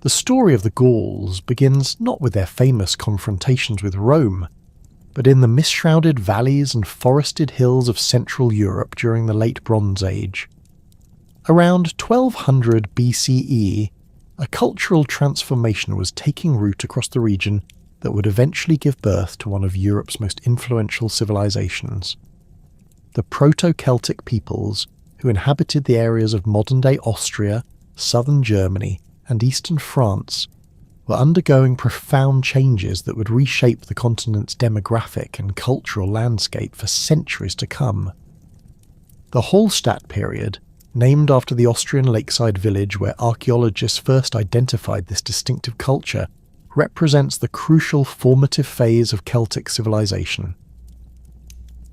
The story of the Gauls begins not with their famous confrontations with Rome, but in the mist-shrouded valleys and forested hills of Central Europe during the Late Bronze Age. Around 1200 BCE, a cultural transformation was taking root across the region that would eventually give birth to one of Europe's most influential civilizations. The Proto-Celtic peoples, who inhabited the areas of modern-day Austria, southern Germany, and eastern France, were undergoing profound changes that would reshape the continent's demographic and cultural landscape for centuries to come. The Hallstatt period, named after the Austrian lakeside village where archaeologists first identified this distinctive culture, represents the crucial formative phase of Celtic civilization.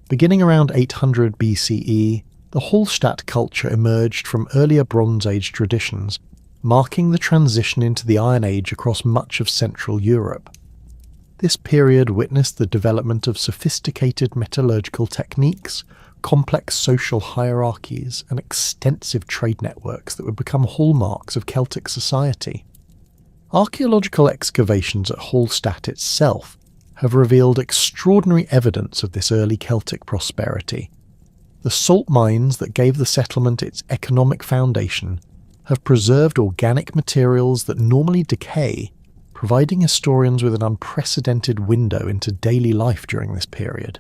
Beginning around 800 BCE, the Hallstatt culture emerged from earlier Bronze Age traditions, marking the transition into the Iron Age across much of Central Europe. This period witnessed the development of sophisticated metallurgical techniques, complex social hierarchies, and extensive trade networks that would become hallmarks of Celtic society. Archaeological excavations at Hallstatt itself have revealed extraordinary evidence of this early Celtic prosperity. The salt mines that gave the settlement its economic foundation have preserved organic materials that normally decay, providing historians with an unprecedented window into daily life during this period.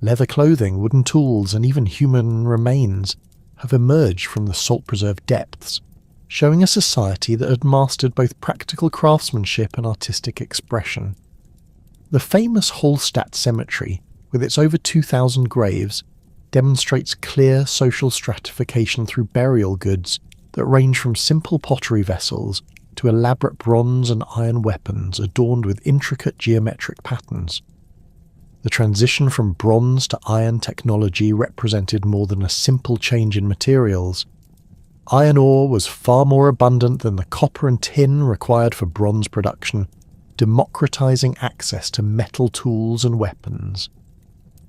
Leather clothing, wooden tools, and even human remains have emerged from the salt-preserved depths, showing a society that had mastered both practical craftsmanship and artistic expression. The famous Hallstatt cemetery, with its over 2,000 graves, demonstrates clear social stratification through burial goods that range from simple pottery vessels to elaborate bronze and iron weapons adorned with intricate geometric patterns. The transition from bronze to iron technology represented more than a simple change in materials. Iron ore was far more abundant than the copper and tin required for bronze production, democratizing access to metal tools and weapons.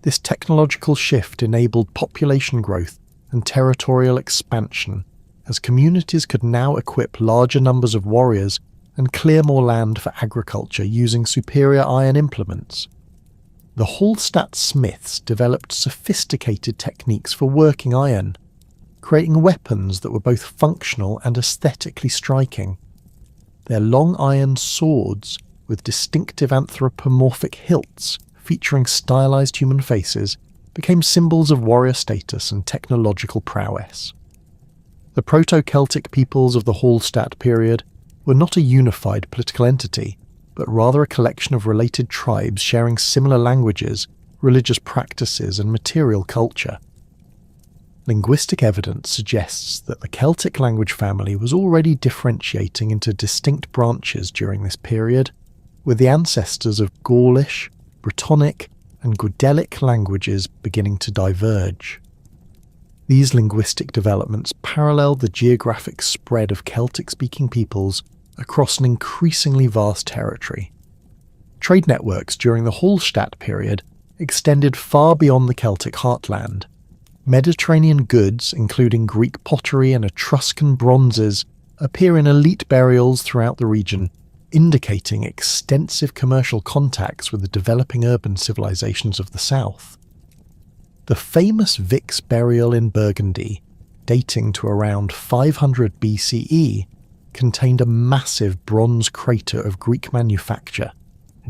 This technological shift enabled population growth and territorial expansion, as communities could now equip larger numbers of warriors and clear more land for agriculture using superior iron implements. The Hallstatt smiths developed sophisticated techniques for working iron, creating weapons that were both functional and aesthetically striking. Their long iron swords, with distinctive anthropomorphic hilts featuring stylized human faces, became symbols of warrior status and technological prowess. The Proto-Celtic peoples of the Hallstatt period were not a unified political entity, but rather a collection of related tribes sharing similar languages, religious practices, and material culture. Linguistic evidence suggests that the Celtic language family was already differentiating into distinct branches during this period, with the ancestors of Gaulish, Brittonic, and Gudelic languages beginning to diverge. These linguistic developments paralleled the geographic spread of Celtic-speaking peoples across an increasingly vast territory. Trade networks during the Hallstatt period extended far beyond the Celtic heartland. Mediterranean goods, including Greek pottery and Etruscan bronzes, appear in elite burials throughout the region, indicating extensive commercial contacts with the developing urban civilizations of the south. The famous Vix burial in Burgundy, dating to around 500 BCE, contained a massive bronze crater of Greek manufacture,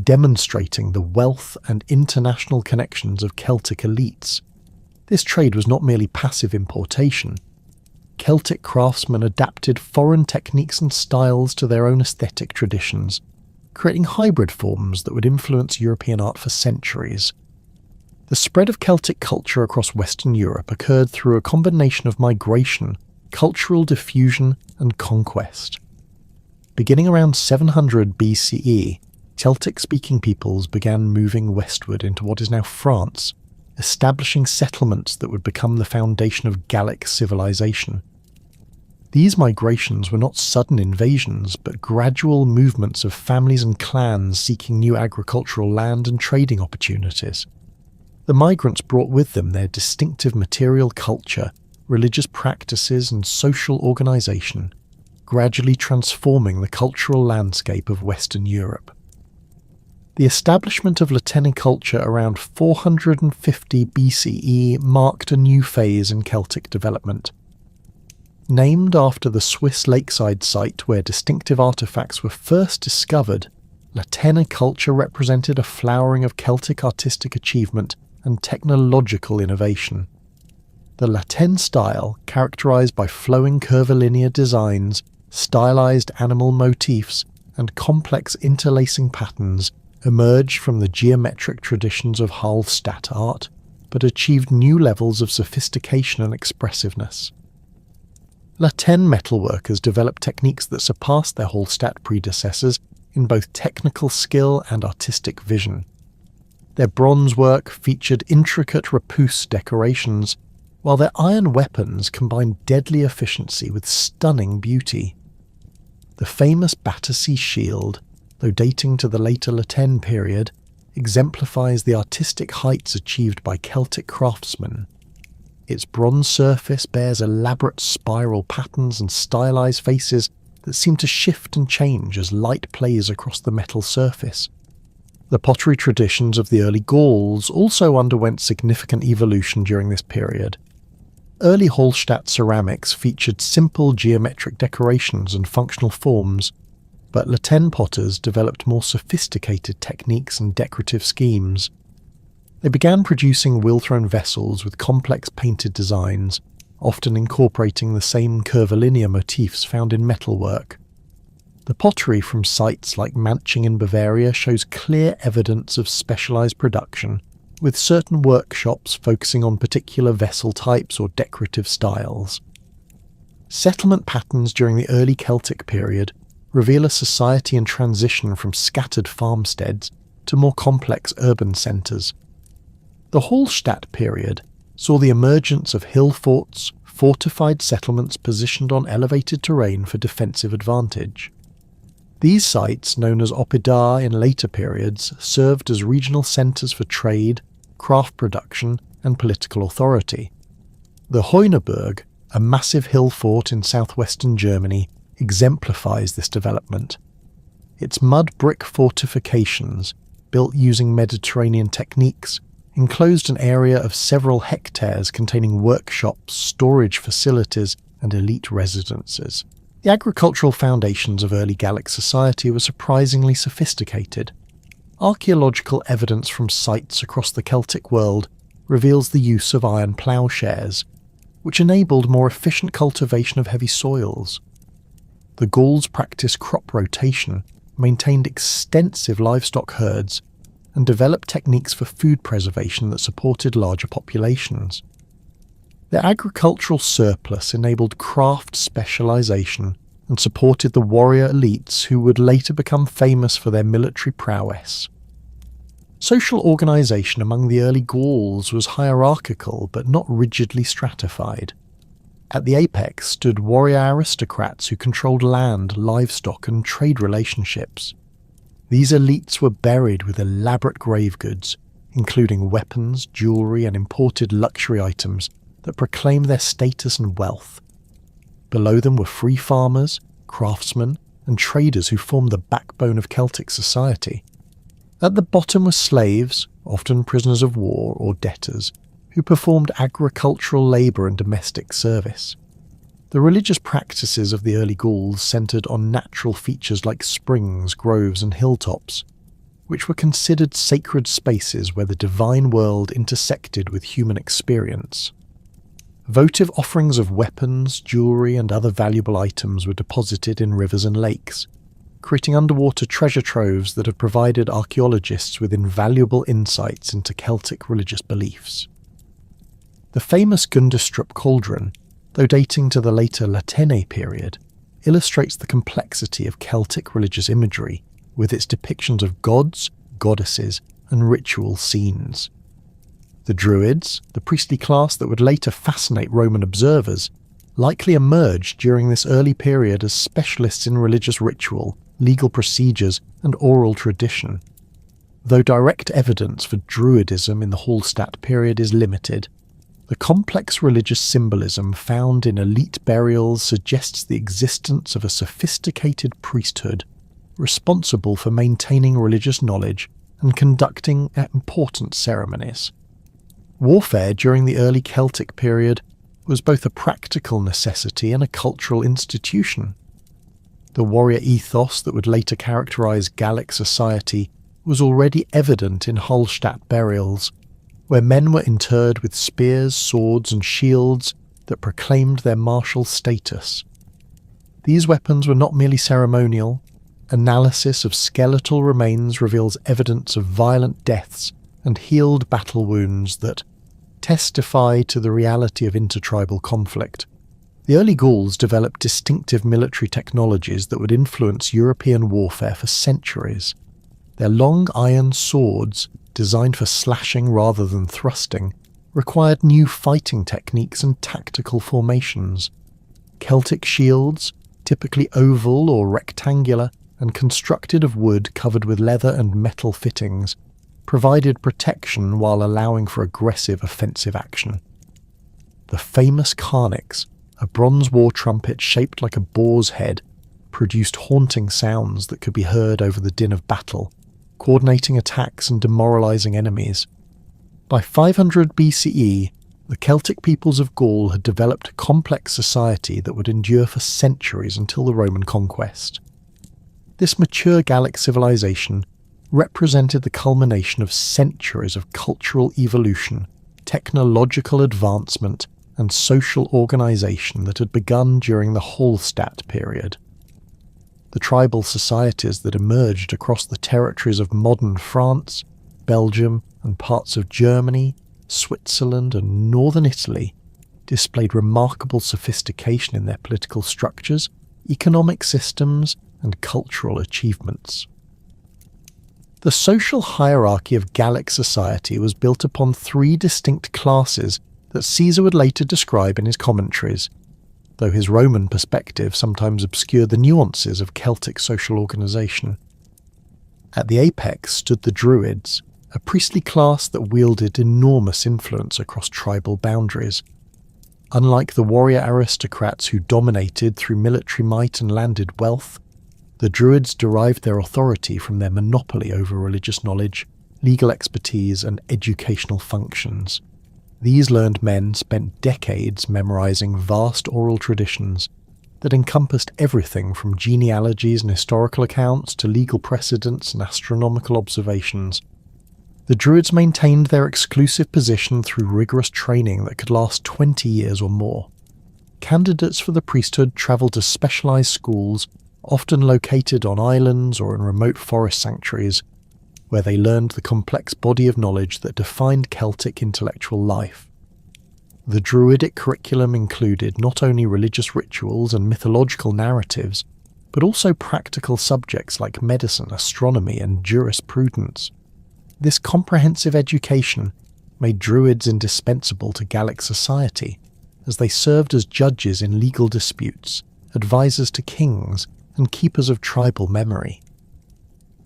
demonstrating the wealth and international connections of Celtic elites. This trade was not merely passive importation. Celtic craftsmen adapted foreign techniques and styles to their own aesthetic traditions, creating hybrid forms that would influence European art for centuries. The spread of Celtic culture across Western Europe occurred through a combination of migration, cultural diffusion, and conquest. Beginning around 700 BCE, Celtic-speaking peoples began moving westward into what is now France, establishing settlements that would become the foundation of Gallic civilization. These migrations were not sudden invasions, but gradual movements of families and clans seeking new agricultural land and trading opportunities. The migrants brought with them their distinctive material culture, religious practices, and social organization, gradually transforming the cultural landscape of Western Europe. The establishment of Latene culture around 450 BCE marked a new phase in Celtic development. Named after the Swiss lakeside site where distinctive artefacts were first discovered, Latene culture represented a flowering of Celtic artistic achievement and technological innovation. The Latene style, characterized by flowing curvilinear designs, stylized animal motifs, and complex interlacing patterns, emerged from the geometric traditions of Hallstatt art, but achieved new levels of sophistication and expressiveness. Latene metalworkers developed techniques that surpassed their Hallstatt predecessors in both technical skill and artistic vision. Their bronze work featured intricate repousse decorations, while their iron weapons combined deadly efficiency with stunning beauty. The famous Battersea shield, though dating to the later Latene period, exemplifies the artistic heights achieved by Celtic craftsmen. Its bronze surface bears elaborate spiral patterns and stylized faces that seem to shift and change as light plays across the metal surface. The pottery traditions of the early Gauls also underwent significant evolution during this period. Early Hallstatt ceramics featured simple geometric decorations and functional forms, but Latene potters developed more sophisticated techniques and decorative schemes. They began producing wheel-thrown vessels with complex painted designs, often incorporating the same curvilinear motifs found in metalwork. The pottery from sites like Manching in Bavaria shows clear evidence of specialized production, with certain workshops focusing on particular vessel types or decorative styles. Settlement patterns during the early Celtic period reveal a society in transition from scattered farmsteads to more complex urban centres. The Hallstatt period saw the emergence of hill forts, fortified settlements positioned on elevated terrain for defensive advantage. These sites, known as oppidar in later periods, served as regional centres for trade, craft production, and political authority. The Heuneburg, a massive hill fort in southwestern Germany, exemplifies this development. Its mud brick fortifications, built using Mediterranean techniques, enclosed an area of several hectares containing workshops, storage facilities, and elite residences. The agricultural foundations of early Gallic society were surprisingly sophisticated. Archaeological evidence from sites across the Celtic world reveals the use of iron ploughshares, which enabled more efficient cultivation of heavy soils. The Gauls practiced crop rotation, maintained extensive livestock herds, and developed techniques for food preservation that supported larger populations. Their agricultural surplus enabled craft specialization and supported the warrior elites who would later become famous for their military prowess. Social organization among the early Gauls was hierarchical but not rigidly stratified. At the apex stood warrior aristocrats who controlled land, livestock, and trade relationships. These elites were buried with elaborate grave goods, including weapons, jewelry, and imported luxury items that proclaimed their status and wealth. Below them were free farmers, craftsmen, and traders who formed the backbone of Celtic society. At the bottom were slaves, often prisoners of war or debtors, who performed agricultural labour and domestic service. The religious practices of the early Gauls centred on natural features like springs, groves, and hilltops, which were considered sacred spaces where the divine world intersected with human experience. Votive offerings of weapons, jewellery, and other valuable items were deposited in rivers and lakes, creating underwater treasure troves that have provided archaeologists with invaluable insights into Celtic religious beliefs. The famous Gundestrup cauldron, though dating to the later Latene period, illustrates the complexity of Celtic religious imagery with its depictions of gods, goddesses, and ritual scenes. The druids, the priestly class that would later fascinate Roman observers, likely emerged during this early period as specialists in religious ritual, legal procedures, and oral tradition. Though direct evidence for druidism in the Hallstatt period is limited, The complex religious symbolism found in elite burials suggests the existence of a sophisticated priesthood responsible for maintaining religious knowledge and conducting important ceremonies. Warfare during the early Celtic period was both a practical necessity and a cultural institution. The warrior ethos that would later characterize Gallic society was already evident in Hallstatt burials, where men were interred with spears, swords, and shields that proclaimed their martial status. These weapons were not merely ceremonial. Analysis of skeletal remains reveals evidence of violent deaths and healed battle wounds that testify to the reality of intertribal conflict. The early Gauls developed distinctive military technologies that would influence European warfare for centuries. Their long iron swords, designed for slashing rather than thrusting, required new fighting techniques and tactical formations. Celtic shields, typically oval or rectangular and constructed of wood covered with leather and metal fittings, provided protection while allowing for aggressive offensive action. The famous carnix, a bronze war trumpet shaped like a boar's head, produced haunting sounds that could be heard over the din of battle, coordinating attacks and demoralizing enemies. By 500 BCE, the Celtic peoples of Gaul had developed a complex society that would endure for centuries until the Roman conquest. This mature Gallic civilization represented the culmination of centuries of cultural evolution, technological advancement, and social organization that had begun during the Hallstatt period. The tribal societies that emerged across the territories of modern France, Belgium, and parts of Germany, Switzerland, and northern Italy displayed remarkable sophistication in their political structures, economic systems, and cultural achievements. The social hierarchy of Gallic society was built upon three distinct classes that Caesar would later describe in his commentaries, though his Roman perspective sometimes obscured the nuances of Celtic social organisation. At the apex stood the druids, a priestly class that wielded enormous influence across tribal boundaries. Unlike the warrior aristocrats who dominated through military might and landed wealth, the druids derived their authority from their monopoly over religious knowledge, legal expertise, and educational functions. These learned men spent decades memorizing vast oral traditions that encompassed everything from genealogies and historical accounts to legal precedents and astronomical observations. The druids maintained their exclusive position through rigorous training that could last 20 years or more. Candidates for the priesthood travelled to specialised schools, often located on islands or in remote forest sanctuaries, where they learned the complex body of knowledge that defined Celtic intellectual life. The Druidic curriculum included not only religious rituals and mythological narratives, but also practical subjects like medicine, astronomy, and jurisprudence. This comprehensive education made Druids indispensable to Gallic society, as they served as judges in legal disputes, advisors to kings, and keepers of tribal memory.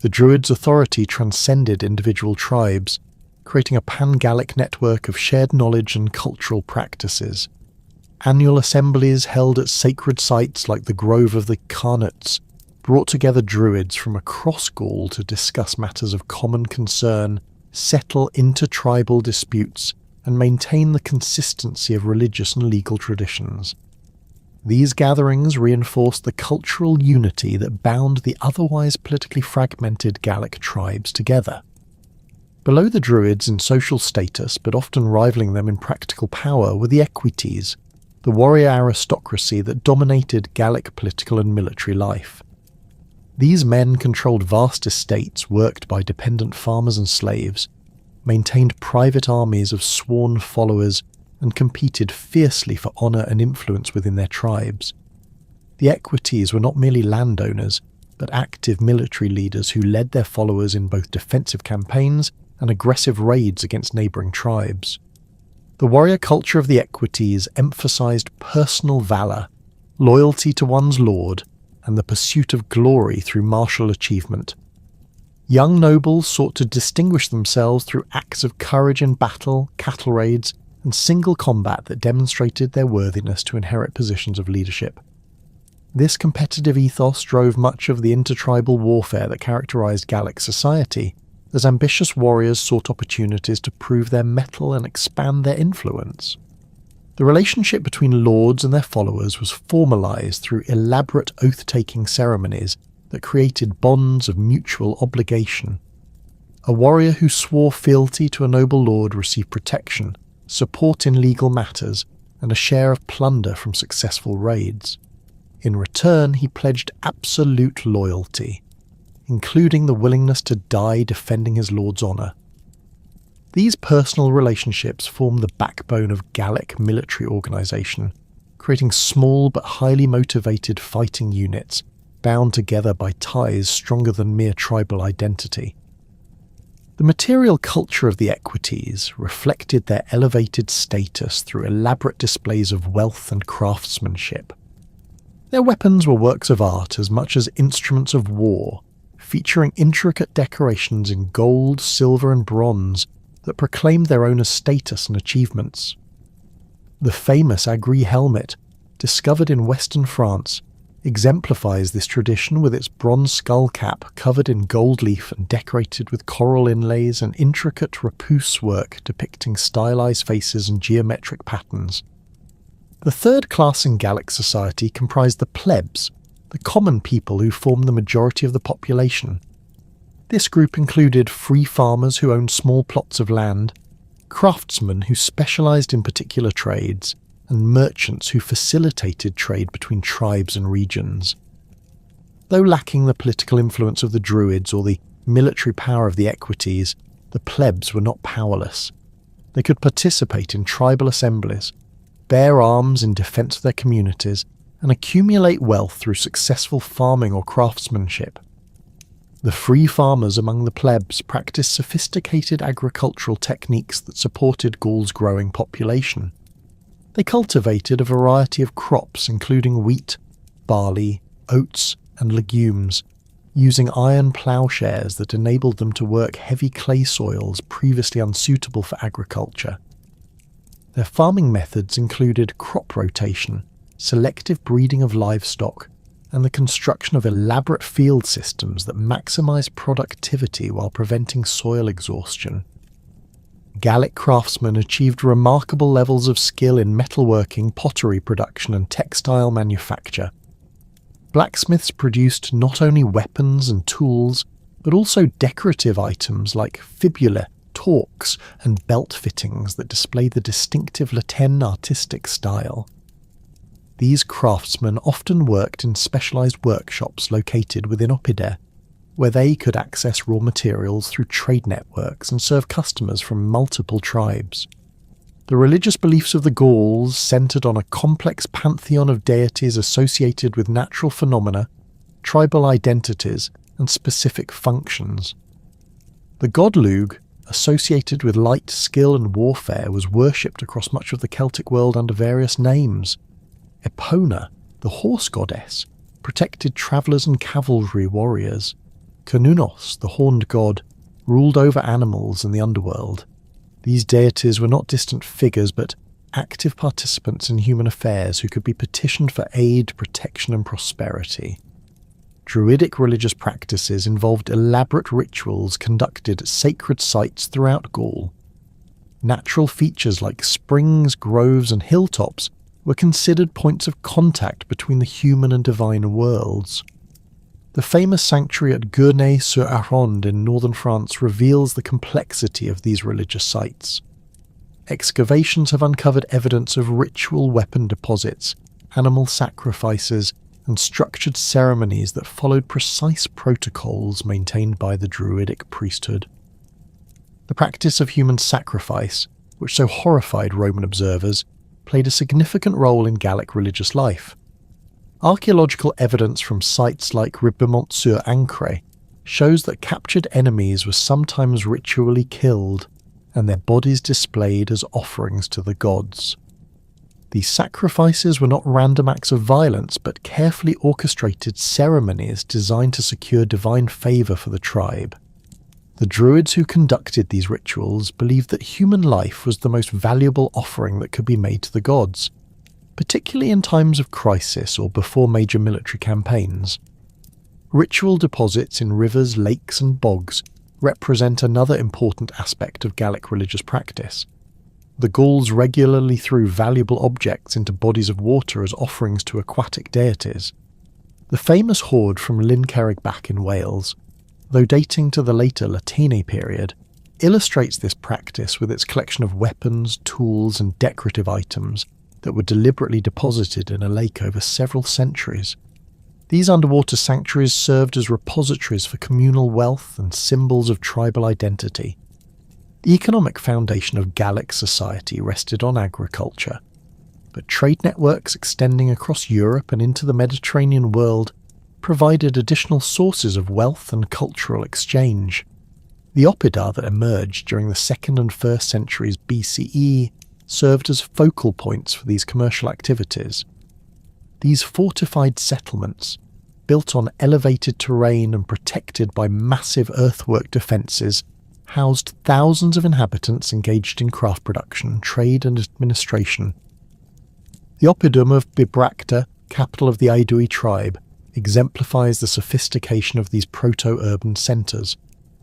The Druids' authority transcended individual tribes, creating a pan-Gallic network of shared knowledge and cultural practices. Annual assemblies held at sacred sites like the Grove of the Carnuts brought together Druids from across Gaul to discuss matters of common concern, settle intertribal disputes, and maintain the consistency of religious and legal traditions. These gatherings reinforced the cultural unity that bound the otherwise politically fragmented Gallic tribes together. Below the Druids in social status, but often rivaling them in practical power, were the Equites, the warrior aristocracy that dominated Gallic political and military life. These men controlled vast estates worked by dependent farmers and slaves, maintained private armies of sworn followers, and competed fiercely for honour and influence within their tribes. The Equites were not merely landowners, but active military leaders who led their followers in both defensive campaigns and aggressive raids against neighbouring tribes. The warrior culture of the Equites emphasised personal valour, loyalty to one's lord, and the pursuit of glory through martial achievement. Young nobles sought to distinguish themselves through acts of courage in battle, cattle raids, and single combat that demonstrated their worthiness to inherit positions of leadership. This competitive ethos drove much of the intertribal warfare that characterized Gallic society, as ambitious warriors sought opportunities to prove their mettle and expand their influence. The relationship between lords and their followers was formalized through elaborate oath-taking ceremonies that created bonds of mutual obligation. A warrior who swore fealty to a noble lord received protection, support in legal matters, and a share of plunder from successful raids. In return, he pledged absolute loyalty, including the willingness to die defending his lord's honour. These personal relationships form the backbone of Gallic military organisation, creating small but highly motivated fighting units bound together by ties stronger than mere tribal identity. The material culture of the Equites reflected their elevated status through elaborate displays of wealth and craftsmanship. Their weapons were works of art as much as instruments of war, featuring intricate decorations in gold, silver and bronze that proclaimed their owner's status and achievements. The famous Agri helmet, discovered in western France, exemplifies this tradition with its bronze skull cap covered in gold leaf and decorated with coral inlays and intricate repousse work depicting stylized faces and geometric patterns. The third class in Gallic society comprised the plebs, the common people who formed the majority of the population. This group included free farmers who owned small plots of land, craftsmen who specialized in particular trades, and merchants who facilitated trade between tribes and regions. Though lacking the political influence of the druids or the military power of the Equites, the plebs were not powerless. They could participate in tribal assemblies, bear arms in defense of their communities, and accumulate wealth through successful farming or craftsmanship. The free farmers among the plebs practiced sophisticated agricultural techniques that supported Gaul's growing population. They cultivated a variety of crops including wheat, barley, oats, and legumes, using iron ploughshares that enabled them to work heavy clay soils previously unsuitable for agriculture. Their farming methods included crop rotation, selective breeding of livestock, and the construction of elaborate field systems that maximized productivity while preventing soil exhaustion. Gallic craftsmen achieved remarkable levels of skill in metalworking, pottery production, and textile manufacture. Blacksmiths produced not only weapons and tools, but also decorative items like fibula, torques, and belt fittings that display the distinctive Latin artistic style. These craftsmen often worked in specialized workshops located within oppide, where they could access raw materials through trade networks and serve customers from multiple tribes. The religious beliefs of the Gauls centered on a complex pantheon of deities associated with natural phenomena, tribal identities, and specific functions. The god Lugh, associated with light, skill, and warfare, was worshipped across much of the Celtic world under various names. Epona, the horse goddess, protected travellers and cavalry warriors. Cernunnos, the horned god, ruled over animals in the underworld. These deities were not distant figures, but active participants in human affairs who could be petitioned for aid, protection, and prosperity. Druidic religious practices involved elaborate rituals conducted at sacred sites throughout Gaul. Natural features like springs, groves, and hilltops were considered points of contact between the human and divine worlds. The famous sanctuary at Gournay-sur-Aronde in northern France reveals the complexity of these religious sites. Excavations have uncovered evidence of ritual weapon deposits, animal sacrifices, and structured ceremonies that followed precise protocols maintained by the Druidic priesthood. The practice of human sacrifice, which so horrified Roman observers, played a significant role in Gallic religious life. Archaeological evidence from sites like Ribemont-sur-Ancre shows that captured enemies were sometimes ritually killed, and their bodies displayed as offerings to the gods. These sacrifices were not random acts of violence, but carefully orchestrated ceremonies designed to secure divine favour for the tribe. The druids who conducted these rituals believed that human life was the most valuable offering that could be made to the gods, particularly in times of crisis or before major military campaigns. Ritual deposits in rivers, lakes and bogs represent another important aspect of Gallic religious practice. The Gauls regularly threw valuable objects into bodies of water as offerings to aquatic deities. The famous hoard from Llyn Cerrig in Wales, though dating to the later Latine period, illustrates this practice with its collection of weapons, tools and decorative items that were deliberately deposited in a lake over several centuries. These underwater sanctuaries served as repositories for communal wealth and symbols of tribal identity. The economic foundation of Gallic society rested on agriculture, but trade networks extending across Europe and into the Mediterranean world provided additional sources of wealth and cultural exchange. The oppida that emerged during the 2nd and 1st centuries BCE served as focal points for these commercial activities. These fortified settlements, built on elevated terrain and protected by massive earthwork defences, housed thousands of inhabitants engaged in craft production, trade and administration. The oppidum of Bibracte, capital of the Aedui tribe, exemplifies the sophistication of these proto-urban centres.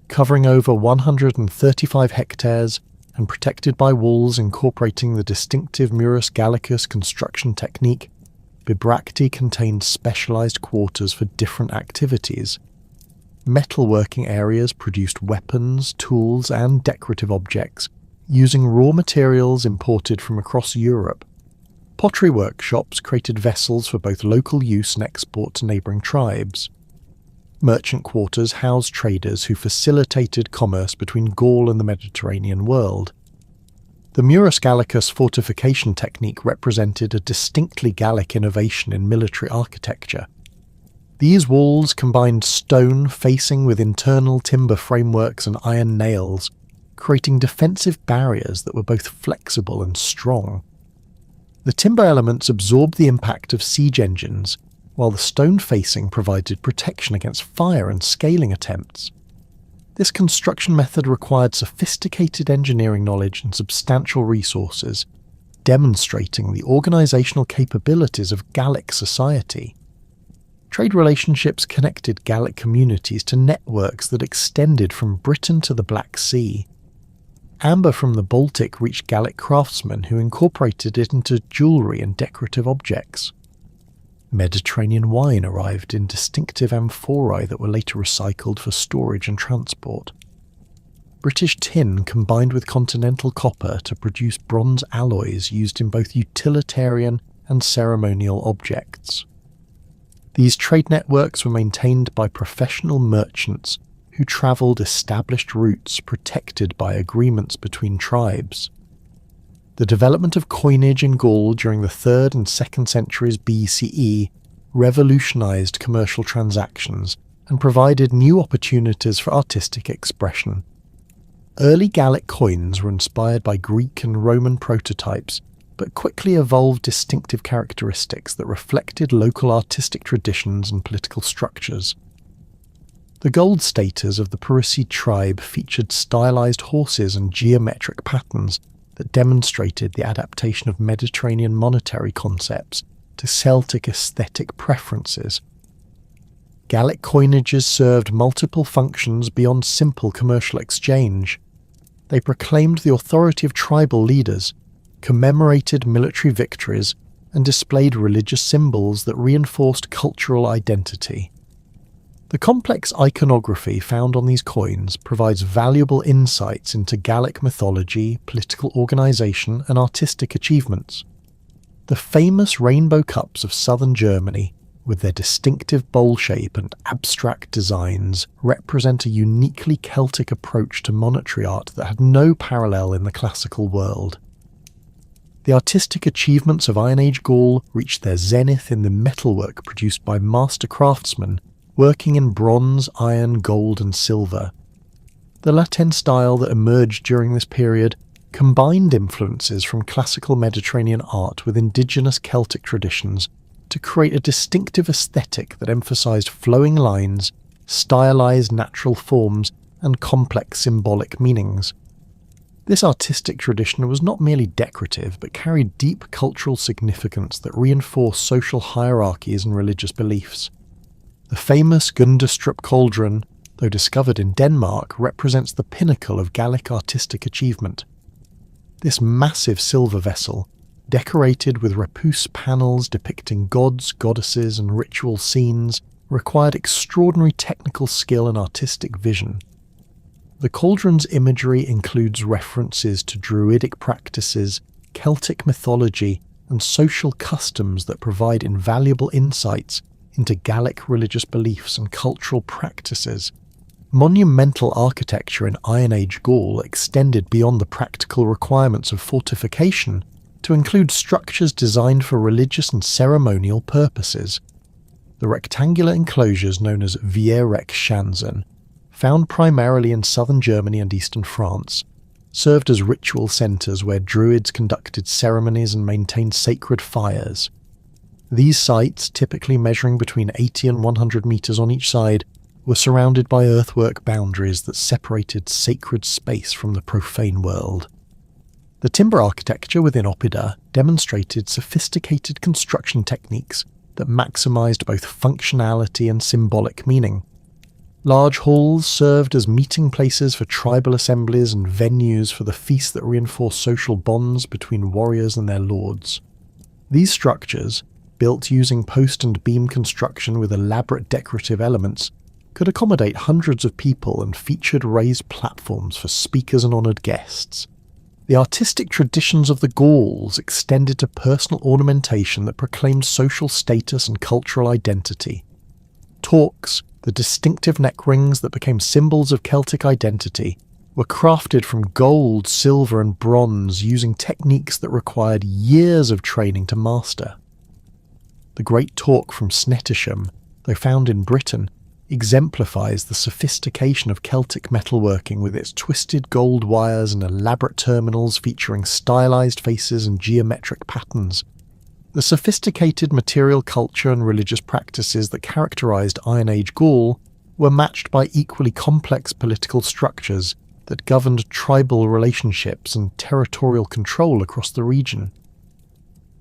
Covering over 135 hectares and protected by walls incorporating the distinctive Murus Gallicus construction technique, Bibracte contained specialised quarters for different activities. Metalworking areas produced weapons, tools and decorative objects, using raw materials imported from across Europe. Pottery workshops created vessels for both local use and export to neighbouring tribes. Merchant quarters housed traders who facilitated commerce between Gaul and the Mediterranean world. The Murus Gallicus fortification technique represented a distinctly Gallic innovation in military architecture. These walls combined stone facing with internal timber frameworks and iron nails, creating defensive barriers that were both flexible and strong. The timber elements absorbed the impact of siege engines, while the stone facing provided protection against fire and scaling attempts. This construction method required sophisticated engineering knowledge and substantial resources, demonstrating the organisational capabilities of Gallic society. Trade relationships connected Gallic communities to networks that extended from Britain to the Black Sea. Amber from the Baltic reached Gallic craftsmen who incorporated it into jewellery and decorative objects. Mediterranean wine arrived in distinctive amphorae that were later recycled for storage and transport. British tin combined with continental copper to produce bronze alloys used in both utilitarian and ceremonial objects. These trade networks were maintained by professional merchants who travelled established routes protected by agreements between tribes. The development of coinage in Gaul during the 3rd and 2nd centuries BCE revolutionised commercial transactions and provided new opportunities for artistic expression. Early Gallic coins were inspired by Greek and Roman prototypes, but quickly evolved distinctive characteristics that reflected local artistic traditions and political structures. The gold status of the Parisii tribe featured stylized horses and geometric patterns that demonstrated the adaptation of Mediterranean monetary concepts to Celtic aesthetic preferences. Gallic coinages served multiple functions beyond simple commercial exchange. They proclaimed the authority of tribal leaders, commemorated military victories, and displayed religious symbols that reinforced cultural identity. The complex iconography found on these coins provides valuable insights into Gallic mythology, political organisation, and artistic achievements. The famous rainbow cups of southern Germany, with their distinctive bowl shape and abstract designs, represent a uniquely Celtic approach to monetary art that had no parallel in the classical world. The artistic achievements of Iron Age Gaul reached their zenith in the metalwork produced by master craftsmen working in bronze, iron, gold and silver. The Latin style that emerged during this period combined influences from classical Mediterranean art with indigenous Celtic traditions to create a distinctive aesthetic that emphasised flowing lines, stylised natural forms and complex symbolic meanings. This artistic tradition was not merely decorative, but carried deep cultural significance that reinforced social hierarchies and religious beliefs. The famous Gundestrup cauldron, though discovered in Denmark, represents the pinnacle of Gallic artistic achievement. This massive silver vessel, decorated with repousse panels depicting gods, goddesses, and ritual scenes, required extraordinary technical skill and artistic vision. The cauldron's imagery includes references to druidic practices, Celtic mythology, and social customs that provide invaluable insights into Gallic religious beliefs and cultural practices. Monumental architecture in Iron Age Gaul extended beyond the practical requirements of fortification to include structures designed for religious and ceremonial purposes. The rectangular enclosures known as Vierreckschanzen, found primarily in southern Germany and eastern France, served as ritual centres where druids conducted ceremonies and maintained sacred fires. These sites, typically measuring between 80 and 100 metres on each side, were surrounded by earthwork boundaries that separated sacred space from the profane world. The timber architecture within Oppida demonstrated sophisticated construction techniques that maximised both functionality and symbolic meaning. Large halls served as meeting places for tribal assemblies and venues for the feasts that reinforced social bonds between warriors and their lords. These structures, built using post and beam construction with elaborate decorative elements, could accommodate hundreds of people and featured raised platforms for speakers and honoured guests. The artistic traditions of the Gauls extended to personal ornamentation that proclaimed social status and cultural identity. Torques, the distinctive neck rings that became symbols of Celtic identity, were crafted from gold, silver and bronze using techniques that required years of training to master. The Great Torque from Snettisham, though found in Britain, exemplifies the sophistication of Celtic metalworking with its twisted gold wires and elaborate terminals featuring stylized faces and geometric patterns. The sophisticated material culture and religious practices that characterized Iron Age Gaul were matched by equally complex political structures that governed tribal relationships and territorial control across the region.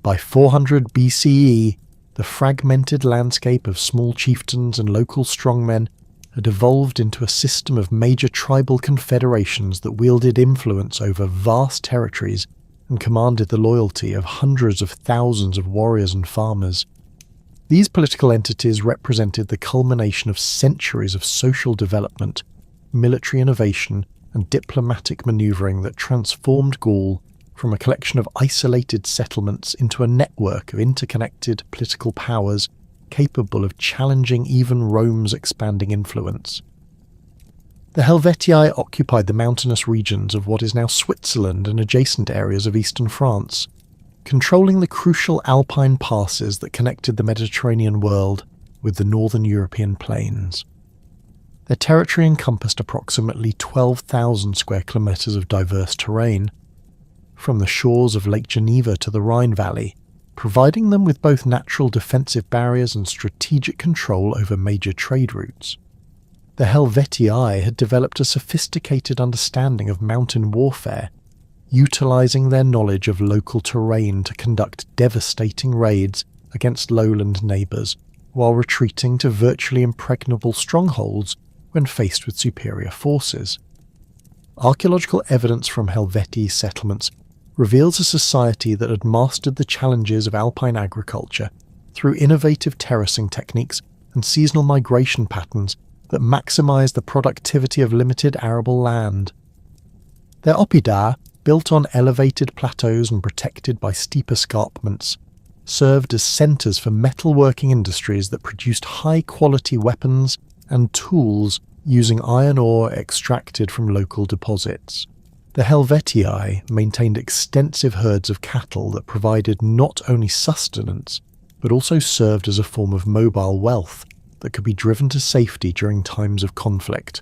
By 400 BCE, the fragmented landscape of small chieftains and local strongmen had evolved into a system of major tribal confederations that wielded influence over vast territories and commanded the loyalty of hundreds of thousands of warriors and farmers. These political entities represented the culmination of centuries of social development, military innovation, and diplomatic manoeuvring that transformed Gaul from a collection of isolated settlements into a network of interconnected political powers capable of challenging even Rome's expanding influence. The Helvetii occupied the mountainous regions of what is now Switzerland and adjacent areas of eastern France, controlling the crucial alpine passes that connected the Mediterranean world with the northern European plains. Their territory encompassed approximately 12,000 square kilometres of diverse terrain, from the shores of Lake Geneva to the Rhine Valley, providing them with both natural defensive barriers and strategic control over major trade routes. The Helvetii had developed a sophisticated understanding of mountain warfare, utilising their knowledge of local terrain to conduct devastating raids against lowland neighbours, while retreating to virtually impregnable strongholds when faced with superior forces. Archaeological evidence from Helvetii settlements reveals a society that had mastered the challenges of alpine agriculture through innovative terracing techniques and seasonal migration patterns that maximised the productivity of limited arable land. Their oppida, built on elevated plateaus and protected by steep escarpments, served as centres for metalworking industries that produced high-quality weapons and tools using iron ore extracted from local deposits. The Helvetii maintained extensive herds of cattle that provided not only sustenance, but also served as a form of mobile wealth that could be driven to safety during times of conflict.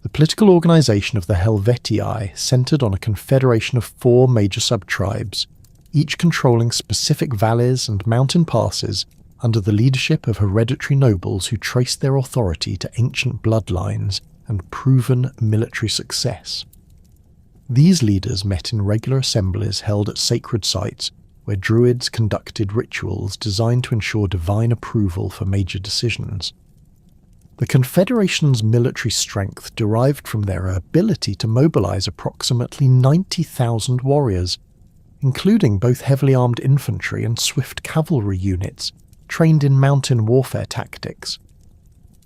The political organisation of the Helvetii centred on a confederation of 4 major sub-tribes, each controlling specific valleys and mountain passes under the leadership of hereditary nobles who traced their authority to ancient bloodlines and proven military success. These leaders met in regular assemblies held at sacred sites where druids conducted rituals designed to ensure divine approval for major decisions. The Confederation's military strength derived from their ability to mobilize approximately 90,000 warriors, including both heavily armed infantry and swift cavalry units trained in mountain warfare tactics.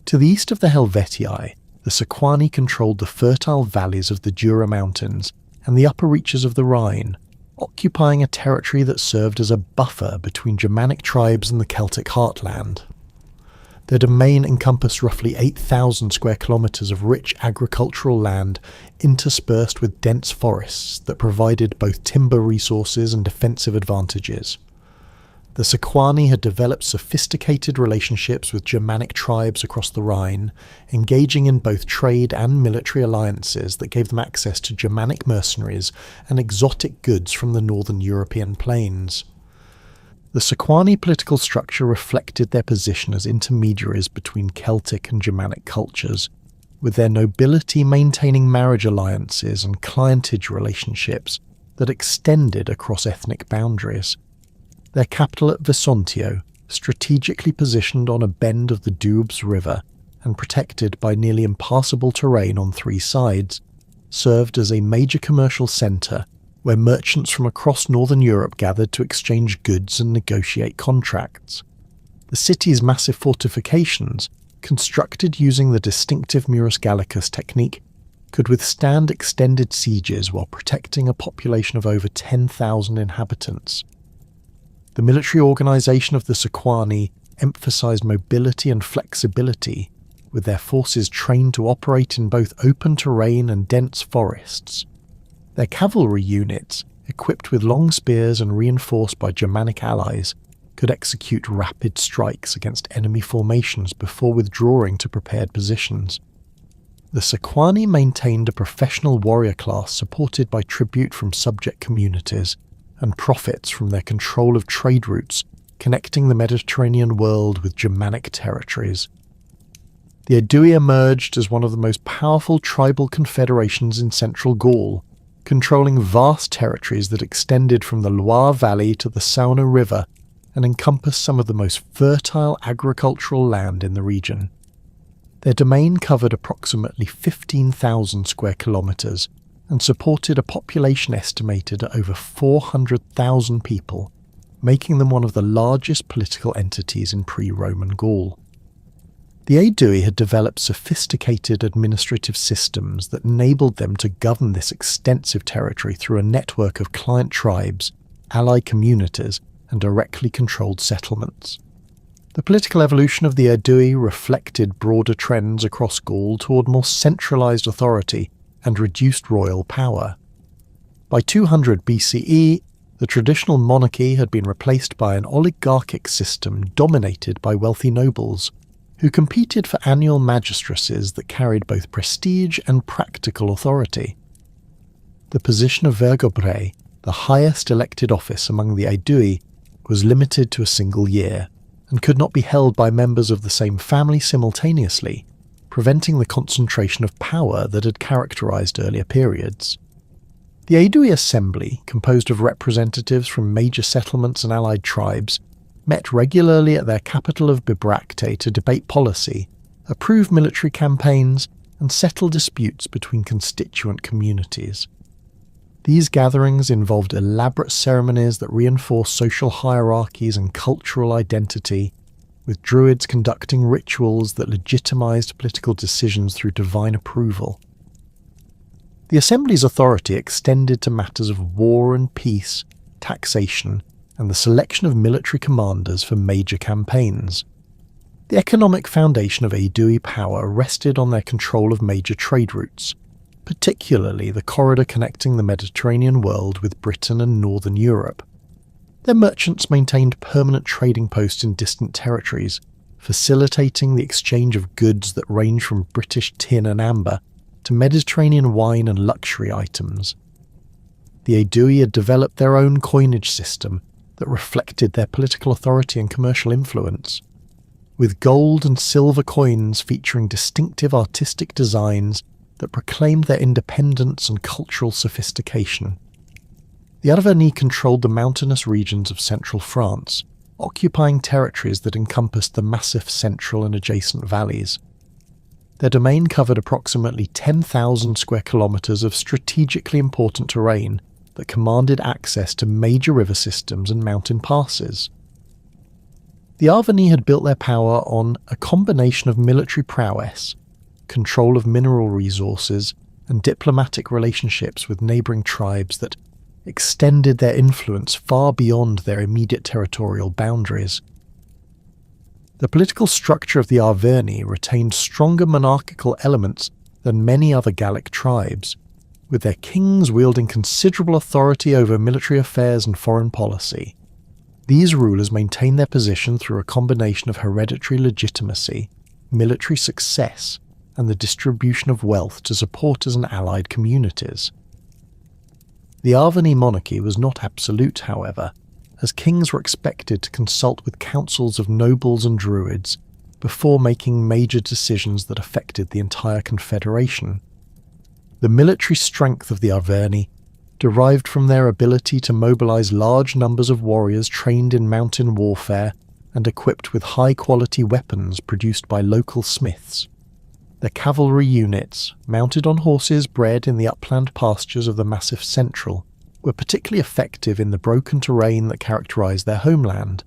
To the east of the Helvetii, the Sequani controlled the fertile valleys of the Jura Mountains and the upper reaches of the Rhine, occupying a territory that served as a buffer between Germanic tribes and the Celtic heartland. Their domain encompassed roughly 8,000 square kilometres of rich agricultural land interspersed with dense forests that provided both timber resources and defensive advantages. The Sequani had developed sophisticated relationships with Germanic tribes across the Rhine, engaging in both trade and military alliances that gave them access to Germanic mercenaries and exotic goods from the northern European plains. The Sequani political structure reflected their position as intermediaries between Celtic and Germanic cultures, with their nobility maintaining marriage alliances and clientage relationships that extended across ethnic boundaries. Their capital at Vesontio, strategically positioned on a bend of the Doubs River and protected by nearly impassable terrain on three sides, served as a major commercial centre where merchants from across northern Europe gathered to exchange goods and negotiate contracts. The city's massive fortifications, constructed using the distinctive Murus Gallicus technique, could withstand extended sieges while protecting a population of over 10,000 inhabitants. The military organisation of the Sequani emphasised mobility and flexibility, with their forces trained to operate in both open terrain and dense forests. Their cavalry units, equipped with long spears and reinforced by Germanic allies, could execute rapid strikes against enemy formations before withdrawing to prepared positions. The Sequani maintained a professional warrior class supported by tribute from subject communities and profits from their control of trade routes connecting the Mediterranean world with Germanic territories. The Aedui emerged as one of the most powerful tribal confederations in central Gaul, controlling vast territories that extended from the Loire Valley to the Saône River and encompassed some of the most fertile agricultural land in the region. Their domain covered approximately 15,000 square kilometres and supported a population estimated at over 400,000 people, making them one of the largest political entities in pre-Roman Gaul. The Aedui had developed sophisticated administrative systems that enabled them to govern this extensive territory through a network of client tribes, allied communities, and directly controlled settlements. The political evolution of the Aedui reflected broader trends across Gaul toward more centralised authority and reduced royal power. By 200 BCE, the traditional monarchy had been replaced by an oligarchic system dominated by wealthy nobles, who competed for annual magistracies that carried both prestige and practical authority. The position of vergobre, the highest elected office among the Aedui, was limited to a single year, and could not be held by members of the same family simultaneously, preventing the concentration of power that had characterized earlier periods. The Aedui Assembly, composed of representatives from major settlements and allied tribes, met regularly at their capital of Bibracte to debate policy, approve military campaigns, and settle disputes between constituent communities. These gatherings involved elaborate ceremonies that reinforced social hierarchies and cultural identity, with druids conducting rituals that legitimized political decisions through divine approval. The assembly's authority extended to matters of war and peace, taxation, and the selection of military commanders for major campaigns. The economic foundation of Aedui power rested on their control of major trade routes, particularly the corridor connecting the Mediterranean world with Britain and northern Europe. Their merchants maintained permanent trading posts in distant territories, facilitating the exchange of goods that range from British tin and amber to Mediterranean wine and luxury items. The Aedui had developed their own coinage system that reflected their political authority and commercial influence. with gold and silver coins featuring distinctive artistic designs that proclaimed their independence and cultural sophistication. The Arverni controlled the mountainous regions of central France, occupying territories that encompassed the massive central and adjacent valleys. Their domain covered approximately 10,000 square kilometres of strategically important terrain that commanded access to major river systems and mountain passes. The Arverni had built their power on a combination of military prowess, control of mineral resources, and diplomatic relationships with neighbouring tribes that extended their influence far beyond their immediate territorial boundaries. The political structure of the Arverni retained stronger monarchical elements than many other Gallic tribes, with their kings wielding considerable authority over military affairs and foreign policy. These rulers maintained their position through a combination of hereditary legitimacy, military success, and the distribution of wealth to supporters and allied communities. The Arverni monarchy was not absolute, however, as kings were expected to consult with councils of nobles and druids before making major decisions that affected the entire confederation. The military strength of the Arverni derived from their ability to mobilize large numbers of warriors trained in mountain warfare and equipped with high-quality weapons produced by local smiths. Their cavalry units, mounted on horses bred in the upland pastures of the massive central, were particularly effective in the broken terrain that characterized their homeland.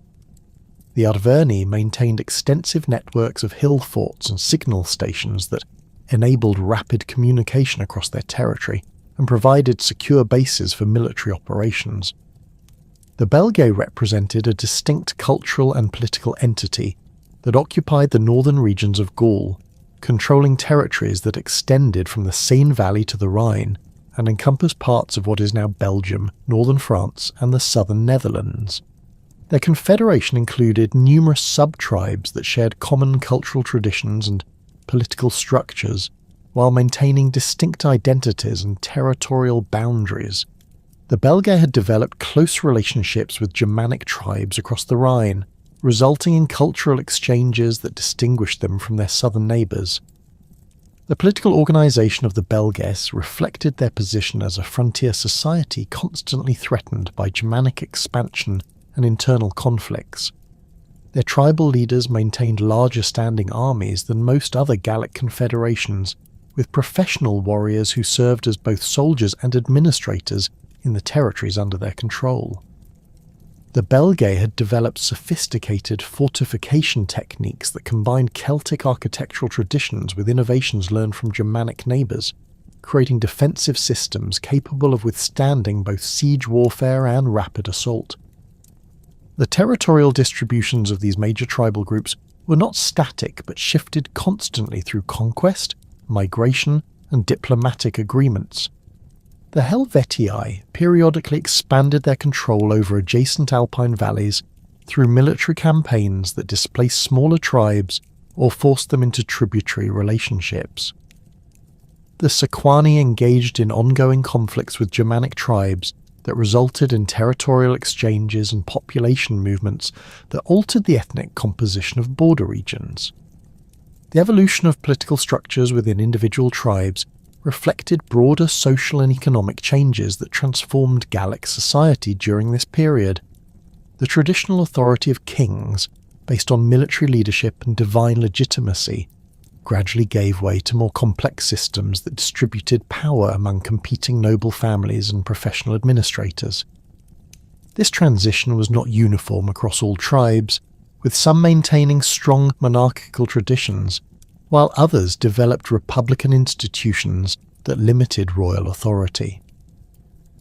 The Arverni maintained extensive networks of hill forts and signal stations that enabled rapid communication across their territory and provided secure bases for military operations. The Belgae represented a distinct cultural and political entity that occupied the northern regions of Gaul, controlling territories that extended from the Seine Valley to the Rhine and encompassed parts of what is now Belgium, northern France, and the southern Netherlands. Their confederation included numerous sub-tribes that shared common cultural traditions and political structures, while maintaining distinct identities and territorial boundaries. The Belgae had developed close relationships with Germanic tribes across the Rhine, resulting in cultural exchanges that distinguished them from their southern neighbours. The political organisation of the Belgae reflected their position as a frontier society constantly threatened by Germanic expansion and internal conflicts. Their tribal leaders maintained larger standing armies than most other Gallic confederations, with professional warriors who served as both soldiers and administrators in the territories under their control. The Belgae had developed sophisticated fortification techniques that combined Celtic architectural traditions with innovations learned from Germanic neighbours, creating defensive systems capable of withstanding both siege warfare and rapid assault. The territorial distributions of these major tribal groups were not static but shifted constantly through conquest, migration, and diplomatic agreements. The Helvetii periodically expanded their control over adjacent alpine valleys through military campaigns that displaced smaller tribes or forced them into tributary relationships. The Sequani engaged in ongoing conflicts with Germanic tribes that resulted in territorial exchanges and population movements that altered the ethnic composition of border regions. The evolution of political structures within individual tribes reflected broader social and economic changes that transformed Gallic society during this period. The traditional authority of kings, based on military leadership and divine legitimacy, gradually gave way to more complex systems that distributed power among competing noble families and professional administrators. This transition was not uniform across all tribes, with some maintaining strong monarchical traditions, while others developed republican institutions that limited royal authority.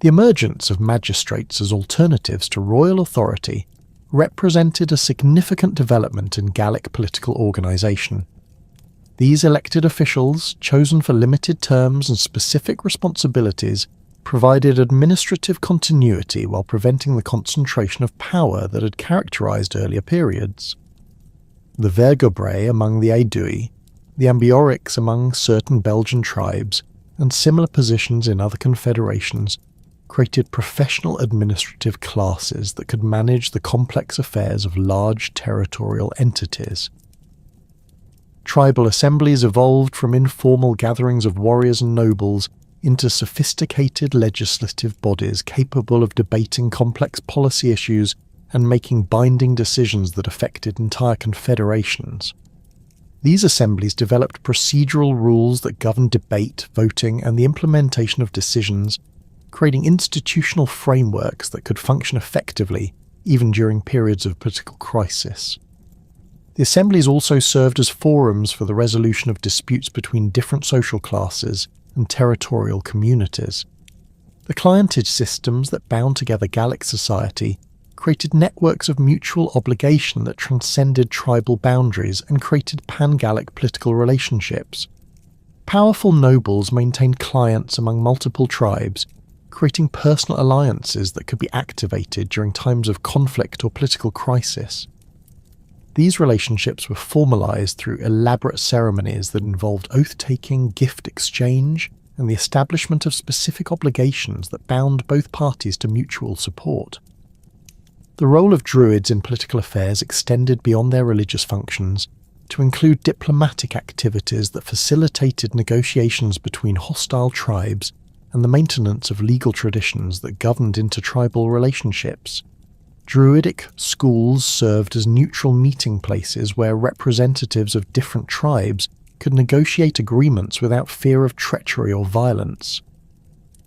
The emergence of magistrates as alternatives to royal authority represented a significant development in Gallic political organisation. These elected officials, chosen for limited terms and specific responsibilities, provided administrative continuity while preventing the concentration of power that had characterised earlier periods. The Vergobrae among the Aedui, the Ambiorix among certain Belgian tribes, and similar positions in other confederations created professional administrative classes that could manage the complex affairs of large territorial entities. tribal assemblies evolved from informal gatherings of warriors and nobles into sophisticated legislative bodies capable of debating complex policy issues and making binding decisions that affected entire confederations. These assemblies developed procedural rules that governed debate, voting, and the implementation of decisions, creating institutional frameworks that could function effectively even during periods of political crisis. The assemblies also served as forums for the resolution of disputes between different social classes and territorial communities. The clientage systems that bound together Gallic society created networks of mutual obligation that transcended tribal boundaries and created pan-Gallic political relationships. Powerful nobles maintained clients among multiple tribes, creating personal alliances that could be activated during times of conflict or political crisis. These relationships were formalized through elaborate ceremonies that involved oath-taking, gift exchange, and the establishment of specific obligations that bound both parties to mutual support. The role of druids in political affairs extended beyond their religious functions to include diplomatic activities that facilitated negotiations between hostile tribes and the maintenance of legal traditions that governed intertribal relationships. Druidic schools served as neutral meeting places where representatives of different tribes could negotiate agreements without fear of treachery or violence.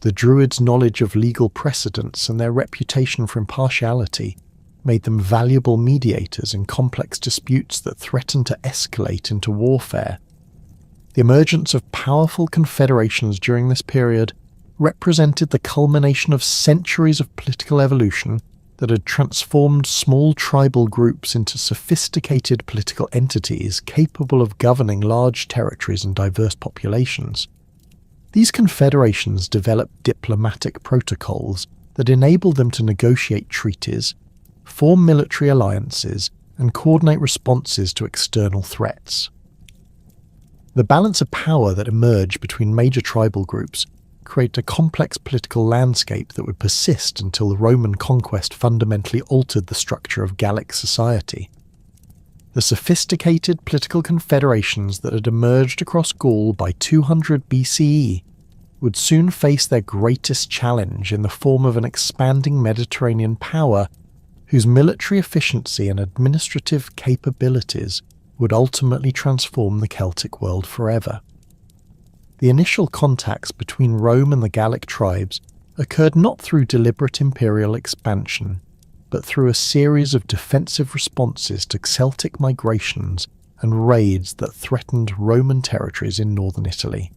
The Druids' knowledge of legal precedents and their reputation for impartiality made them valuable mediators in complex disputes that threatened to escalate into warfare. The emergence of powerful confederations during this period represented the culmination of centuries of political evolution that had transformed small tribal groups into sophisticated political entities capable of governing large territories and diverse populations. These confederations developed diplomatic protocols that enabled them to negotiate treaties, form military alliances, and coordinate responses to external threats. The balance of power that emerged between major tribal groups created a complex political landscape that would persist until the Roman conquest fundamentally altered the structure of Gallic society. The sophisticated political confederations that had emerged across Gaul by 200 BCE would soon face their greatest challenge in the form of an expanding Mediterranean power whose military efficiency and administrative capabilities would ultimately transform the Celtic world forever. The initial contacts between Rome and the Gallic tribes occurred not through deliberate imperial expansion, but through a series of defensive responses to Celtic migrations and raids that threatened Roman territories in northern Italy.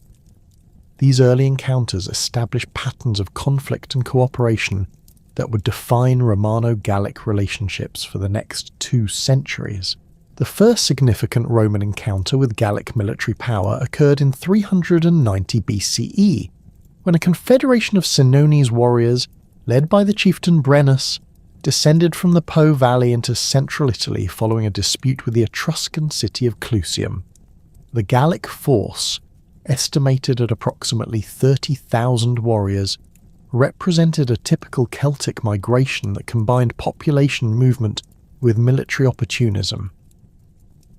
These early encounters established patterns of conflict and cooperation that would define Romano-Gallic relationships for the next 2 centuries. The first significant Roman encounter with Gallic military power occurred in 390 BCE, when a confederation of Senones warriors, led by the chieftain Brennus, descended from the Po Valley into central Italy following a dispute with the Etruscan city of Clusium. The Gallic force, estimated at approximately 30,000 warriors, represented a typical Celtic migration that combined population movement with military opportunism.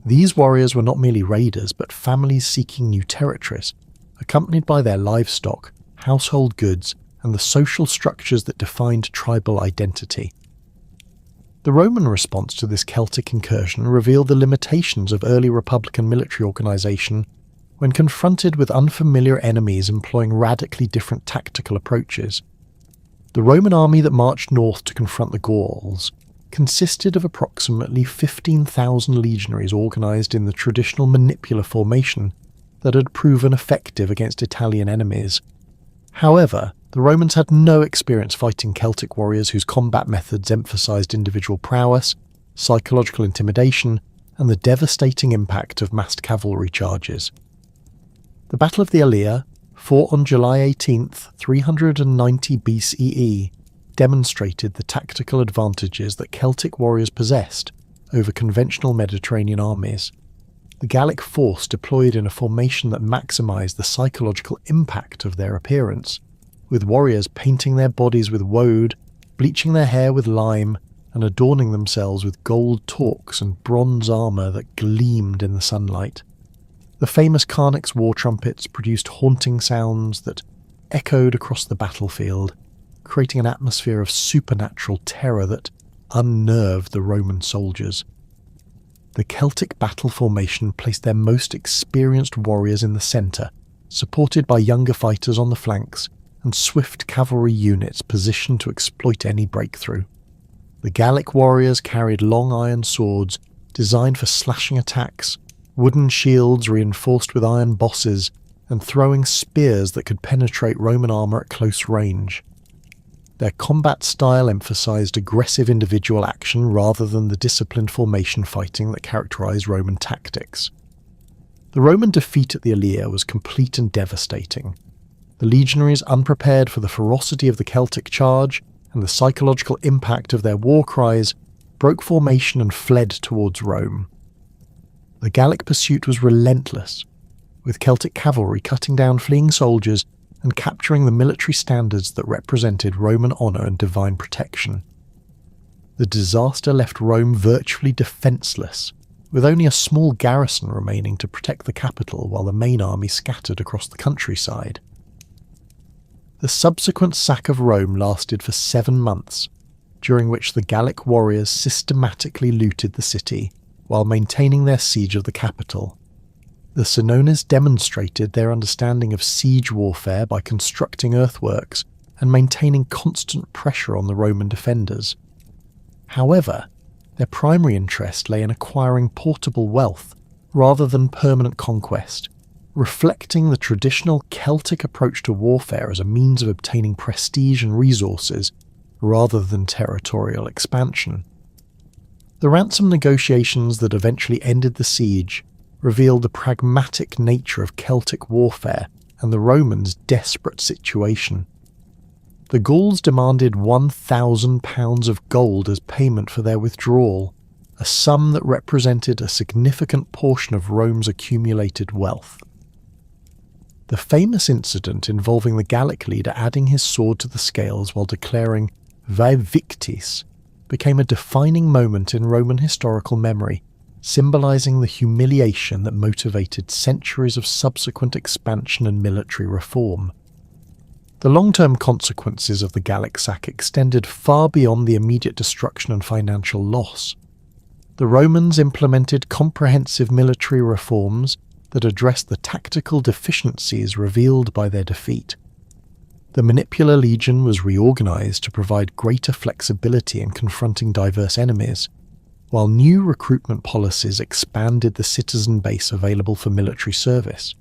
These warriors were not merely raiders, but families seeking new territories, accompanied by their livestock, household goods, and the social structures that defined tribal identity. The Roman response to this Celtic incursion revealed the limitations of early republican military organisation when confronted with unfamiliar enemies employing radically different tactical approaches. The Roman army that marched north to confront the Gauls consisted of approximately 15,000 legionaries organised in the traditional manipular formation that had proven effective against Italian enemies. However, the Romans had no experience fighting Celtic warriors whose combat methods emphasised individual prowess, psychological intimidation, and the devastating impact of massed cavalry charges. The Battle of the Allia, fought on July 18th, 390 BCE, demonstrated the tactical advantages that Celtic warriors possessed over conventional Mediterranean armies. The Gallic force deployed in a formation that maximised the psychological impact of their appearance, with warriors painting their bodies with woad, bleaching their hair with lime, and adorning themselves with gold torques and bronze armour that gleamed in the sunlight. The famous Carnax war trumpets produced haunting sounds that echoed across the battlefield, creating an atmosphere of supernatural terror that unnerved the Roman soldiers. The Celtic battle formation placed their most experienced warriors in the centre, supported by younger fighters on the flanks and swift cavalry units positioned to exploit any breakthrough. The Gallic warriors carried long iron swords designed for slashing attacks, wooden shields reinforced with iron bosses, and throwing spears that could penetrate Roman armour at close range. Their combat style emphasised aggressive individual action rather than the disciplined formation fighting that characterised Roman tactics. The Roman defeat at the Allia was complete and devastating. The legionaries, unprepared for the ferocity of the Celtic charge and the psychological impact of their war cries, broke formation and fled towards Rome. The Gallic pursuit was relentless, with Celtic cavalry cutting down fleeing soldiers and capturing the military standards that represented Roman honour and divine protection. The disaster left Rome virtually defenceless, with only a small garrison remaining to protect the capital while the main army scattered across the countryside. The subsequent sack of Rome lasted for 7 months, during which the Gallic warriors systematically looted the city while maintaining their siege of the capital. The Senones demonstrated their understanding of siege warfare by constructing earthworks and maintaining constant pressure on the Roman defenders. However, their primary interest lay in acquiring portable wealth rather than permanent conquest, reflecting the traditional Celtic approach to warfare as a means of obtaining prestige and resources rather than territorial expansion. The ransom negotiations that eventually ended the siege revealed the pragmatic nature of Celtic warfare and the Romans' desperate situation. The Gauls demanded £1,000 of gold as payment for their withdrawal, a sum that represented a significant portion of Rome's accumulated wealth. The famous incident involving the Gallic leader adding his sword to the scales while declaring "Vae victis" became a defining moment in Roman historical memory, symbolising the humiliation that motivated centuries of subsequent expansion and military reform. The long-term consequences of the Gallic sack extended far beyond the immediate destruction and financial loss. The Romans implemented comprehensive military reforms that addressed the tactical deficiencies revealed by their defeat. The Manipular Legion was reorganised to provide greater flexibility in confronting diverse enemies, while new recruitment policies expanded the citizen base available for military service.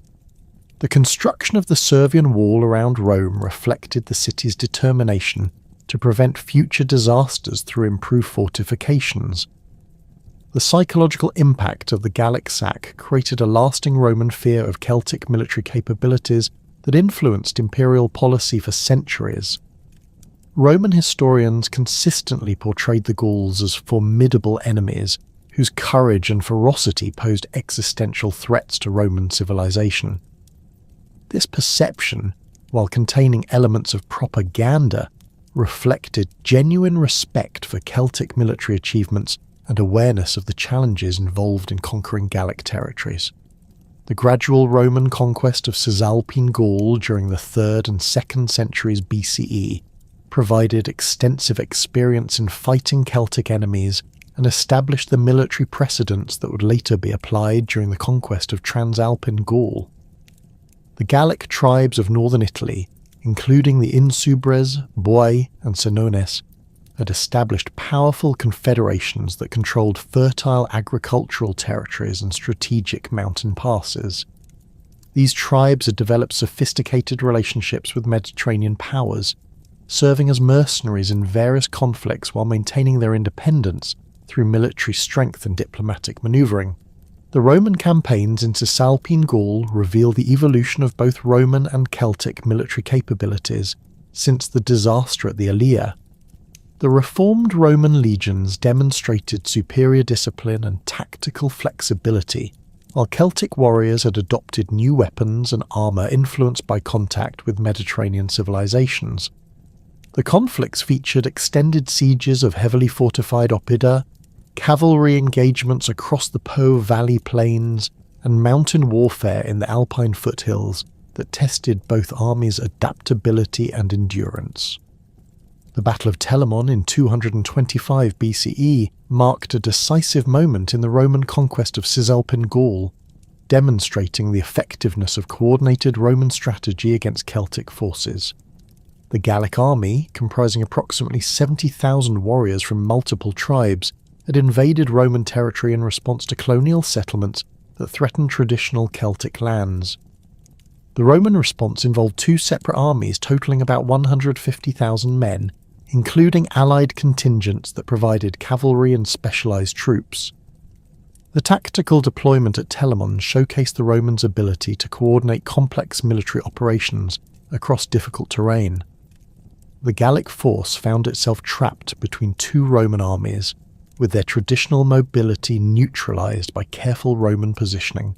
The construction of the Servian Wall around Rome reflected the city's determination to prevent future disasters through improved fortifications. The psychological impact of the Gallic sack created a lasting Roman fear of Celtic military capabilities that influenced imperial policy for centuries. Roman historians consistently portrayed the Gauls as formidable enemies whose courage and ferocity posed existential threats to Roman civilization. This perception, while containing elements of propaganda, reflected genuine respect for Celtic military achievements and awareness of the challenges involved in conquering Gallic territories. The gradual Roman conquest of Cisalpine Gaul during the 3rd and 2nd centuries BCE provided extensive experience in fighting Celtic enemies and established the military precedents that would later be applied during the conquest of Transalpine Gaul. The Gallic tribes of northern Italy, including the Insubres, Boii, and Senones, had established powerful confederations that controlled fertile agricultural territories and strategic mountain passes. These tribes had developed sophisticated relationships with Mediterranean powers, serving as mercenaries in various conflicts while maintaining their independence through military strength and diplomatic manoeuvring. The Roman campaigns in Cisalpine Gaul reveal the evolution of both Roman and Celtic military capabilities since the disaster at the Allia. The reformed Roman legions demonstrated superior discipline and tactical flexibility, while Celtic warriors had adopted new weapons and armour influenced by contact with Mediterranean civilizations. The conflicts featured extended sieges of heavily fortified oppida, cavalry engagements across the Po Valley plains, and mountain warfare in the Alpine foothills that tested both armies' adaptability and endurance. The Battle of Telamon in 225 BCE marked a decisive moment in the Roman conquest of Cisalpine Gaul, demonstrating the effectiveness of coordinated Roman strategy against Celtic forces. The Gallic army, comprising approximately 70,000 warriors from multiple tribes, had invaded Roman territory in response to colonial settlements that threatened traditional Celtic lands. The Roman response involved two separate armies totaling about 150,000 men, including allied contingents that provided cavalry and specialized troops. The tactical deployment at Telamon showcased the Romans' ability to coordinate complex military operations across difficult terrain. The Gallic force found itself trapped between two Roman armies, with their traditional mobility neutralized by careful Roman positioning.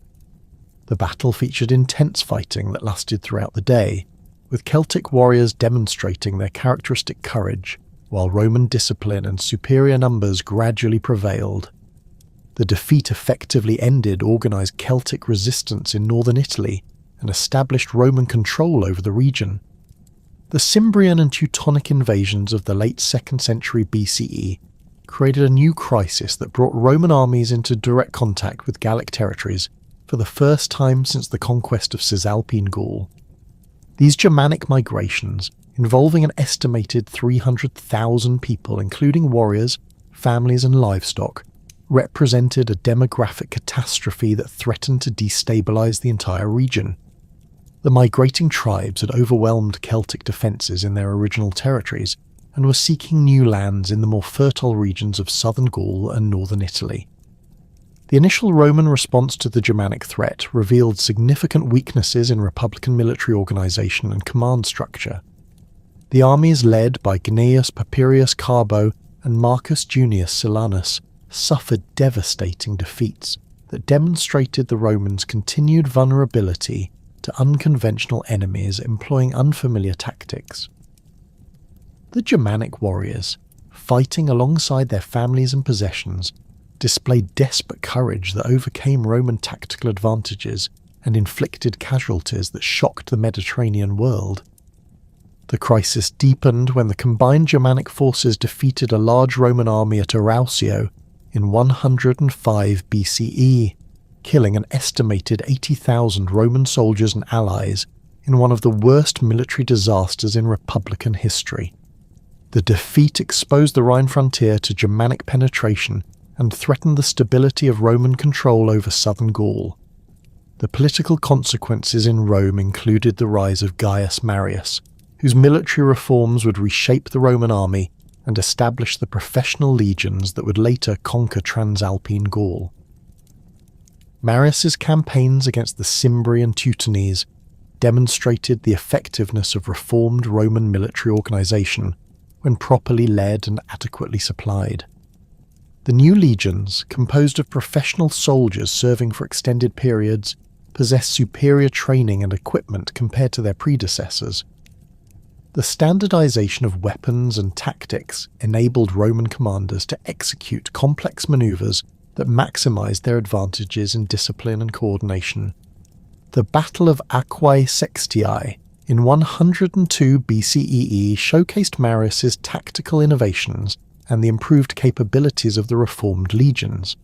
The battle featured intense fighting that lasted throughout the day, with Celtic warriors demonstrating their characteristic courage, while Roman discipline and superior numbers gradually prevailed. The defeat effectively ended organised Celtic resistance in northern Italy and established Roman control over the region. The Cimbrian and Teutonic invasions of the late 2nd century BCE created a new crisis that brought Roman armies into direct contact with Gallic territories for the first time since the conquest of Cisalpine Gaul. These Germanic migrations, involving an estimated 300,000 people including warriors, families and livestock, represented a demographic catastrophe that threatened to destabilize the entire region. The migrating tribes had overwhelmed Celtic defences in their original territories and were seeking new lands in the more fertile regions of southern Gaul and northern Italy. The initial Roman response to the Germanic threat revealed significant weaknesses in republican military organisation and command structure. The armies led by Gnaeus Papirius Carbo and Marcus Junius Silanus suffered devastating defeats that demonstrated the Romans' continued vulnerability to unconventional enemies employing unfamiliar tactics. The Germanic warriors, fighting alongside their families and possessions, displayed desperate courage that overcame Roman tactical advantages and inflicted casualties that shocked the Mediterranean world. The crisis deepened when the combined Germanic forces defeated a large Roman army at Arausio in 105 BCE, killing an estimated 80,000 Roman soldiers and allies in one of the worst military disasters in Republican history. The defeat exposed the Rhine frontier to Germanic penetration and threatened the stability of Roman control over southern Gaul. The political consequences in Rome included the rise of Gaius Marius, whose military reforms would reshape the Roman army and establish the professional legions that would later conquer Transalpine Gaul. Marius's campaigns against the Cimbri and Teutones demonstrated the effectiveness of reformed Roman military organisation when properly led and adequately supplied. The new legions, composed of professional soldiers serving for extended periods, possessed superior training and equipment compared to their predecessors. The standardization of weapons and tactics enabled Roman commanders to execute complex maneuvers that maximized their advantages in discipline and coordination. The Battle of Aquae Sextiae in 102 BCE showcased Marius's tactical innovations and the improved capabilities of the reformed legions.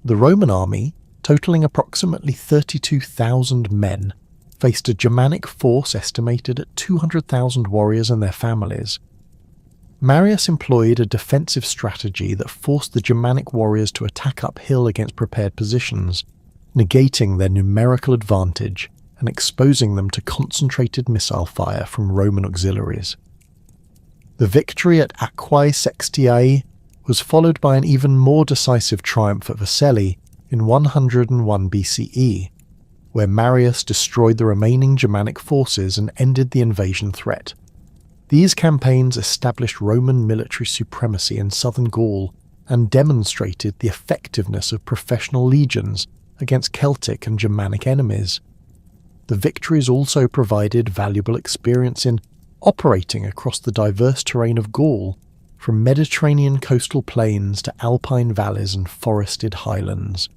The Roman army, totaling approximately 32,000 men, faced a Germanic force estimated at 200,000 warriors and their families. Marius employed a defensive strategy that forced the Germanic warriors to attack uphill against prepared positions, negating their numerical advantage and exposing them to concentrated missile fire from Roman auxiliaries. The victory at Aquae Sextiae was followed by an even more decisive triumph at Vercelli in 101 BCE, where Marius destroyed the remaining Germanic forces and ended the invasion threat. These campaigns established Roman military supremacy in southern Gaul and demonstrated the effectiveness of professional legions against Celtic and Germanic enemies. The victories also provided valuable experience in operating across the diverse terrain of Gaul, from Mediterranean coastal plains to alpine valleys and forested highlands.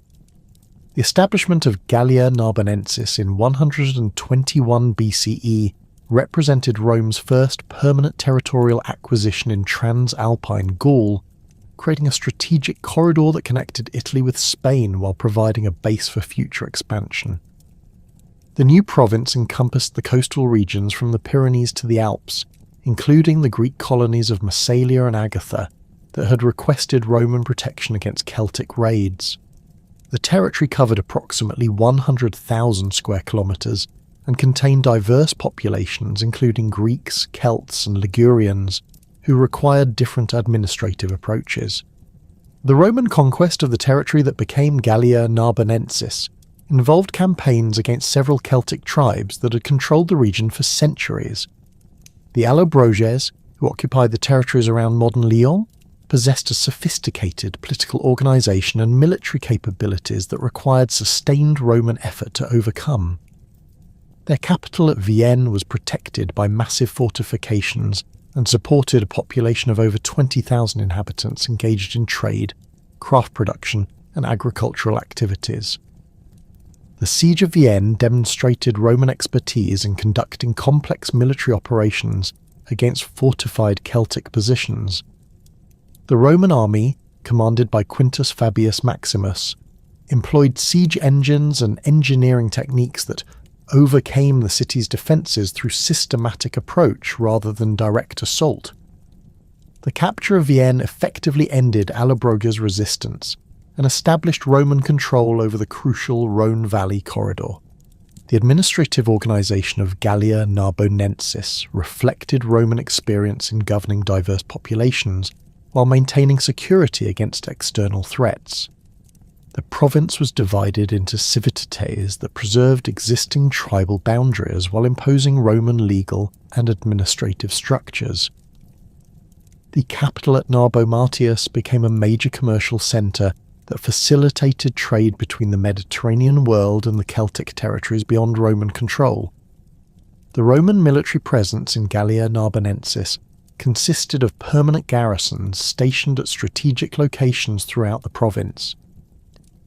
The establishment of Gallia Narbonensis in 121 BCE represented Rome's first permanent territorial acquisition in Transalpine Gaul, creating a strategic corridor that connected Italy with Spain while providing a base for future expansion. The new province encompassed the coastal regions from the Pyrenees to the Alps, including the Greek colonies of Massalia and Agatha that had requested Roman protection against Celtic raids. The territory covered approximately 100,000 square kilometres and contained diverse populations including Greeks, Celts and Ligurians, who required different administrative approaches. The Roman conquest of the territory that became Gallia Narbonensis involved campaigns against several Celtic tribes that had controlled the region for centuries. The Allobroges, who occupied the territories around modern Lyon, possessed a sophisticated political organisation and military capabilities that required sustained Roman effort to overcome. Their capital at Vienne was protected by massive fortifications and supported a population of over 20,000 inhabitants engaged in trade, craft production and agricultural activities. The Siege of Vienne demonstrated Roman expertise in conducting complex military operations against fortified Celtic positions. The Roman army, commanded by Quintus Fabius Maximus, employed siege engines and engineering techniques that overcame the city's defences through systematic approach rather than direct assault. The capture of Vienne effectively ended Allobroge's resistance and established Roman control over the crucial Rhone Valley corridor. The administrative organisation of Gallia Narbonensis reflected Roman experience in governing diverse populations while maintaining security against external threats. The province was divided into civitates that preserved existing tribal boundaries while imposing Roman legal and administrative structures. The capital at Narbo Martius became a major commercial centre that facilitated trade between the Mediterranean world and the Celtic territories beyond Roman control. The Roman military presence in Gallia Narbonensis consisted of permanent garrisons stationed at strategic locations throughout the province.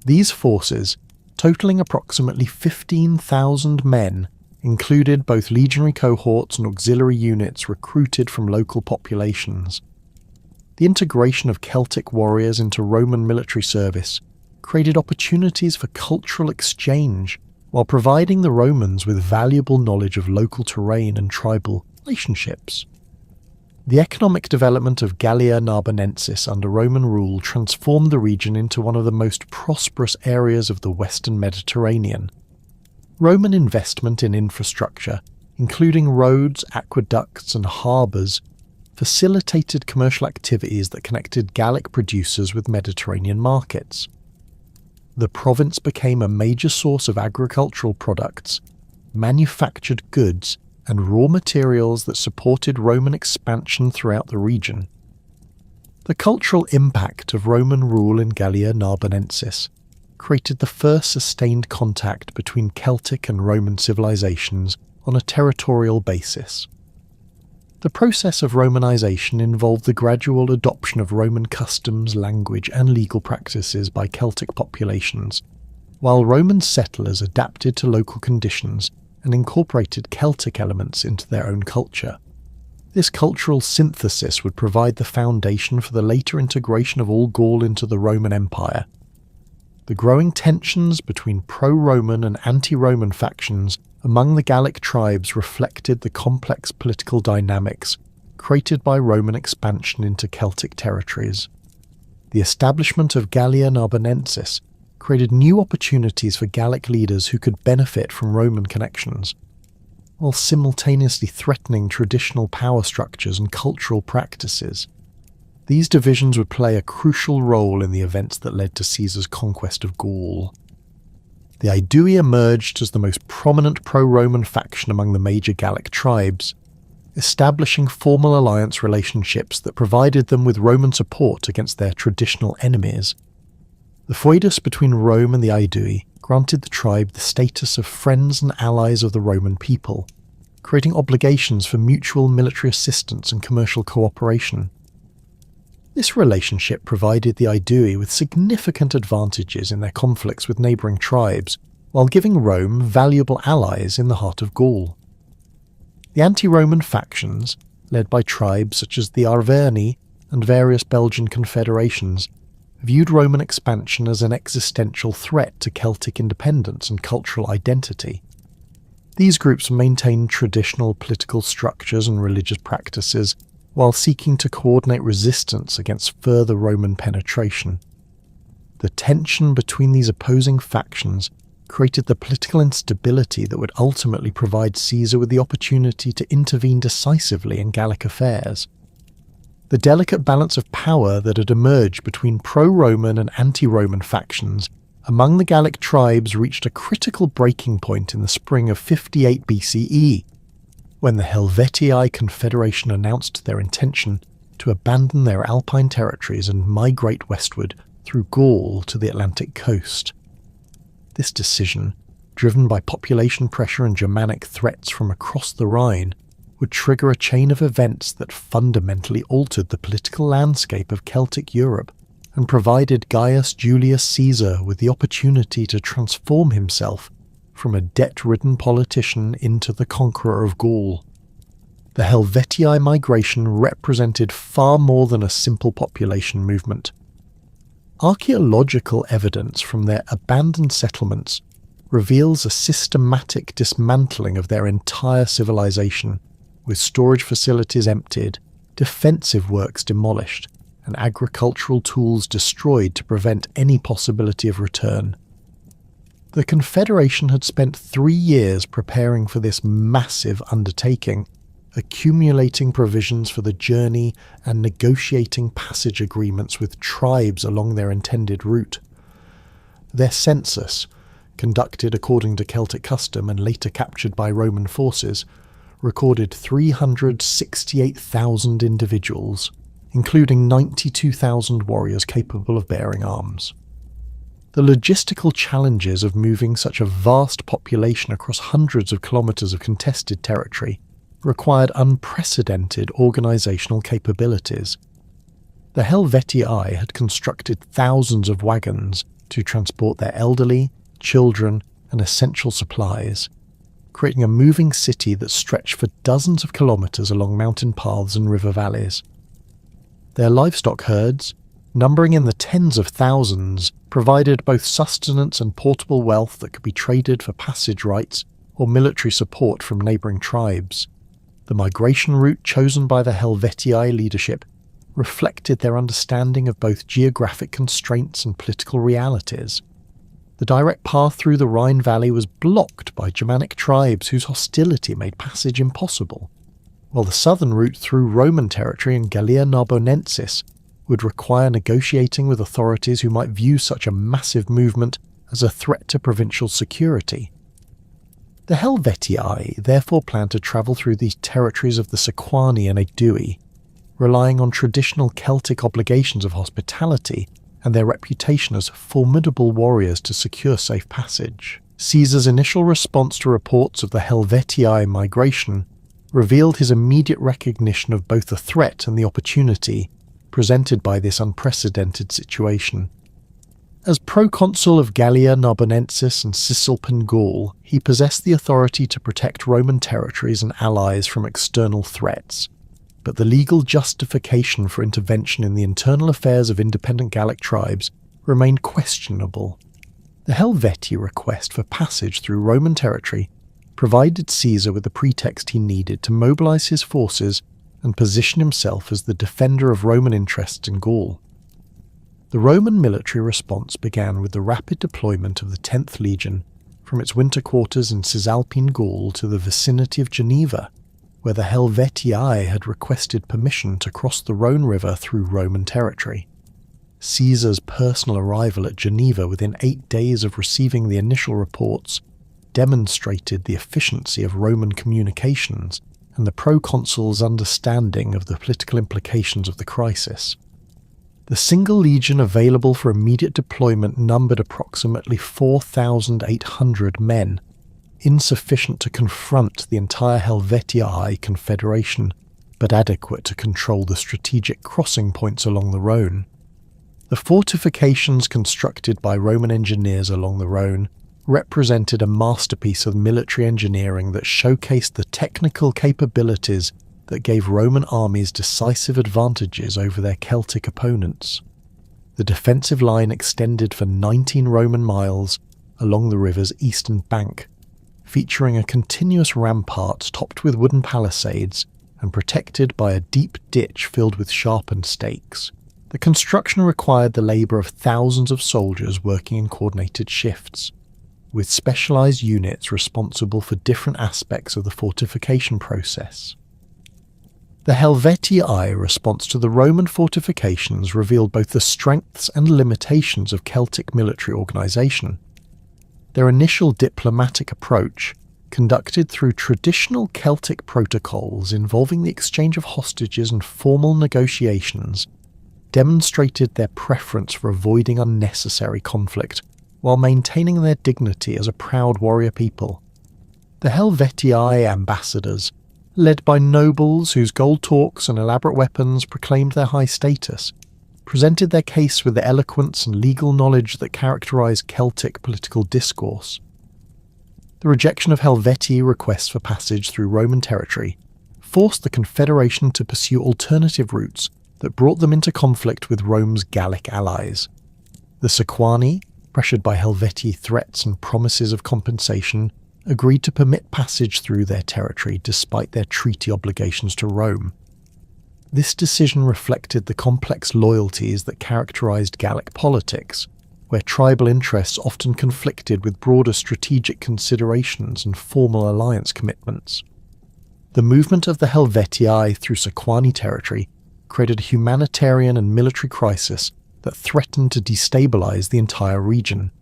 These forces, totaling approximately 15,000 men, included both legionary cohorts and auxiliary units recruited from local populations. The integration of Celtic warriors into Roman military service created opportunities for cultural exchange while providing the Romans with valuable knowledge of local terrain and tribal relationships. The economic development of Gallia Narbonensis under Roman rule transformed the region into one of the most prosperous areas of the Western Mediterranean. Roman investment in infrastructure, including roads, aqueducts and harbours, facilitated commercial activities that connected Gallic producers with Mediterranean markets. The province became a major source of agricultural products, manufactured goods, and raw materials that supported Roman expansion throughout the region. The cultural impact of Roman rule in Gallia Narbonensis created the first sustained contact between Celtic and Roman civilizations on a territorial basis. The process of Romanization involved the gradual adoption of Roman customs, language, and legal practices by Celtic populations, while Roman settlers adapted to local conditions and incorporated Celtic elements into their own culture. This cultural synthesis would provide the foundation for the later integration of all Gaul into the Roman Empire. The growing tensions between pro-Roman and anti-Roman factions among the Gallic tribes reflected the complex political dynamics created by Roman expansion into Celtic territories. The establishment of Gallia Narbonensis created new opportunities for Gallic leaders who could benefit from Roman connections, while simultaneously threatening traditional power structures and cultural practices. These divisions would play a crucial role in the events that led to Caesar's conquest of Gaul. The Aedui emerged as the most prominent pro-Roman faction among the major Gallic tribes, establishing formal alliance relationships that provided them with Roman support against their traditional enemies. The foedus between Rome and the Aedui granted the tribe the status of friends and allies of the Roman people, creating obligations for mutual military assistance and commercial cooperation. This relationship provided the Aedui with significant advantages in their conflicts with neighbouring tribes, while giving Rome valuable allies in the heart of Gaul. The anti-Roman factions, led by tribes such as the Arverni and various Belgian confederations, viewed Roman expansion as an existential threat to Celtic independence and cultural identity. These groups maintained traditional political structures and religious practices while seeking to coordinate resistance against further Roman penetration. The tension between these opposing factions created the political instability that would ultimately provide Caesar with the opportunity to intervene decisively in Gallic affairs. The delicate balance of power that had emerged between pro-Roman and anti-Roman factions among the Gallic tribes reached a critical breaking point in the spring of 58 BCE, when the Helvetii Confederation announced their intention to abandon their Alpine territories and migrate westward through Gaul to the Atlantic coast. This decision, driven by population pressure and Germanic threats from across the Rhine, would trigger a chain of events that fundamentally altered the political landscape of Celtic Europe and provided Gaius Julius Caesar with the opportunity to transform himself from a debt-ridden politician into the conqueror of Gaul. The Helvetii migration represented far more than a simple population movement. Archaeological evidence from their abandoned settlements reveals a systematic dismantling of their entire civilization, with storage facilities emptied, defensive works demolished, and agricultural tools destroyed to prevent any possibility of return. The Confederation had spent 3 years preparing for this massive undertaking, accumulating provisions for the journey and negotiating passage agreements with tribes along their intended route. Their census, conducted according to Celtic custom and later captured by Roman forces, recorded 368,000 individuals, including 92,000 warriors capable of bearing arms. The logistical challenges of moving such a vast population across hundreds of kilometres of contested territory required unprecedented organisational capabilities. The Helvetii had constructed thousands of wagons to transport their elderly, children, and essential supplies, creating a moving city that stretched for dozens of kilometres along mountain paths and river valleys. Their livestock herds, numbering in the tens of thousands, provided both sustenance and portable wealth that could be traded for passage rights or military support from neighbouring tribes. The migration route chosen by the Helvetii leadership reflected their understanding of both geographic constraints and political realities. The direct path through the Rhine Valley was blocked by Germanic tribes whose hostility made passage impossible, while the southern route through Roman territory in Gallia Narbonensis would require negotiating with authorities who might view such a massive movement as a threat to provincial security. The Helvetii therefore planned to travel through the territories of the Sequani and Aedui, relying on traditional Celtic obligations of hospitality and their reputation as formidable warriors to secure safe passage. Caesar's initial response to reports of the Helvetii migration revealed his immediate recognition of both the threat and the opportunity presented by this unprecedented situation. As proconsul of Gallia Narbonensis and Cisalpine Gaul, he possessed the authority to protect Roman territories and allies from external threats, but the legal justification for intervention in the internal affairs of independent Gallic tribes remained questionable. The Helvetii request for passage through Roman territory provided Caesar with the pretext he needed to mobilise his forces and position himself as the defender of Roman interests in Gaul. The Roman military response began with the rapid deployment of the 10th Legion from its winter quarters in Cisalpine Gaul to the vicinity of Geneva, where the Helvetii had requested permission to cross the Rhone River through Roman territory. Caesar's personal arrival at Geneva within 8 days of receiving the initial reports demonstrated the efficiency of Roman communications and the proconsul's understanding of the political implications of the crisis. The single legion available for immediate deployment numbered approximately 4,800 men, insufficient to confront the entire Helvetii Confederation, but adequate to control the strategic crossing points along the Rhone. The fortifications constructed by Roman engineers along the Rhone represented a masterpiece of military engineering that showcased the technical capabilities that gave Roman armies decisive advantages over their Celtic opponents. The defensive line extended for 19 Roman miles along the river's eastern bank, featuring a continuous rampart topped with wooden palisades and protected by a deep ditch filled with sharpened stakes. The construction required the labour of thousands of soldiers working in coordinated shifts, with specialised units responsible for different aspects of the fortification process. The Helvetii response to the Roman fortifications revealed both the strengths and limitations of Celtic military organisation. Their initial diplomatic approach, conducted through traditional Celtic protocols involving the exchange of hostages and formal negotiations, demonstrated their preference for avoiding unnecessary conflict while maintaining their dignity as a proud warrior people. The Helvetii ambassadors, led by nobles whose gold talks and elaborate weapons proclaimed their high status, presented their case with the eloquence and legal knowledge that characterised Celtic political discourse. The rejection of Helvetii requests for passage through Roman territory forced the Confederation to pursue alternative routes that brought them into conflict with Rome's Gallic allies. The Sequani, pressured by Helvetii threats and promises of compensation, agreed to permit passage through their territory despite their treaty obligations to Rome. This decision reflected the complex loyalties that characterised Gallic politics, where tribal interests often conflicted with broader strategic considerations and formal alliance commitments. The movement of the Helvetii through Sequani territory created a humanitarian and military crisis that threatened to destabilise the entire region.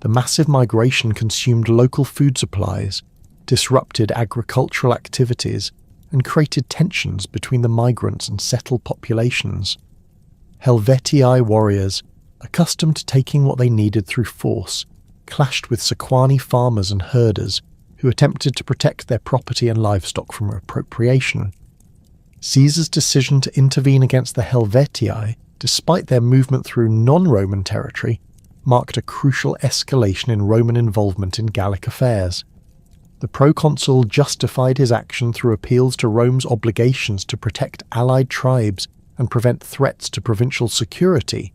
The massive migration consumed local food supplies, disrupted agricultural activities, and created tensions between the migrants and settled populations. Helvetii warriors, accustomed to taking what they needed through force, clashed with Sequani farmers and herders who attempted to protect their property and livestock from appropriation. Caesar's decision to intervene against the Helvetii, despite their movement through non-Roman territory, marked a crucial escalation in Roman involvement in Gallic affairs. The proconsul justified his action through appeals to Rome's obligations to protect allied tribes and prevent threats to provincial security,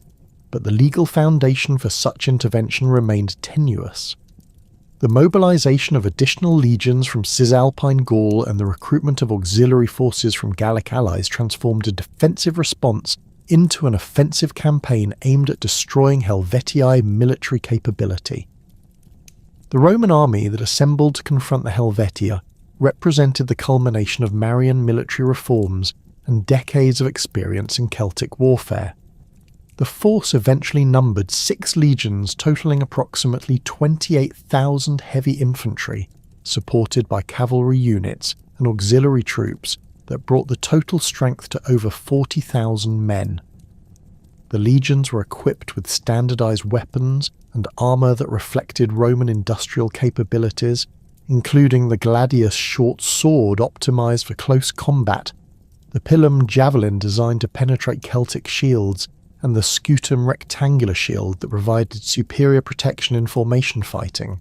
but the legal foundation for such intervention remained tenuous. The mobilization of additional legions from Cisalpine Gaul and the recruitment of auxiliary forces from Gallic allies transformed a defensive response into an offensive campaign aimed at destroying Helvetii military capability. The Roman army that assembled to confront the Helvetii represented the culmination of Marian military reforms and decades of experience in Celtic warfare. The force eventually numbered 6 legions totaling approximately 28,000 heavy infantry, supported by cavalry units and auxiliary troops that brought the total strength to over 40,000 men. The legions were equipped with standardized weapons and armor that reflected Roman industrial capabilities, including the gladius short sword optimized for close combat, the pilum javelin designed to penetrate Celtic shields, and the scutum rectangular shield that provided superior protection in formation fighting.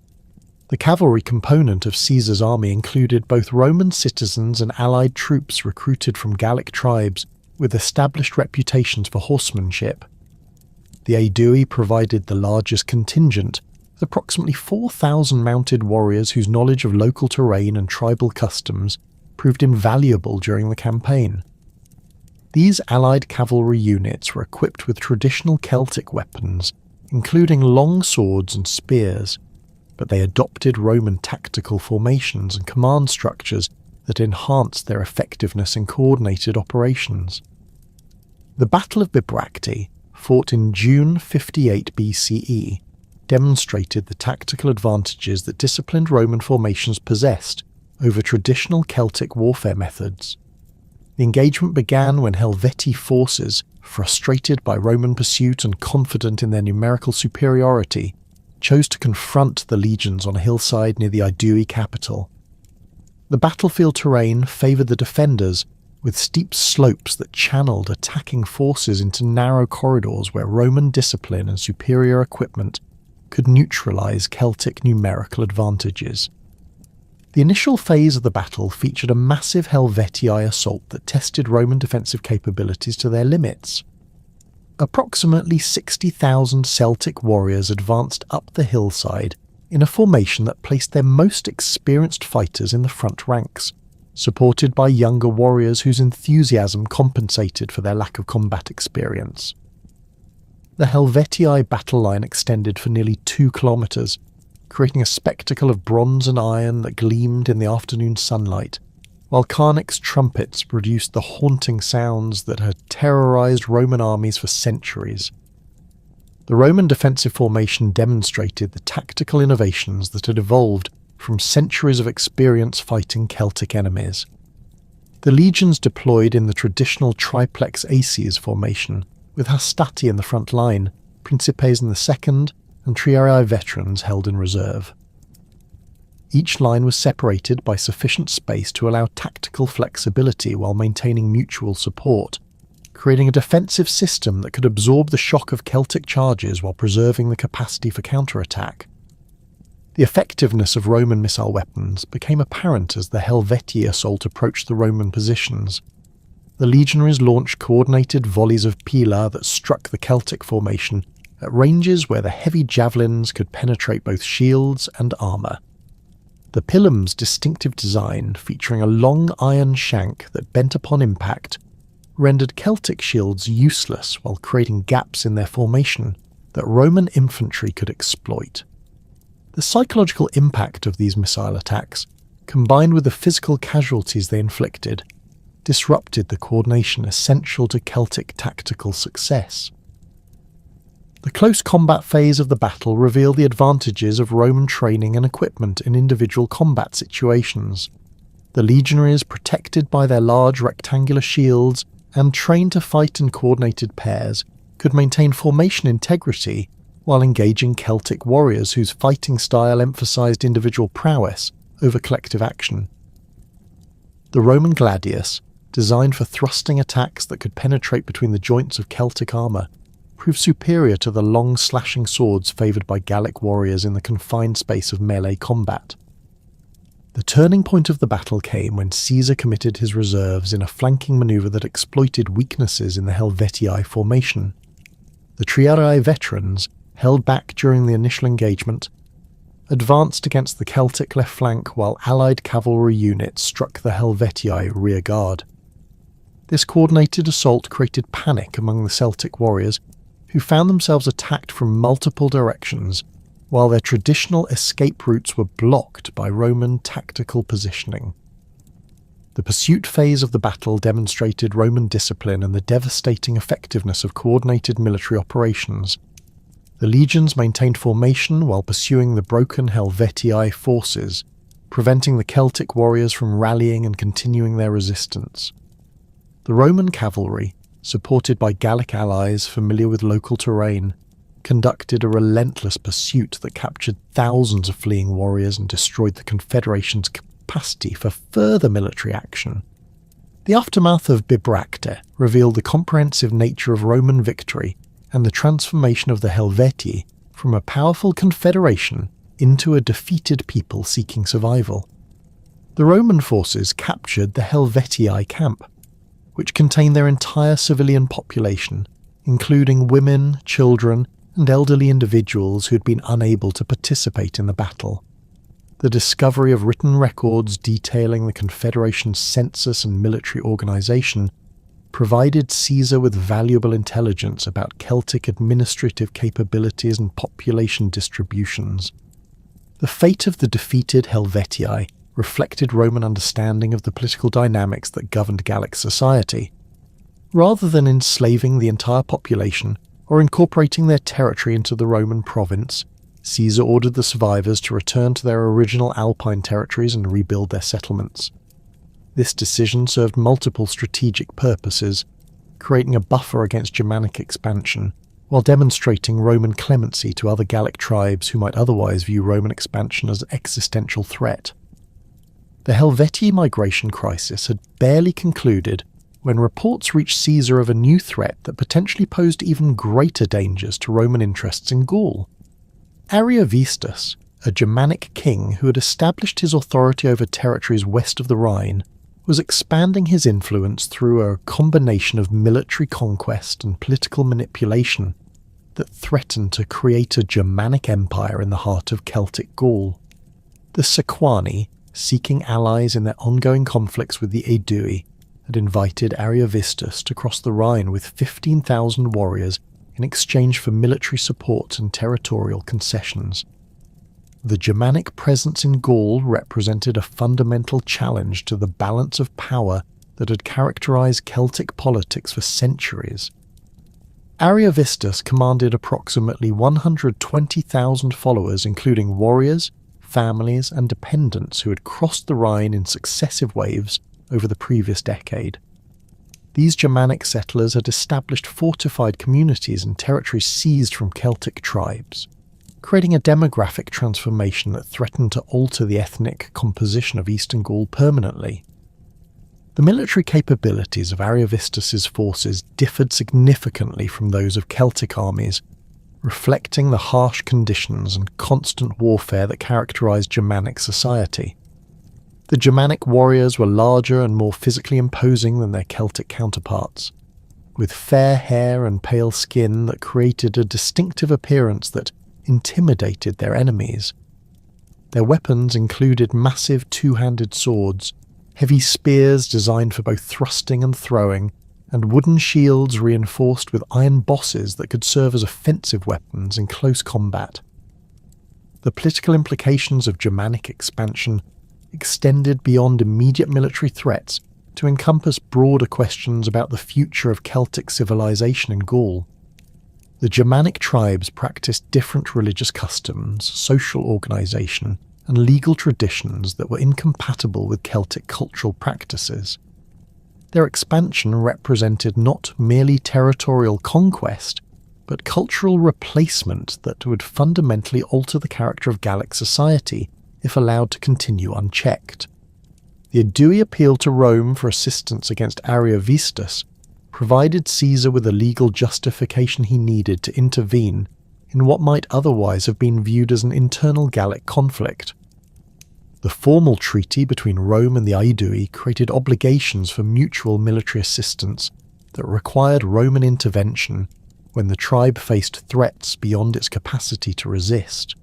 The cavalry component of Caesar's army included both Roman citizens and allied troops recruited from Gallic tribes with established reputations for horsemanship. The Aedui provided the largest contingent, with approximately 4,000 mounted warriors whose knowledge of local terrain and tribal customs proved invaluable during the campaign. These allied cavalry units were equipped with traditional Celtic weapons, including long swords and spears, but they adopted Roman tactical formations and command structures that enhanced their effectiveness in coordinated operations. The Battle of Bibracte, fought in June 58 BCE, demonstrated the tactical advantages that disciplined Roman formations possessed over traditional Celtic warfare methods. The engagement began when Helvetii forces, frustrated by Roman pursuit and confident in their numerical superiority, chose to confront the legions on a hillside near the Aedui capital. The battlefield terrain favoured the defenders, with steep slopes that channeled attacking forces into narrow corridors where Roman discipline and superior equipment could neutralize Celtic numerical advantages. The initial phase of the battle featured a massive Helvetii assault that tested Roman defensive capabilities to their limits. Approximately 60,000 Celtic warriors advanced up the hillside in a formation that placed their most experienced fighters in the front ranks, supported by younger warriors whose enthusiasm compensated for their lack of combat experience. The Helvetii battle line extended for nearly 2 kilometres, creating a spectacle of bronze and iron that gleamed in the afternoon sunlight, while Carnick's trumpets produced the haunting sounds that had terrorised Roman armies for centuries. The Roman defensive formation demonstrated the tactical innovations that had evolved from centuries of experience fighting Celtic enemies. The legions deployed in the traditional triplex aces formation, with Hastati in the front line, Principes in the second, and Triarii veterans held in reserve. Each line was separated by sufficient space to allow tactical flexibility while maintaining mutual support, creating a defensive system that could absorb the shock of Celtic charges while preserving the capacity for counterattack. The effectiveness of Roman missile weapons became apparent as the Helvetii assault approached the Roman positions. The legionaries launched coordinated volleys of pila that struck the Celtic formation at ranges where the heavy javelins could penetrate both shields and armour. The pilum's distinctive design, featuring a long iron shank that bent upon impact, rendered Celtic shields useless while creating gaps in their formation that Roman infantry could exploit. The psychological impact of these missile attacks, combined with the physical casualties they inflicted, disrupted the coordination essential to Celtic tactical success. The close combat phase of the battle revealed the advantages of Roman training and equipment in individual combat situations. The legionaries, protected by their large rectangular shields and trained to fight in coordinated pairs, could maintain formation integrity while engaging Celtic warriors whose fighting style emphasized individual prowess over collective action. The Roman gladius, designed for thrusting attacks that could penetrate between the joints of Celtic armour, proved superior to the long slashing swords favoured by Gallic warriors in the confined space of melee combat. The turning point of the battle came when Caesar committed his reserves in a flanking manoeuvre that exploited weaknesses in the Helvetii formation. The Triarii veterans, held back during the initial engagement, advanced against the Celtic left flank while allied cavalry units struck the Helvetii rear guard. This coordinated assault created panic among the Celtic warriors, who found themselves attacked from multiple directions, while their traditional escape routes were blocked by Roman tactical positioning. The pursuit phase of the battle demonstrated Roman discipline and the devastating effectiveness of coordinated military operations. The legions maintained formation while pursuing the broken Helvetii forces, preventing the Celtic warriors from rallying and continuing their resistance. The Roman cavalry, supported by Gallic allies familiar with local terrain, conducted a relentless pursuit that captured thousands of fleeing warriors and destroyed the Confederation's capacity for further military action. The aftermath of Bibracte revealed the comprehensive nature of Roman victory and the transformation of the Helvetii from a powerful confederation into a defeated people seeking survival. The Roman forces captured the Helvetii camp, which contained their entire civilian population, including women, children, and elderly individuals who had been unable to participate in the battle. The discovery of written records detailing the Confederation's census and military organization provided Caesar with valuable intelligence about Celtic administrative capabilities and population distributions. The fate of the defeated Helvetii reflected Roman understanding of the political dynamics that governed Gallic society. Rather than enslaving the entire population or incorporating their territory into the Roman province, Caesar ordered the survivors to return to their original Alpine territories and rebuild their settlements. This decision served multiple strategic purposes, creating a buffer against Germanic expansion, while demonstrating Roman clemency to other Gallic tribes who might otherwise view Roman expansion as an existential threat. The Helvetii migration crisis had barely concluded when reports reached Caesar of a new threat that potentially posed even greater dangers to Roman interests in Gaul. Ariovistus, a Germanic king who had established his authority over territories west of the Rhine, was expanding his influence through a combination of military conquest and political manipulation that threatened to create a Germanic empire in the heart of Celtic Gaul. The Sequani, seeking allies in their ongoing conflicts with the Aedui, had invited Ariovistus to cross the Rhine with 15,000 warriors in exchange for military support and territorial concessions. The Germanic presence in Gaul represented a fundamental challenge to the balance of power that had characterized Celtic politics for centuries. Ariovistus commanded approximately 120,000 followers, including warriors, families, and dependents who had crossed the Rhine in successive waves over the previous decade. These Germanic settlers had established fortified communities in territories seized from Celtic tribes, creating a demographic transformation that threatened to alter the ethnic composition of Eastern Gaul permanently. The military capabilities of Ariovistus's forces differed significantly from those of Celtic armies, reflecting the harsh conditions and constant warfare that characterized Germanic society. The Germanic warriors were larger and more physically imposing than their Celtic counterparts, with fair hair and pale skin that created a distinctive appearance that intimidated their enemies. Their weapons included massive two-handed swords, heavy spears designed for both thrusting and throwing, and wooden shields reinforced with iron bosses that could serve as offensive weapons in close combat. The political implications of Germanic expansion extended beyond immediate military threats to encompass broader questions about the future of Celtic civilization in Gaul. The Germanic tribes practiced different religious customs, social organization, and legal traditions that were incompatible with Celtic cultural practices. Their expansion represented not merely territorial conquest, but cultural replacement that would fundamentally alter the character of Gallic society if allowed to continue unchecked. The Aedui appealed to Rome for assistance against Ariovistus, provided Caesar with the legal justification he needed to intervene in what might otherwise have been viewed as an internal Gallic conflict. The formal treaty between Rome and the Aedui created obligations for mutual military assistance that required Roman intervention when the tribe faced threats beyond its capacity to resist.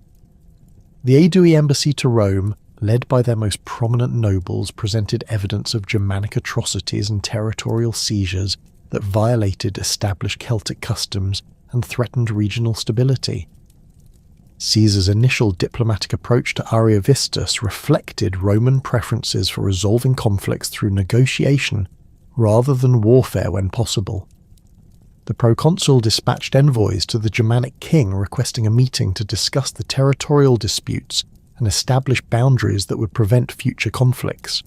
The Aedui embassy to Rome, led by their most prominent nobles, presented evidence of Germanic atrocities and territorial seizures that violated established Celtic customs and threatened regional stability. Caesar's initial diplomatic approach to Ariovistus reflected Roman preferences for resolving conflicts through negotiation rather than warfare when possible. The proconsul dispatched envoys to the Germanic king requesting a meeting to discuss the territorial disputes and establish boundaries that would prevent future conflicts.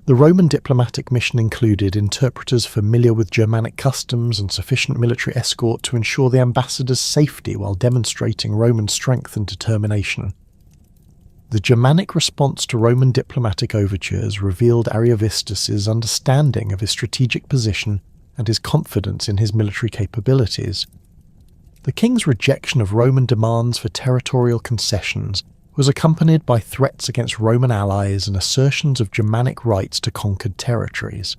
The Roman diplomatic mission included interpreters familiar with Germanic customs and sufficient military escort to ensure the ambassador's safety while demonstrating Roman strength and determination. The Germanic response to Roman diplomatic overtures revealed Ariovistus's understanding of his strategic position and his confidence in his military capabilities. The king's rejection of Roman demands for territorial concessions was accompanied by threats against Roman allies and assertions of Germanic rights to conquered territories.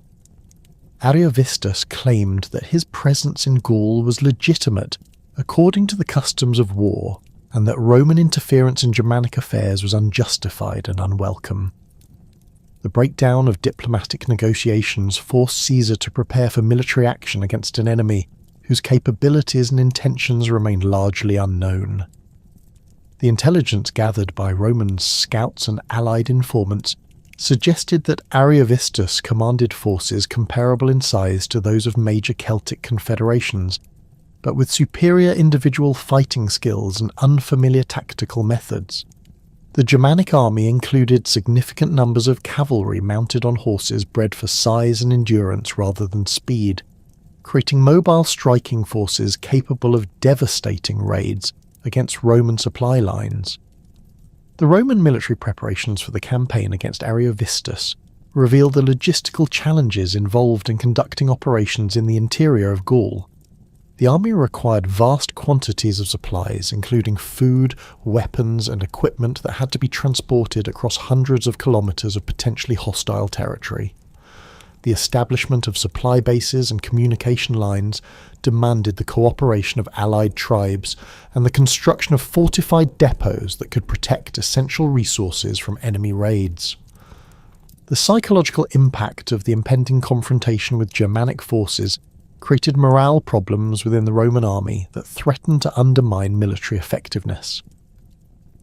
Ariovistus claimed that his presence in Gaul was legitimate according to the customs of war, and that Roman interference in Germanic affairs was unjustified and unwelcome. The breakdown of diplomatic negotiations forced Caesar to prepare for military action against an enemy whose capabilities and intentions remained largely unknown. The intelligence gathered by Roman scouts and allied informants suggested that Ariovistus commanded forces comparable in size to those of major Celtic confederations, but with superior individual fighting skills and unfamiliar tactical methods. The Germanic army included significant numbers of cavalry mounted on horses bred for size and endurance rather than speed, creating mobile striking forces capable of devastating raids against Roman supply lines. The Roman military preparations for the campaign against Ariovistus reveal the logistical challenges involved in conducting operations in the interior of Gaul. The army required vast quantities of supplies, including food, weapons, and equipment that had to be transported across hundreds of kilometres of potentially hostile territory. The establishment of supply bases and communication lines demanded the cooperation of allied tribes and the construction of fortified depots that could protect essential resources from enemy raids. The psychological impact of the impending confrontation with Germanic forces created morale problems within the Roman army that threatened to undermine military effectiveness.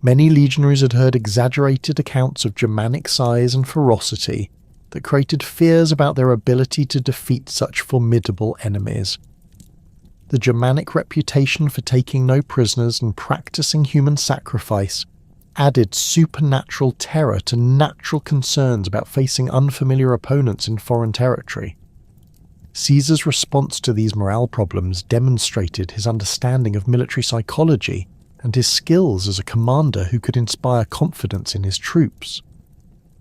Many legionaries had heard exaggerated accounts of Germanic size and ferocity that created fears about their ability to defeat such formidable enemies. The Germanic reputation for taking no prisoners and practicing human sacrifice added supernatural terror to natural concerns about facing unfamiliar opponents in foreign territory. Caesar's response to these morale problems demonstrated his understanding of military psychology and his skills as a commander who could inspire confidence in his troops.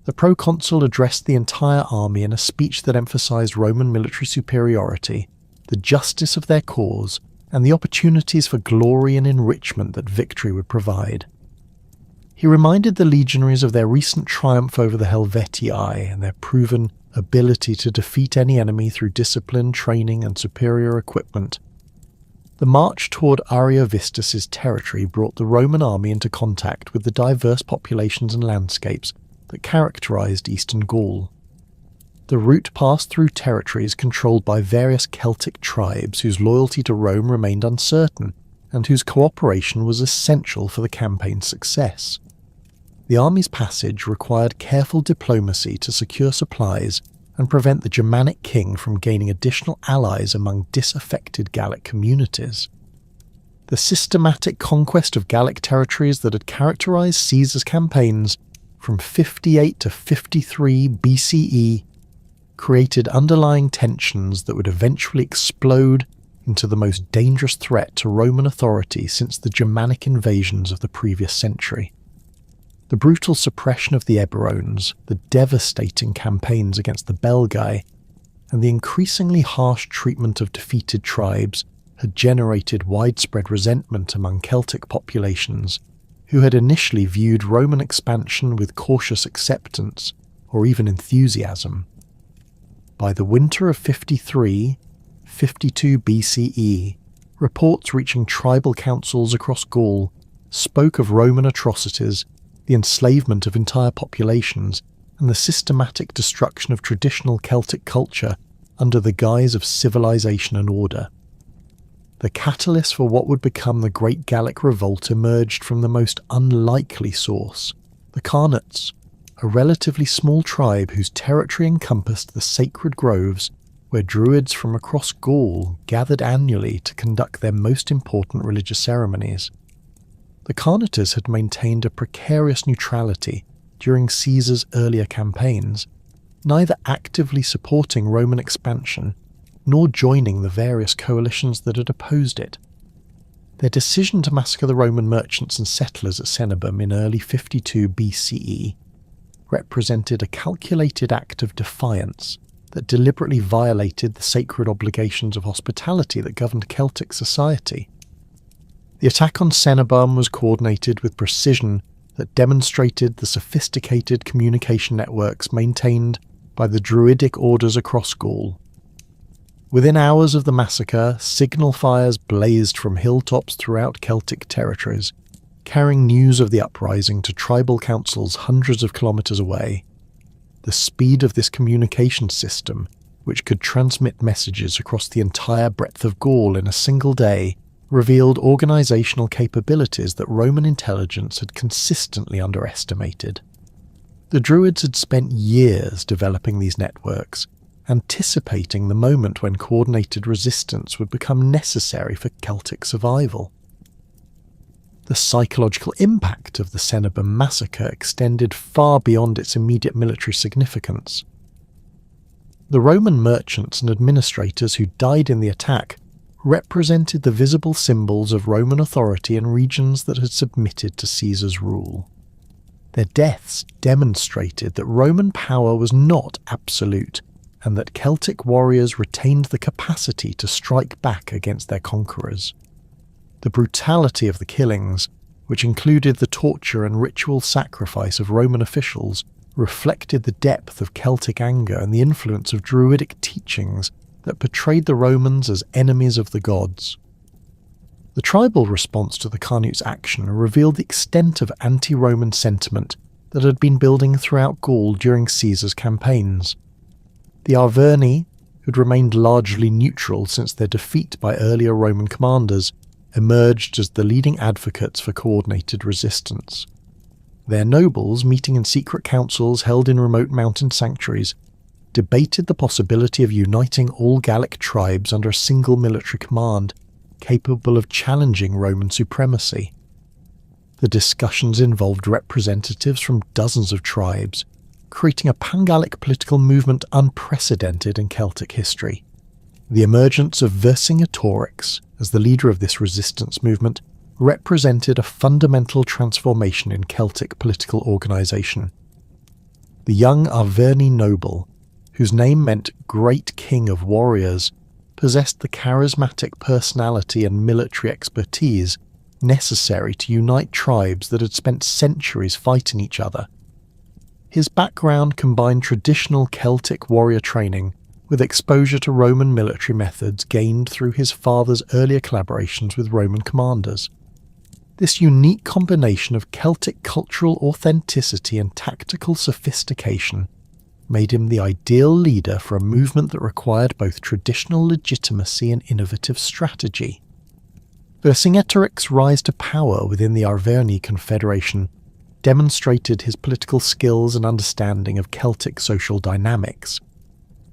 The proconsul addressed the entire army in a speech that emphasized Roman military superiority, the justice of their cause, and the opportunities for glory and enrichment that victory would provide. He reminded the legionaries of their recent triumph over the Helvetii and their proven ability to defeat any enemy through discipline, training, and superior equipment. The march toward Ariovistus's territory brought the Roman army into contact with the diverse populations and landscapes that characterized eastern Gaul. The route passed through territories controlled by various Celtic tribes whose loyalty to Rome remained uncertain, and whose cooperation was essential for the campaign's success. The army's passage required careful diplomacy to secure supplies and prevent the Germanic king from gaining additional allies among disaffected Gallic communities. The systematic conquest of Gallic territories that had characterized Caesar's campaigns from 58 to 53 BCE created underlying tensions that would eventually explode into the most dangerous threat to Roman authority since the Germanic invasions of the previous century. The brutal suppression of the Eburones, the devastating campaigns against the Belgae, and the increasingly harsh treatment of defeated tribes had generated widespread resentment among Celtic populations, who had initially viewed Roman expansion with cautious acceptance or even enthusiasm. By the winter of 53, 52 BCE, reports reaching tribal councils across Gaul spoke of Roman atrocities, the enslavement of entire populations, and the systematic destruction of traditional Celtic culture under the guise of civilization and order. The catalyst for what would become the Great Gallic Revolt emerged from the most unlikely source, the Carnates, a relatively small tribe whose territory encompassed the sacred groves where druids from across Gaul gathered annually to conduct their most important religious ceremonies. The Carnates had maintained a precarious neutrality during Caesar's earlier campaigns, neither actively supporting Roman expansion nor joining the various coalitions that had opposed it. Their decision to massacre the Roman merchants and settlers at Cenabum in early 52 BCE represented a calculated act of defiance that deliberately violated the sacred obligations of hospitality that governed Celtic society. The attack on Cenabum was coordinated with precision that demonstrated the sophisticated communication networks maintained by the druidic orders across Gaul. Within hours of the massacre, signal fires blazed from hilltops throughout Celtic territories, carrying news of the uprising to tribal councils hundreds of kilometres away. The speed of this communication system, which could transmit messages across the entire breadth of Gaul in a single day, revealed organisational capabilities that Roman intelligence had consistently underestimated. The Druids had spent years developing these networks, anticipating the moment when coordinated resistance would become necessary for Celtic survival. The psychological impact of the Cenabum massacre extended far beyond its immediate military significance. The Roman merchants and administrators who died in the attack represented the visible symbols of Roman authority in regions that had submitted to Caesar's rule. Their deaths demonstrated that Roman power was not absolute, and that Celtic warriors retained the capacity to strike back against their conquerors. The brutality of the killings, which included the torture and ritual sacrifice of Roman officials, reflected the depth of Celtic anger and the influence of druidic teachings that portrayed the Romans as enemies of the gods. The tribal response to the Carnutes' action revealed the extent of anti-Roman sentiment that had been building throughout Gaul during Caesar's campaigns. The Arverni, who'd remained largely neutral since their defeat by earlier Roman commanders, emerged as the leading advocates for coordinated resistance. Their nobles, meeting in secret councils held in remote mountain sanctuaries, debated the possibility of uniting all Gallic tribes under a single military command, capable of challenging Roman supremacy. The discussions involved representatives from dozens of tribes, creating a pan-Gallic political movement unprecedented in Celtic history. The emergence of Vercingetorix as the leader of this resistance movement represented a fundamental transformation in Celtic political organisation. The young Arverni noble, whose name meant Great King of Warriors, possessed the charismatic personality and military expertise necessary to unite tribes that had spent centuries fighting each other. His background combined traditional Celtic warrior training with exposure to Roman military methods gained through his father's earlier collaborations with Roman commanders. This unique combination of Celtic cultural authenticity and tactical sophistication made him the ideal leader for a movement that required both traditional legitimacy and innovative strategy. Vercingetorix's rise to power within the Arverni Confederation demonstrated his political skills and understanding of Celtic social dynamics.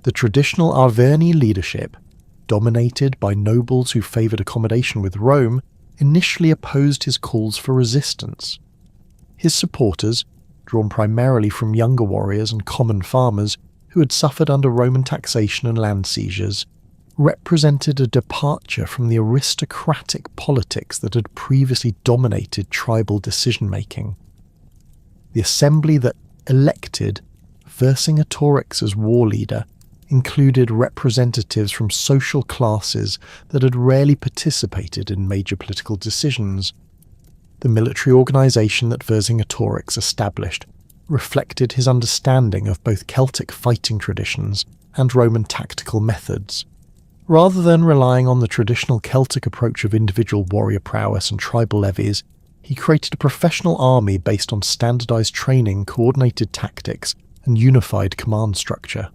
The traditional Arverni leadership, dominated by nobles who favoured accommodation with Rome, initially opposed his calls for resistance. His supporters, drawn primarily from younger warriors and common farmers who had suffered under Roman taxation and land seizures, represented a departure from the aristocratic politics that had previously dominated tribal decision-making. The assembly that elected Vercingetorix as war leader included representatives from social classes that had rarely participated in major political decisions. The military organisation that Vercingetorix established reflected his understanding of both Celtic fighting traditions and Roman tactical methods. Rather than relying on the traditional Celtic approach of individual warrior prowess and tribal levies, he created a professional army based on standardised training, coordinated tactics, and unified command structure.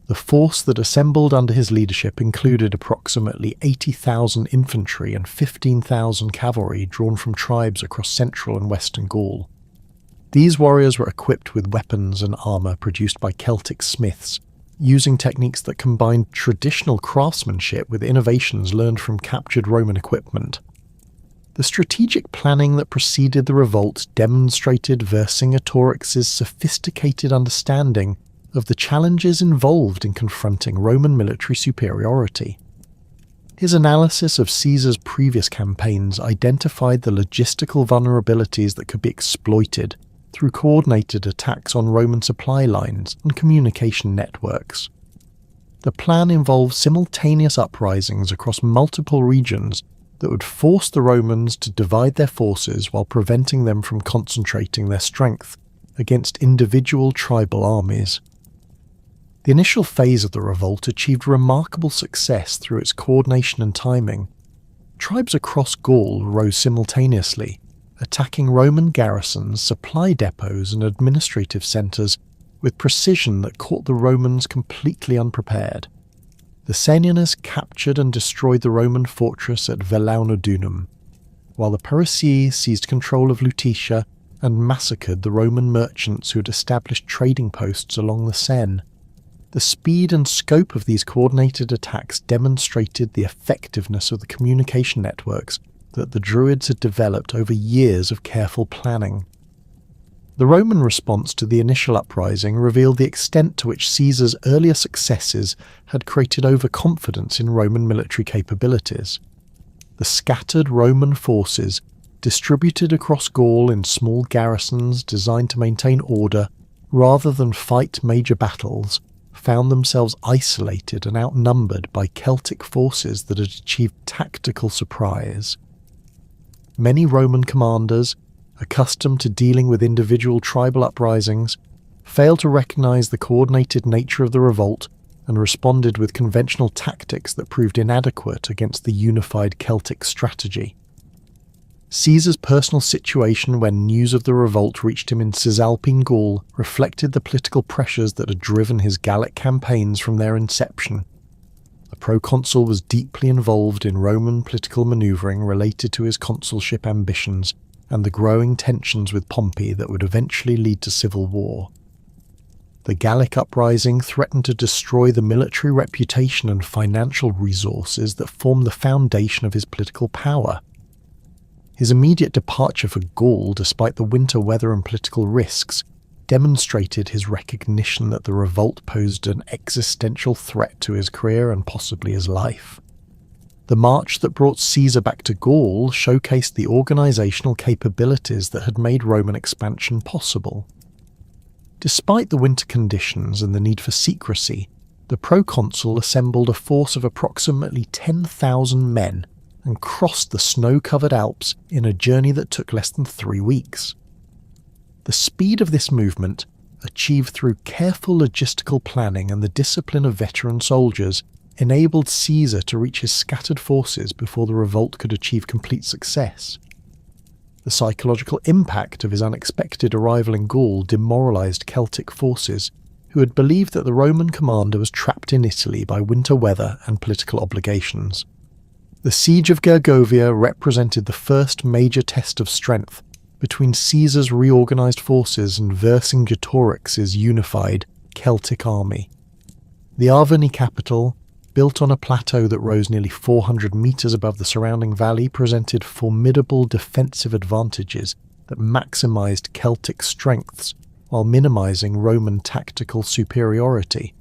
The force that assembled under his leadership included approximately 80,000 infantry and 15,000 cavalry drawn from tribes across central and western Gaul. These warriors were equipped with weapons and armour produced by Celtic smiths, using techniques that combined traditional craftsmanship with innovations learned from captured Roman equipment. The strategic planning that preceded the revolt demonstrated Vercingetorix's sophisticated understanding of the challenges involved in confronting Roman military superiority. His analysis of Caesar's previous campaigns identified the logistical vulnerabilities that could be exploited through coordinated attacks on Roman supply lines and communication networks. The plan involved simultaneous uprisings across multiple regions that would force the Romans to divide their forces while preventing them from concentrating their strength against individual tribal armies. The initial phase of the revolt achieved remarkable success through its coordination and timing. Tribes across Gaul rose simultaneously, attacking Roman garrisons, supply depots and administrative centres with precision that caught the Romans completely unprepared. The Senionists captured and destroyed the Roman fortress at Velaunodunum, while the Parisii seized control of Lutetia and massacred the Roman merchants who had established trading posts along the Seine. The speed and scope of these coordinated attacks demonstrated the effectiveness of the communication networks that the Druids had developed over years of careful planning. The Roman response to the initial uprising revealed the extent to which Caesar's earlier successes had created overconfidence in Roman military capabilities. The scattered Roman forces distributed across Gaul in small garrisons designed to maintain order rather than fight major battles, found themselves isolated and outnumbered by Celtic forces that had achieved tactical surprise. Many Roman commanders, accustomed to dealing with individual tribal uprisings, failed to recognize the coordinated nature of the revolt and responded with conventional tactics that proved inadequate against the unified Celtic strategy. Caesar's personal situation when news of the revolt reached him in Cisalpine Gaul reflected the political pressures that had driven his Gallic campaigns from their inception. The proconsul was deeply involved in Roman political maneuvering related to his consulship ambitions and the growing tensions with Pompey that would eventually lead to civil war. The Gallic uprising threatened to destroy the military reputation and financial resources that formed the foundation of his political power. His immediate departure for Gaul, despite the winter weather and political risks, demonstrated his recognition that the revolt posed an existential threat to his career and possibly his life. The march that brought Caesar back to Gaul showcased the organizational capabilities that had made Roman expansion possible. Despite the winter conditions and the need for secrecy, the proconsul assembled a force of approximately 10,000 men and crossed the snow-covered Alps in a journey that took less than 3 weeks. The speed of this movement, achieved through careful logistical planning and the discipline of veteran soldiers, enabled Caesar to reach his scattered forces before the revolt could achieve complete success. The psychological impact of his unexpected arrival in Gaul demoralized Celtic forces, who had believed that the Roman commander was trapped in Italy by winter weather and political obligations. The siege of Gergovia represented the first major test of strength between Caesar's reorganized forces and Vercingetorix's unified Celtic army. The Arverni capital, built on a plateau that rose nearly 400 meters above the surrounding valley, presented formidable defensive advantages that maximized Celtic strengths while minimizing Roman tactical superiority.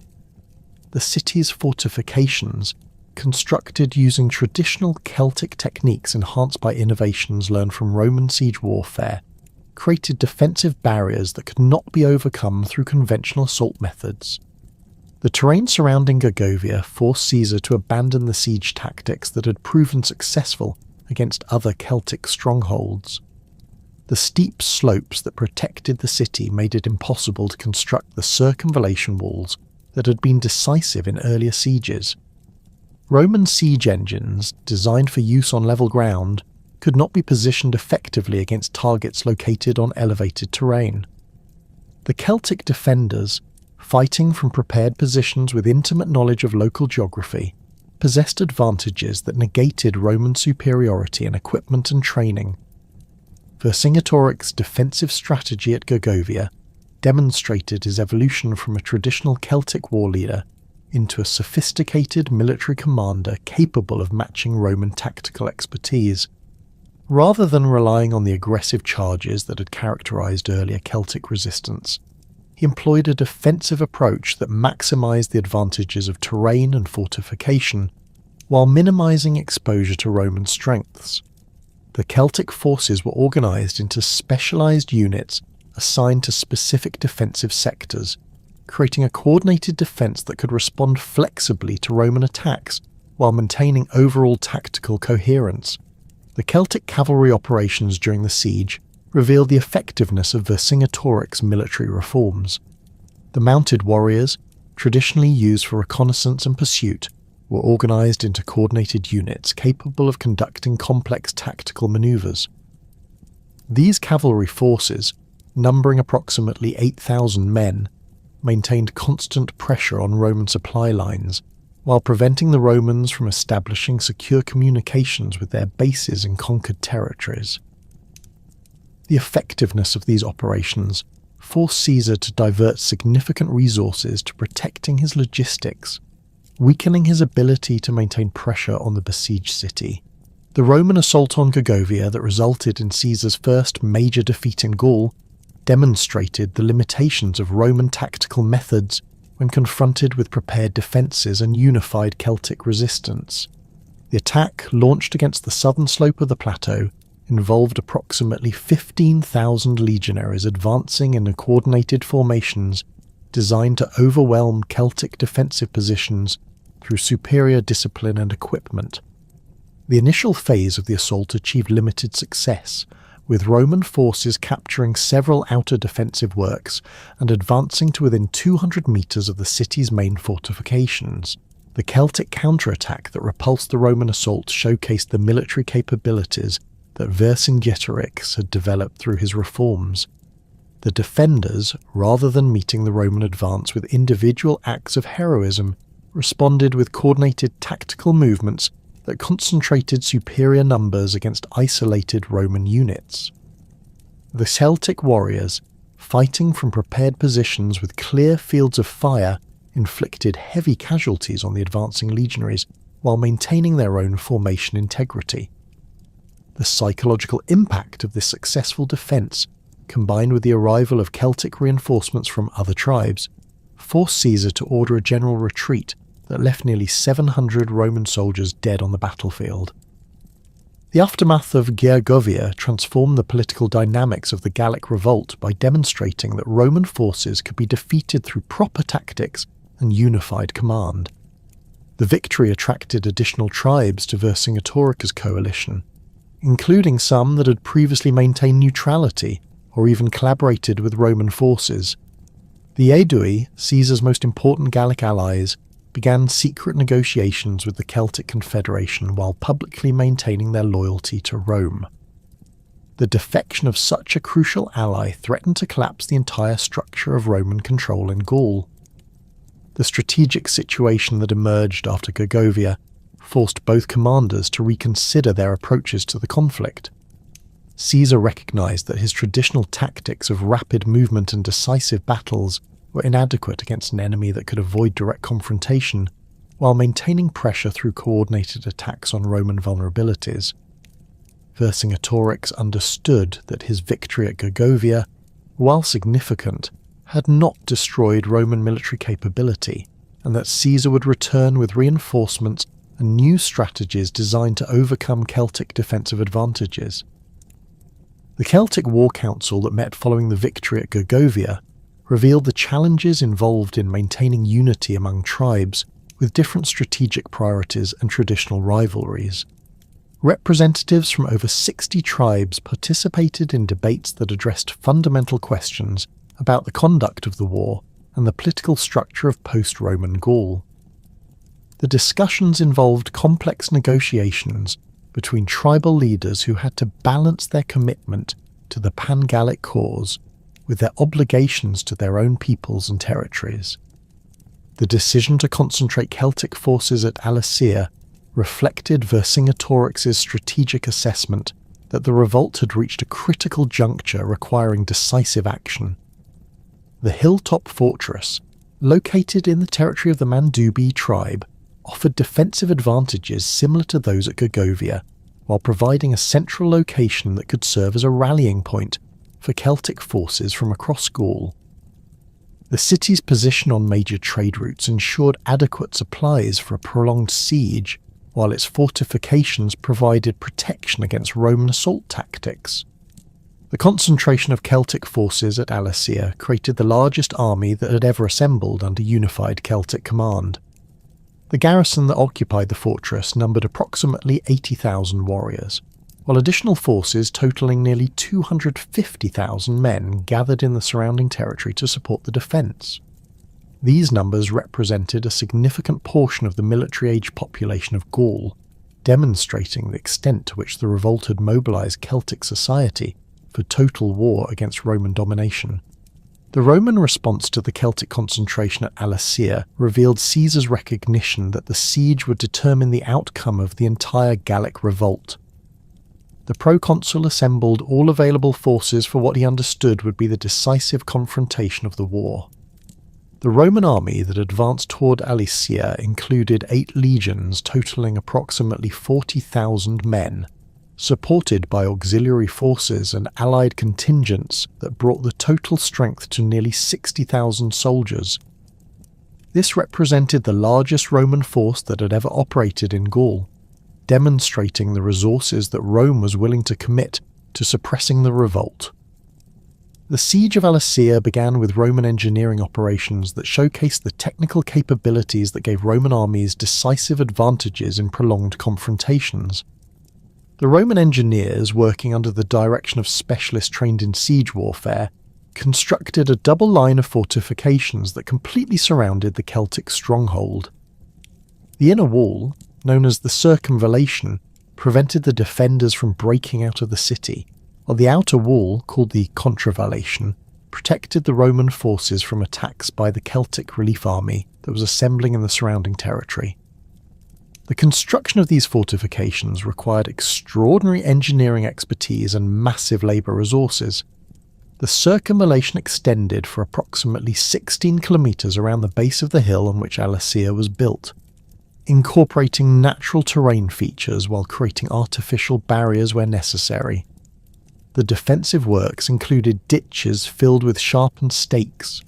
The city's fortifications, constructed using traditional Celtic techniques enhanced by innovations learned from Roman siege warfare, created defensive barriers that could not be overcome through conventional assault methods. The terrain surrounding Gergovia forced Caesar to abandon the siege tactics that had proven successful against other Celtic strongholds. The steep slopes that protected the city made it impossible to construct the circumvallation walls that had been decisive in earlier sieges. Roman siege engines, designed for use on level ground, could not be positioned effectively against targets located on elevated terrain. The Celtic defenders, fighting from prepared positions with intimate knowledge of local geography, possessed advantages that negated Roman superiority in equipment and training. Vercingetorix's defensive strategy at Gergovia demonstrated his evolution from a traditional Celtic war leader into a sophisticated military commander capable of matching Roman tactical expertise. Rather than relying on the aggressive charges that had characterized earlier Celtic resistance, he employed a defensive approach that maximized the advantages of terrain and fortification, while minimizing exposure to Roman strengths. The Celtic forces were organized into specialized units assigned to specific defensive sectors, creating a coordinated defense that could respond flexibly to Roman attacks while maintaining overall tactical coherence. The Celtic cavalry operations during the siege revealed the effectiveness of Vercingetorix's military reforms. The mounted warriors, traditionally used for reconnaissance and pursuit, were organized into coordinated units capable of conducting complex tactical maneuvers. These cavalry forces, numbering approximately 8,000 men, maintained constant pressure on Roman supply lines, while preventing the Romans from establishing secure communications with their bases in conquered territories. The effectiveness of these operations forced Caesar to divert significant resources to protecting his logistics, weakening his ability to maintain pressure on the besieged city. The Roman assault on Gergovia that resulted in Caesar's first major defeat in Gaul demonstrated the limitations of Roman tactical methods when confronted with prepared defences and unified Celtic resistance. The attack, launched against the southern slope of the plateau, involved approximately 15,000 legionaries advancing in coordinated formations designed to overwhelm Celtic defensive positions through superior discipline and equipment. The initial phase of the assault achieved limited success, with Roman forces capturing several outer defensive works and advancing to within 200 metres of the city's main fortifications. The Celtic counterattack that repulsed the Roman assault showcased the military capabilities that Vercingetorix had developed through his reforms. The defenders, rather than meeting the Roman advance with individual acts of heroism, responded with coordinated tactical movements that concentrated superior numbers against isolated Roman units. The Celtic warriors, fighting from prepared positions with clear fields of fire, inflicted heavy casualties on the advancing legionaries while maintaining their own formation integrity. The psychological impact of this successful defence, combined with the arrival of Celtic reinforcements from other tribes, forced Caesar to order a general retreat that left nearly 700 Roman soldiers dead on the battlefield. The aftermath of Gergovia transformed the political dynamics of the Gallic revolt by demonstrating that Roman forces could be defeated through proper tactics and unified command. The victory attracted additional tribes to Vercingetorix's coalition, including some that had previously maintained neutrality or even collaborated with Roman forces. The Aedui, Caesar's most important Gallic allies, began secret negotiations with the Celtic Confederation while publicly maintaining their loyalty to Rome. The defection of such a crucial ally threatened to collapse the entire structure of Roman control in Gaul. The strategic situation that emerged after Gergovia forced both commanders to reconsider their approaches to the conflict. Caesar recognized that his traditional tactics of rapid movement and decisive battles were inadequate against an enemy that could avoid direct confrontation, while maintaining pressure through coordinated attacks on Roman vulnerabilities. Vercingetorix understood that his victory at Gergovia, while significant, had not destroyed Roman military capability, and that Caesar would return with reinforcements and new strategies designed to overcome Celtic defensive advantages. The Celtic War Council that met following the victory at Gergovia revealed the challenges involved in maintaining unity among tribes with different strategic priorities and traditional rivalries. Representatives from over 60 tribes participated in debates that addressed fundamental questions about the conduct of the war and the political structure of post-Roman Gaul. The discussions involved complex negotiations between tribal leaders who had to balance their commitment to the pan-Gallic cause with their obligations to their own peoples and territories. The decision to concentrate Celtic forces at Alesia reflected Vercingetorix's strategic assessment that the revolt had reached a critical juncture requiring decisive action. The hilltop fortress, located in the territory of the Mandubi tribe, offered defensive advantages similar to those at Gergovia, while providing a central location that could serve as a rallying point for Celtic forces from across Gaul. The city's position on major trade routes ensured adequate supplies for a prolonged siege, while its fortifications provided protection against Roman assault tactics. The concentration of Celtic forces at Alesia created the largest army that had ever assembled under unified Celtic command. The garrison that occupied the fortress numbered approximately 80,000 warriors, while additional forces totaling nearly 250,000 men gathered in the surrounding territory to support the defence. These numbers represented a significant portion of the military-age population of Gaul, demonstrating the extent to which the revolt had mobilised Celtic society for total war against Roman domination. The Roman response to the Celtic concentration at Alesia revealed Caesar's recognition that the siege would determine the outcome of the entire Gallic revolt. The proconsul assembled all available forces for what he understood would be the decisive confrontation of the war. The Roman army that advanced toward Alesia included 8 legions totaling approximately 40,000 men, supported by auxiliary forces and allied contingents that brought the total strength to nearly 60,000 soldiers. This represented the largest Roman force that had ever operated in Gaul. demonstrating the resources that Rome was willing to commit to suppressing the revolt. The siege of Alesia began with Roman engineering operations that showcased the technical capabilities that gave Roman armies decisive advantages in prolonged confrontations. The Roman engineers, working under the direction of specialists trained in siege warfare, constructed a double line of fortifications that completely surrounded the Celtic stronghold. The inner wall, known as the circumvallation, prevented the defenders from breaking out of the city, while the outer wall, called the contravallation, protected the Roman forces from attacks by the Celtic relief army that was assembling in the surrounding territory. The construction of these fortifications required extraordinary engineering expertise and massive labour resources. The circumvallation extended for approximately 16 kilometres around the base of the hill on which Alesia was built, incorporating natural terrain features while creating artificial barriers where necessary. The defensive works included ditches filled with sharpened stakes,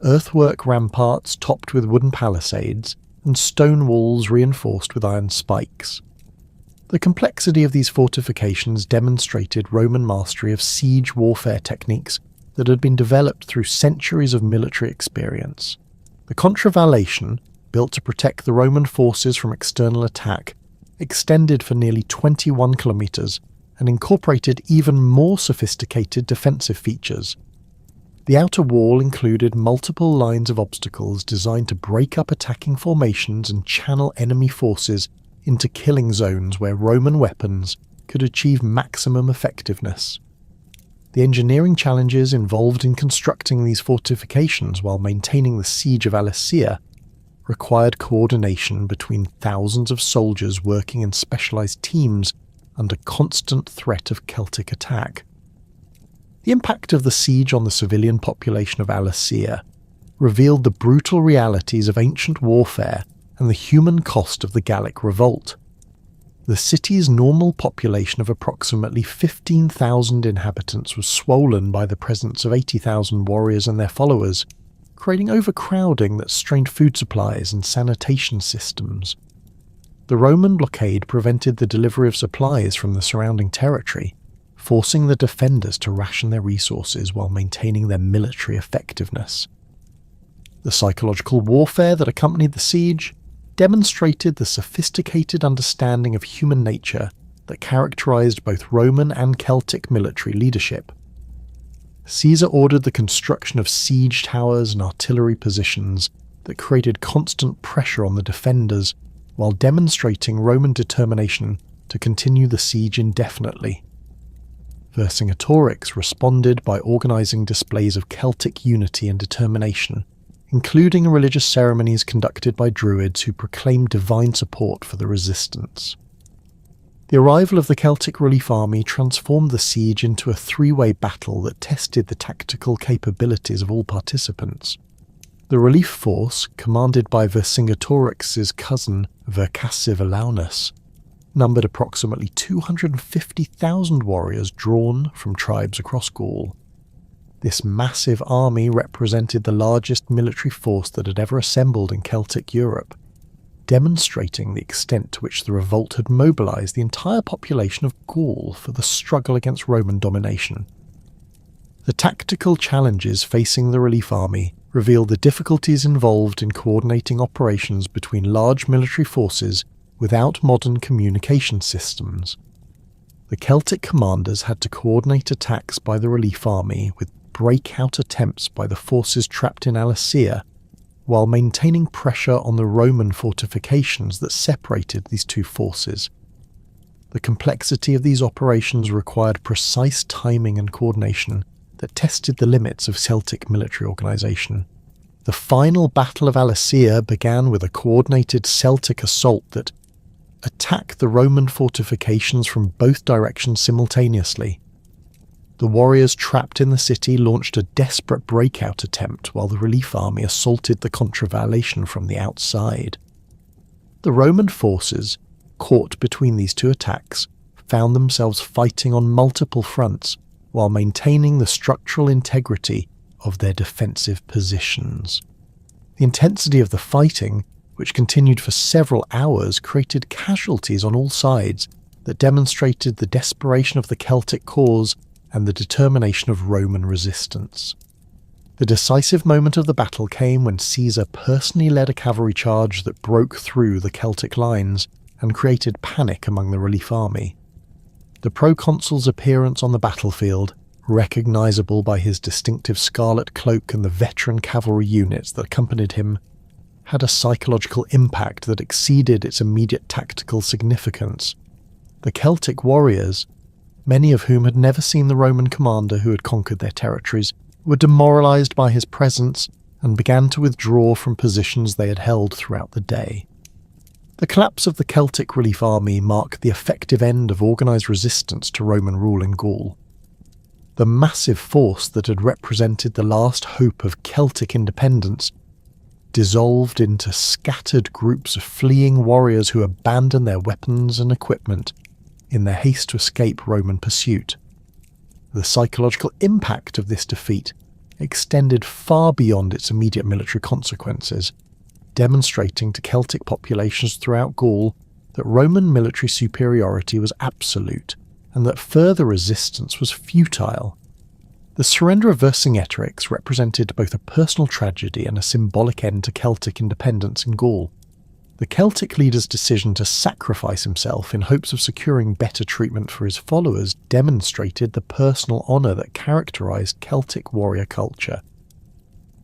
earthwork ramparts topped with wooden palisades, and stone walls reinforced with iron spikes. The complexity of these fortifications demonstrated Roman mastery of siege warfare techniques that had been developed through centuries of military experience. The contravallation, built to protect the Roman forces from external attack, extended for nearly 21 kilometres and incorporated even more sophisticated defensive features. The outer wall included multiple lines of obstacles designed to break up attacking formations and channel enemy forces into killing zones where Roman weapons could achieve maximum effectiveness. The engineering challenges involved in constructing these fortifications while maintaining the siege of Alesia required coordination between thousands of soldiers working in specialised teams under constant threat of Celtic attack. The impact of the siege on the civilian population of Alesia revealed the brutal realities of ancient warfare and the human cost of the Gallic revolt. The city's normal population of approximately 15,000 inhabitants was swollen by the presence of 80,000 warriors and their followers, creating overcrowding that strained food supplies and sanitation systems. The Roman blockade prevented the delivery of supplies from the surrounding territory, forcing the defenders to ration their resources while maintaining their military effectiveness. The psychological warfare that accompanied the siege demonstrated the sophisticated understanding of human nature that characterized both Roman and Celtic military leadership. Caesar ordered the construction of siege towers and artillery positions that created constant pressure on the defenders while demonstrating Roman determination to continue the siege indefinitely. Vercingetorix responded by organising displays of Celtic unity and determination, including religious ceremonies conducted by druids who proclaimed divine support for the resistance. The arrival of the Celtic relief army transformed the siege into a three-way battle that tested the tactical capabilities of all participants. The relief force, commanded by Vercingetorix's cousin Vercassivelaunus, numbered approximately 250,000 warriors drawn from tribes across Gaul. This massive army represented the largest military force that had ever assembled in Celtic Europe, demonstrating the extent to which the revolt had mobilised the entire population of Gaul for the struggle against Roman domination. The tactical challenges facing the relief army revealed the difficulties involved in coordinating operations between large military forces without modern communication systems. The Celtic commanders had to coordinate attacks by the relief army with breakout attempts by the forces trapped in Alesia, while maintaining pressure on the Roman fortifications that separated these two forces. The complexity of these operations required precise timing and coordination that tested the limits of Celtic military organisation. The final Battle of Alesia began with a coordinated Celtic assault that attacked the Roman fortifications from both directions simultaneously. The warriors trapped in the city launched a desperate breakout attempt while the relief army assaulted the contravallation from the outside. The Roman forces, caught between these two attacks, found themselves fighting on multiple fronts while maintaining the structural integrity of their defensive positions. The intensity of the fighting which continued for several hours, created casualties on all sides that demonstrated the desperation of the Celtic cause and the determination of Roman resistance. The decisive moment of the battle came when Caesar personally led a cavalry charge that broke through the Celtic lines and created panic among the relief army. The proconsul's appearance on the battlefield, recognizable by his distinctive scarlet cloak and the veteran cavalry units that accompanied him, had a psychological impact that exceeded its immediate tactical significance. The Celtic warriors, many of whom had never seen the Roman commander who had conquered their territories, were demoralized by his presence and began to withdraw from positions they had held throughout the day. The collapse of the Celtic relief army marked the effective end of organized resistance to Roman rule in Gaul. The massive force that had represented the last hope of Celtic independence dissolved into scattered groups of fleeing warriors who abandoned their weapons and equipment in their haste to escape Roman pursuit. The psychological impact of this defeat extended far beyond its immediate military consequences, demonstrating to Celtic populations throughout Gaul that Roman military superiority was absolute and that further resistance was futile. The surrender of Vercingetorix represented both a personal tragedy and a symbolic end to Celtic independence in Gaul. The Celtic leader's decision to sacrifice himself in hopes of securing better treatment for his followers demonstrated the personal honour that characterised Celtic warrior culture.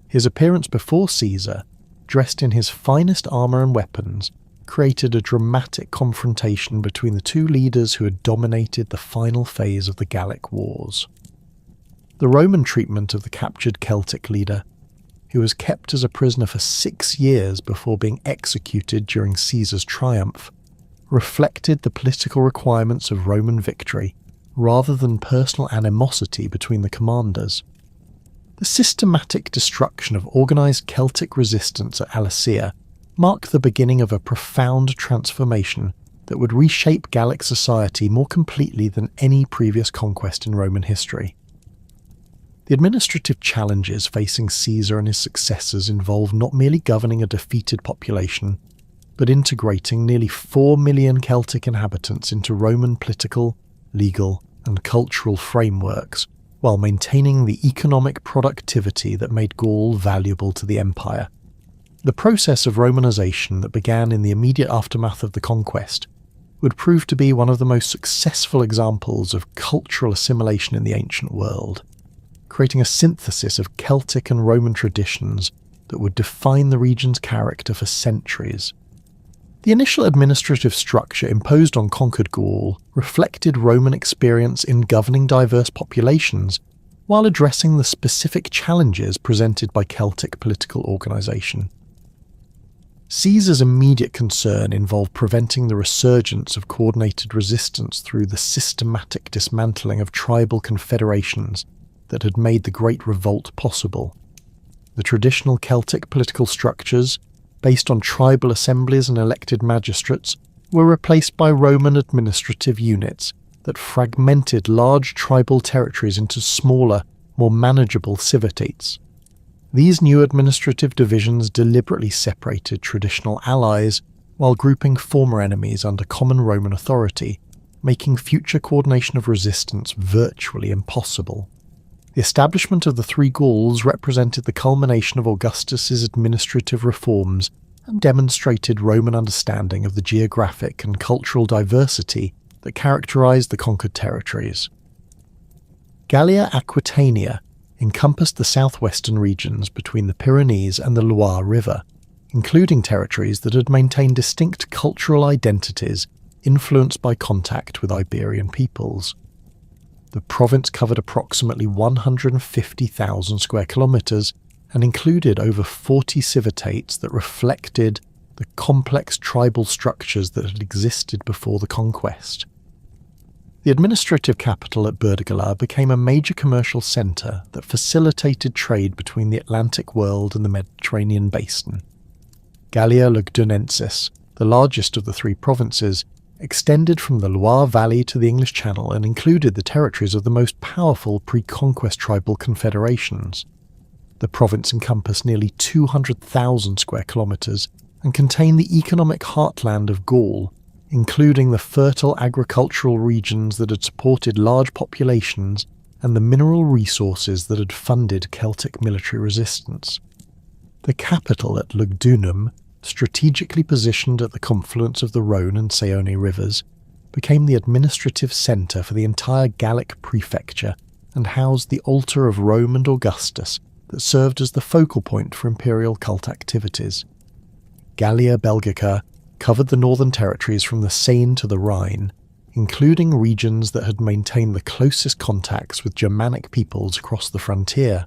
His appearance before Caesar, dressed in his finest armour and weapons, created a dramatic confrontation between the two leaders who had dominated the final phase of the Gallic Wars. The Roman treatment of the captured Celtic leader, who was kept as a prisoner for 6 years before being executed during Caesar's triumph, reflected the political requirements of Roman victory rather than personal animosity between the commanders. The systematic destruction of organised Celtic resistance at Alesia marked the beginning of a profound transformation that would reshape Gallic society more completely than any previous conquest in Roman history. The administrative challenges facing Caesar and his successors involved not merely governing a defeated population, but integrating nearly 4 million Celtic inhabitants into Roman political, legal, and cultural frameworks, while maintaining the economic productivity that made Gaul valuable to the empire. The process of Romanization that began in the immediate aftermath of the conquest would prove to be one of the most successful examples of cultural assimilation in the ancient world, creating a synthesis of Celtic and Roman traditions that would define the region's character for centuries. The initial administrative structure imposed on conquered Gaul reflected Roman experience in governing diverse populations while addressing the specific challenges presented by Celtic political organisation. Caesar's immediate concern involved preventing the resurgence of coordinated resistance through the systematic dismantling of tribal confederations that had made the Great Revolt possible. The traditional Celtic political structures, based on tribal assemblies and elected magistrates, were replaced by Roman administrative units that fragmented large tribal territories into smaller, more manageable civitates. These new administrative divisions deliberately separated traditional allies while grouping former enemies under common Roman authority, making future coordination of resistance virtually impossible. The establishment of the three Gauls represented the culmination of Augustus's administrative reforms and demonstrated Roman understanding of the geographic and cultural diversity that characterized the conquered territories. Gallia Aquitania encompassed the southwestern regions between the Pyrenees and the Loire River, including territories that had maintained distinct cultural identities influenced by contact with Iberian peoples. The province covered approximately 150,000 square kilometres and included over 40 civitates that reflected the complex tribal structures that had existed before the conquest. The administrative capital at Burdigala became a major commercial centre that facilitated trade between the Atlantic world and the Mediterranean basin. Gallia Lugdunensis, the largest of the three provinces, extended from the Loire Valley to the English Channel and included the territories of the most powerful pre-conquest tribal confederations. The province encompassed nearly 200,000 square kilometres and contain the economic heartland of Gaul, including the fertile agricultural regions that had supported large populations and the mineral resources that had funded Celtic military resistance. The capital at Lugdunum, strategically positioned at the confluence of the Rhone and Saone rivers, became the administrative centre for the entire Gallic prefecture and housed the altar of Rome and Augustus that served as the focal point for imperial cult activities. Gallia Belgica covered the northern territories from the Seine to the Rhine, including regions that had maintained the closest contacts with Germanic peoples across the frontier.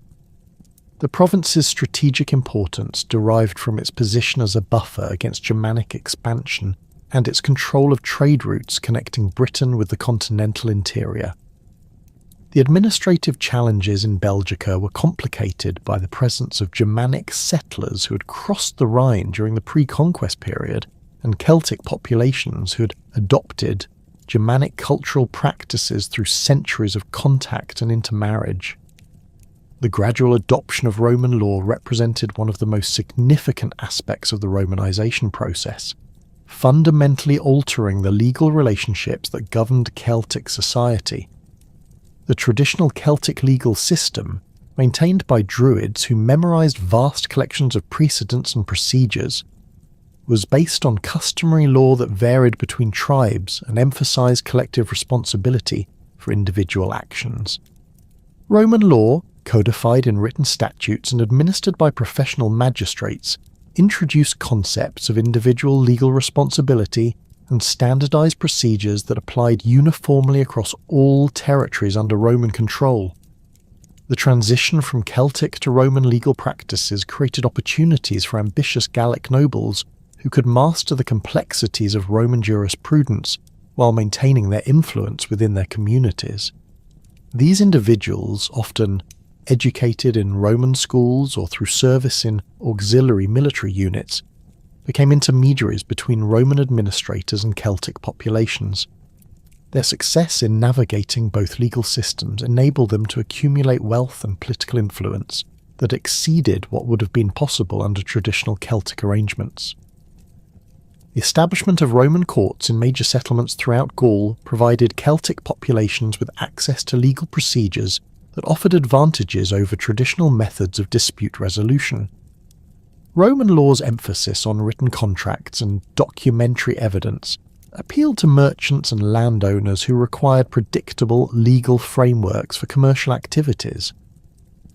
The province's strategic importance derived from its position as a buffer against Germanic expansion and its control of trade routes connecting Britain with the continental interior. The administrative challenges in Belgica were complicated by the presence of Germanic settlers who had crossed the Rhine during the pre-conquest period and Celtic populations who had adopted Germanic cultural practices through centuries of contact and intermarriage. The gradual adoption of Roman law represented one of the most significant aspects of the Romanization process, fundamentally altering the legal relationships that governed Celtic society. The traditional Celtic legal system, maintained by druids who memorized vast collections of precedents and procedures, was based on customary law that varied between tribes and emphasized collective responsibility for individual actions. Roman law, codified in written statutes and administered by professional magistrates, introduced concepts of individual legal responsibility and standardized procedures that applied uniformly across all territories under Roman control. The transition from Celtic to Roman legal practices created opportunities for ambitious Gallic nobles who could master the complexities of Roman jurisprudence while maintaining their influence within their communities. These individuals, often educated in Roman schools or through service in auxiliary military units, became intermediaries between Roman administrators and Celtic populations. Their success in navigating both legal systems enabled them to accumulate wealth and political influence that exceeded what would have been possible under traditional Celtic arrangements. The establishment of Roman courts in major settlements throughout Gaul provided Celtic populations with access to legal procedures that offered advantages over traditional methods of dispute resolution. Roman law's emphasis on written contracts and documentary evidence appealed to merchants and landowners who required predictable legal frameworks for commercial activities.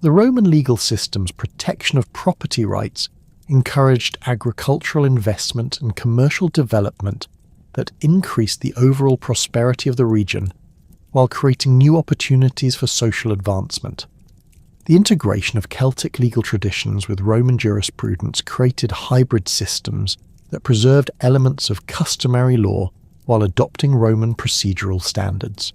The Roman legal system's protection of property rights encouraged agricultural investment and commercial development that increased the overall prosperity of the region, while creating new opportunities for social advancement. The integration of Celtic legal traditions with Roman jurisprudence created hybrid systems that preserved elements of customary law while adopting Roman procedural standards.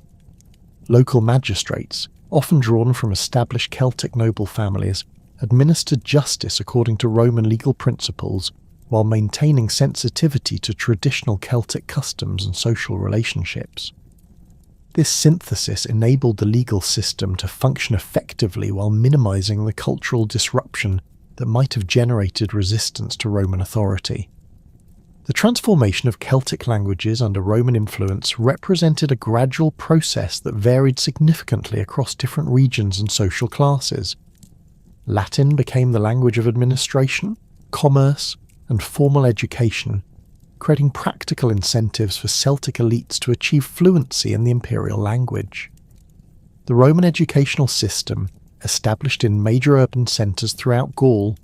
Local magistrates, often drawn from established Celtic noble families, administered justice according to Roman legal principles while maintaining sensitivity to traditional Celtic customs and social relationships. This synthesis enabled the legal system to function effectively while minimizing the cultural disruption that might have generated resistance to Roman authority. The transformation of Celtic languages under Roman influence represented a gradual process that varied significantly across different regions and social classes. Latin became the language of administration, commerce, and formal education, creating practical incentives for Celtic elites to achieve fluency in the imperial language. The Roman educational system, established in major urban centres throughout Gaul,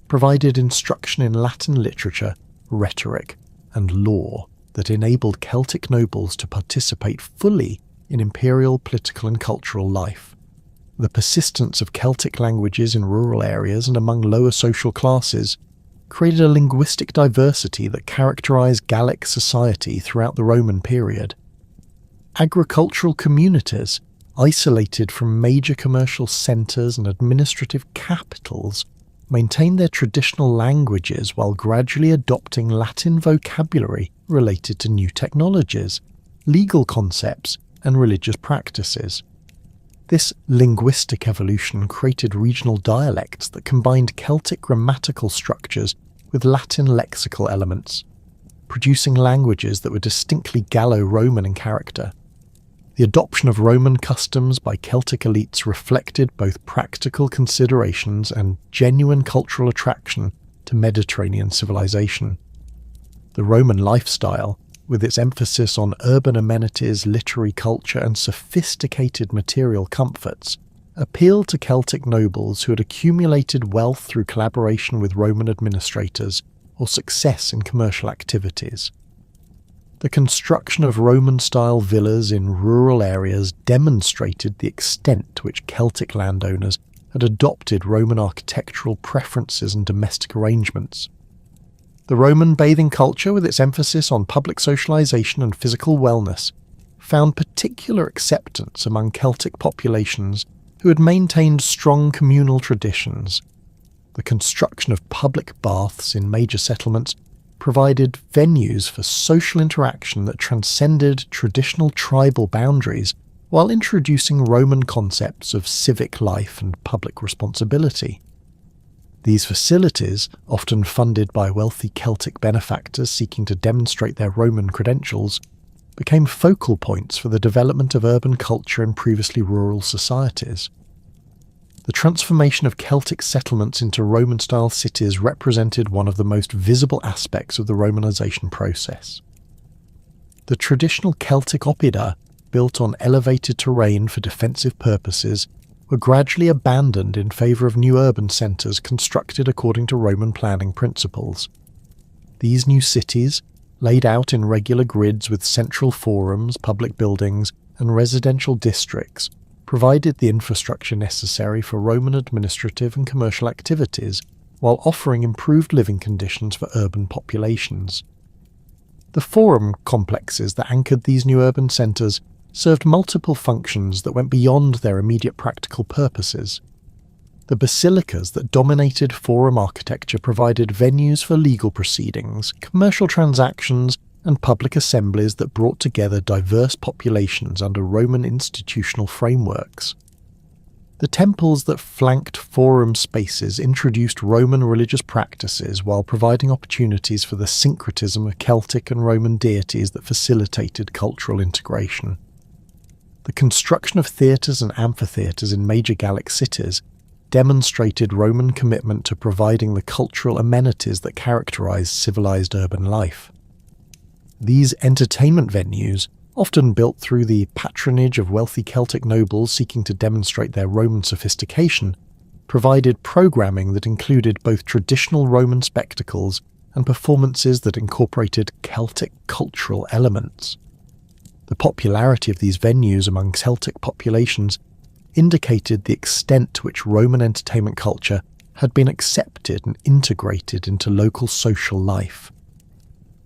provided instruction in Latin literature, rhetoric, and law that enabled Celtic nobles to participate fully in imperial political and cultural life. The persistence of Celtic languages in rural areas and among lower social classes created a linguistic diversity that characterized Gallic society throughout the Roman period. Agricultural communities, isolated from major commercial centres and administrative capitals, maintained their traditional languages while gradually adopting Latin vocabulary related to new technologies, legal concepts, and religious practices. This linguistic evolution created regional dialects that combined Celtic grammatical structures with Latin lexical elements, producing languages that were distinctly Gallo-Roman in character. The adoption of Roman customs by Celtic elites reflected both practical considerations and genuine cultural attraction to Mediterranean civilization. The Roman lifestyle, with its emphasis on urban amenities, literary culture, and sophisticated material comforts, appealed to Celtic nobles who had accumulated wealth through collaboration with Roman administrators or success in commercial activities. The construction of Roman-style villas in rural areas demonstrated the extent to which Celtic landowners had adopted Roman architectural preferences and domestic arrangements. The Roman bathing culture, with its emphasis on public socialization and physical wellness, found particular acceptance among Celtic populations who had maintained strong communal traditions. The construction of public baths in major settlements provided venues for social interaction that transcended traditional tribal boundaries while introducing Roman concepts of civic life and public responsibility. These facilities, often funded by wealthy Celtic benefactors seeking to demonstrate their Roman credentials, became focal points for the development of urban culture in previously rural societies. The transformation of Celtic settlements into Roman-style cities represented one of the most visible aspects of the Romanization process. The traditional Celtic oppida, built on elevated terrain for defensive purposes, were gradually abandoned in favour of new urban centres constructed according to Roman planning principles. These new cities, laid out in regular grids with central forums, public buildings, and residential districts, provided the infrastructure necessary for Roman administrative and commercial activities, while offering improved living conditions for urban populations. The forum complexes that anchored these new urban centres served multiple functions that went beyond their immediate practical purposes. The basilicas that dominated forum architecture provided venues for legal proceedings, commercial transactions, and public assemblies that brought together diverse populations under Roman institutional frameworks. The temples that flanked forum spaces introduced Roman religious practices while providing opportunities for the syncretism of Celtic and Roman deities that facilitated cultural integration. The construction of theatres and amphitheatres in major Gallic cities demonstrated Roman commitment to providing the cultural amenities that characterised civilised urban life. These entertainment venues, often built through the patronage of wealthy Celtic nobles seeking to demonstrate their Roman sophistication, provided programming that included both traditional Roman spectacles and performances that incorporated Celtic cultural elements. The popularity of these venues among Celtic populations indicated the extent to which Roman entertainment culture had been accepted and integrated into local social life.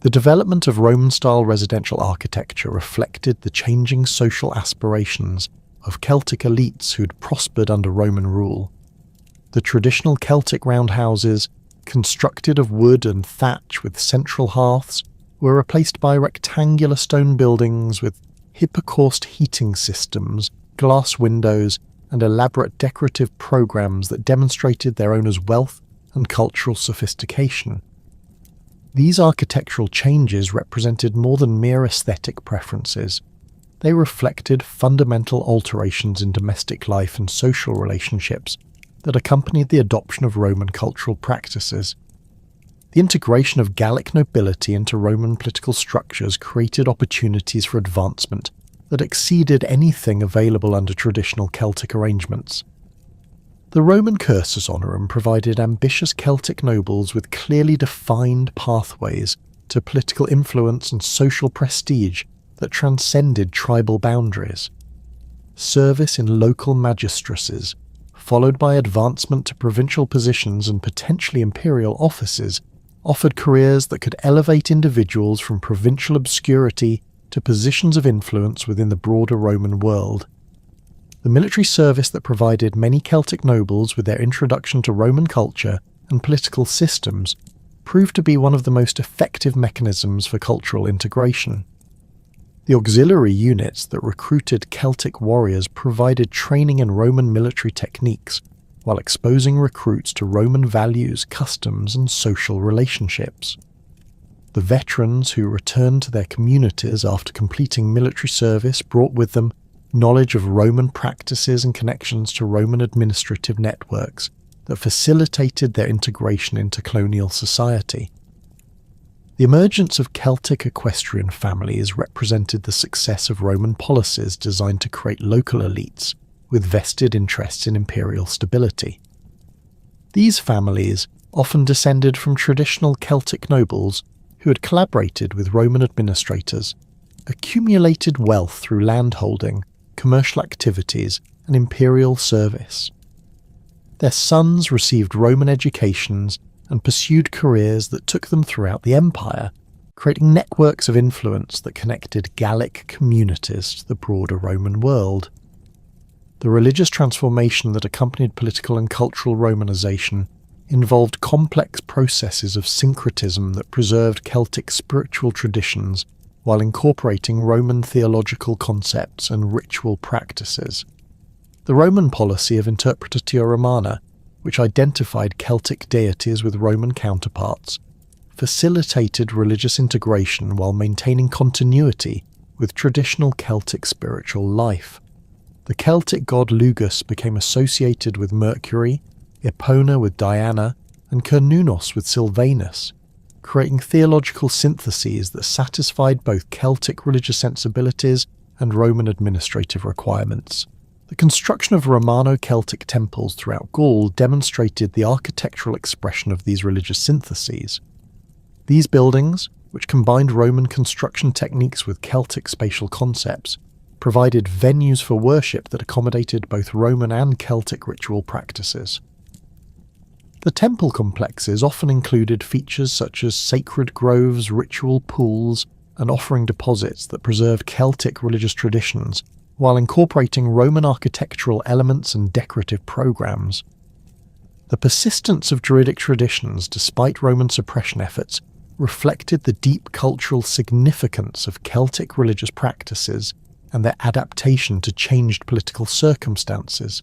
The development of Roman-style residential architecture reflected the changing social aspirations of Celtic elites who had prospered under Roman rule. The traditional Celtic roundhouses, constructed of wood and thatch with central hearths, were replaced by rectangular stone buildings with hypocauste heating systems, glass windows, and elaborate decorative programs that demonstrated their owners' wealth and cultural sophistication. These architectural changes represented more than mere aesthetic preferences. They reflected fundamental alterations in domestic life and social relationships that accompanied the adoption of Roman cultural practices. The integration of Gallic nobility into Roman political structures created opportunities for advancement that exceeded anything available under traditional Celtic arrangements. The Roman cursus honorum provided ambitious Celtic nobles with clearly defined pathways to political influence and social prestige that transcended tribal boundaries. Service in local magistracies, followed by advancement to provincial positions and potentially imperial offices, offered careers that could elevate individuals from provincial obscurity to positions of influence within the broader Roman world. The military service that provided many Celtic nobles with their introduction to Roman culture and political systems proved to be one of the most effective mechanisms for cultural integration. The auxiliary units that recruited Celtic warriors provided training in Roman military techniques, while exposing recruits to Roman values, customs, and social relationships. The veterans who returned to their communities after completing military service brought with them knowledge of Roman practices and connections to Roman administrative networks that facilitated their integration into colonial society. The emergence of Celtic equestrian families represented the success of Roman policies designed to create local elites with vested interests in imperial stability. These families, often descended from traditional Celtic nobles who had collaborated with Roman administrators, accumulated wealth through landholding, commercial activities, and imperial service. Their sons received Roman educations and pursued careers that took them throughout the empire, creating networks of influence that connected Gallic communities to the broader Roman world. The religious transformation that accompanied political and cultural Romanization involved complex processes of syncretism that preserved Celtic spiritual traditions while incorporating Roman theological concepts and ritual practices. The Roman policy of Interpretatio Romana, which identified Celtic deities with Roman counterparts, facilitated religious integration while maintaining continuity with traditional Celtic spiritual life. The Celtic god Lugus became associated with Mercury, Epona with Diana, and Cernunnos with Silvanus, creating theological syntheses that satisfied both Celtic religious sensibilities and Roman administrative requirements. The construction of Romano-Celtic temples throughout Gaul demonstrated the architectural expression of these religious syntheses. These buildings, which combined Roman construction techniques with Celtic spatial concepts, provided venues for worship that accommodated both Roman and Celtic ritual practices. The temple complexes often included features such as sacred groves, ritual pools, and offering deposits that preserved Celtic religious traditions while incorporating Roman architectural elements and decorative programs. The persistence of Druidic traditions, despite Roman suppression efforts, reflected the deep cultural significance of Celtic religious practices and their adaptation to changed political circumstances.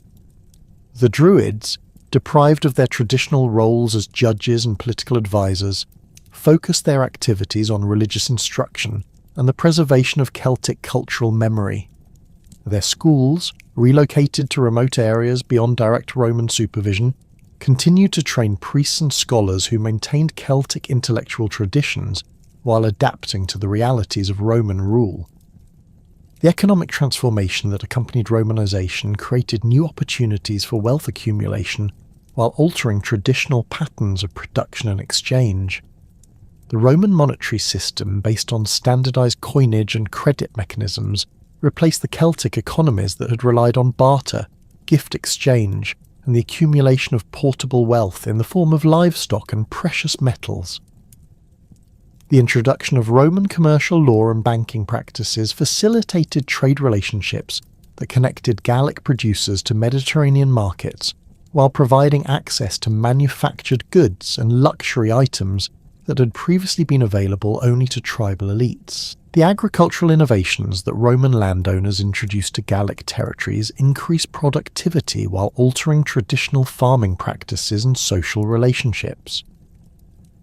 The Druids, deprived of their traditional roles as judges and political advisors, focused their activities on religious instruction and the preservation of Celtic cultural memory. Their schools, relocated to remote areas beyond direct Roman supervision, continued to train priests and scholars who maintained Celtic intellectual traditions while adapting to the realities of Roman rule. The economic transformation that accompanied Romanization created new opportunities for wealth accumulation while altering traditional patterns of production and exchange. The Roman monetary system, based on standardized coinage and credit mechanisms, replaced the Celtic economies that had relied on barter, gift exchange, and the accumulation of portable wealth in the form of livestock and precious metals. The introduction of Roman commercial law and banking practices facilitated trade relationships that connected Gallic producers to Mediterranean markets, while providing access to manufactured goods and luxury items that had previously been available only to tribal elites. The agricultural innovations that Roman landowners introduced to Gallic territories increased productivity while altering traditional farming practices and social relationships.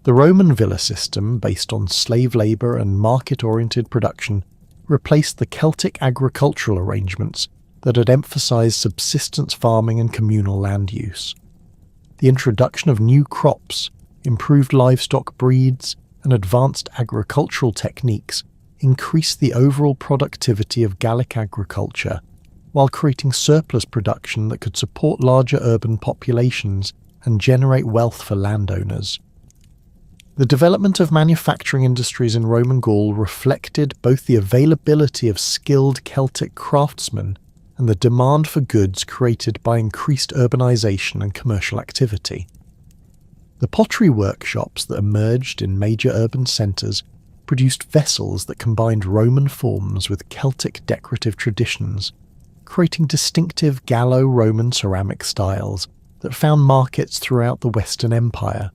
The Roman villa system, based on slave labour and market-oriented production, replaced the Celtic agricultural arrangements that had emphasised subsistence farming and communal land use. The introduction of new crops, improved livestock breeds, and advanced agricultural techniques increased the overall productivity of Gallic agriculture, while creating surplus production that could support larger urban populations and generate wealth for landowners. The development of manufacturing industries in Roman Gaul reflected both the availability of skilled Celtic craftsmen and the demand for goods created by increased urbanization and commercial activity. The pottery workshops that emerged in major urban centres produced vessels that combined Roman forms with Celtic decorative traditions, creating distinctive Gallo-Roman ceramic styles that found markets throughout the Western Empire.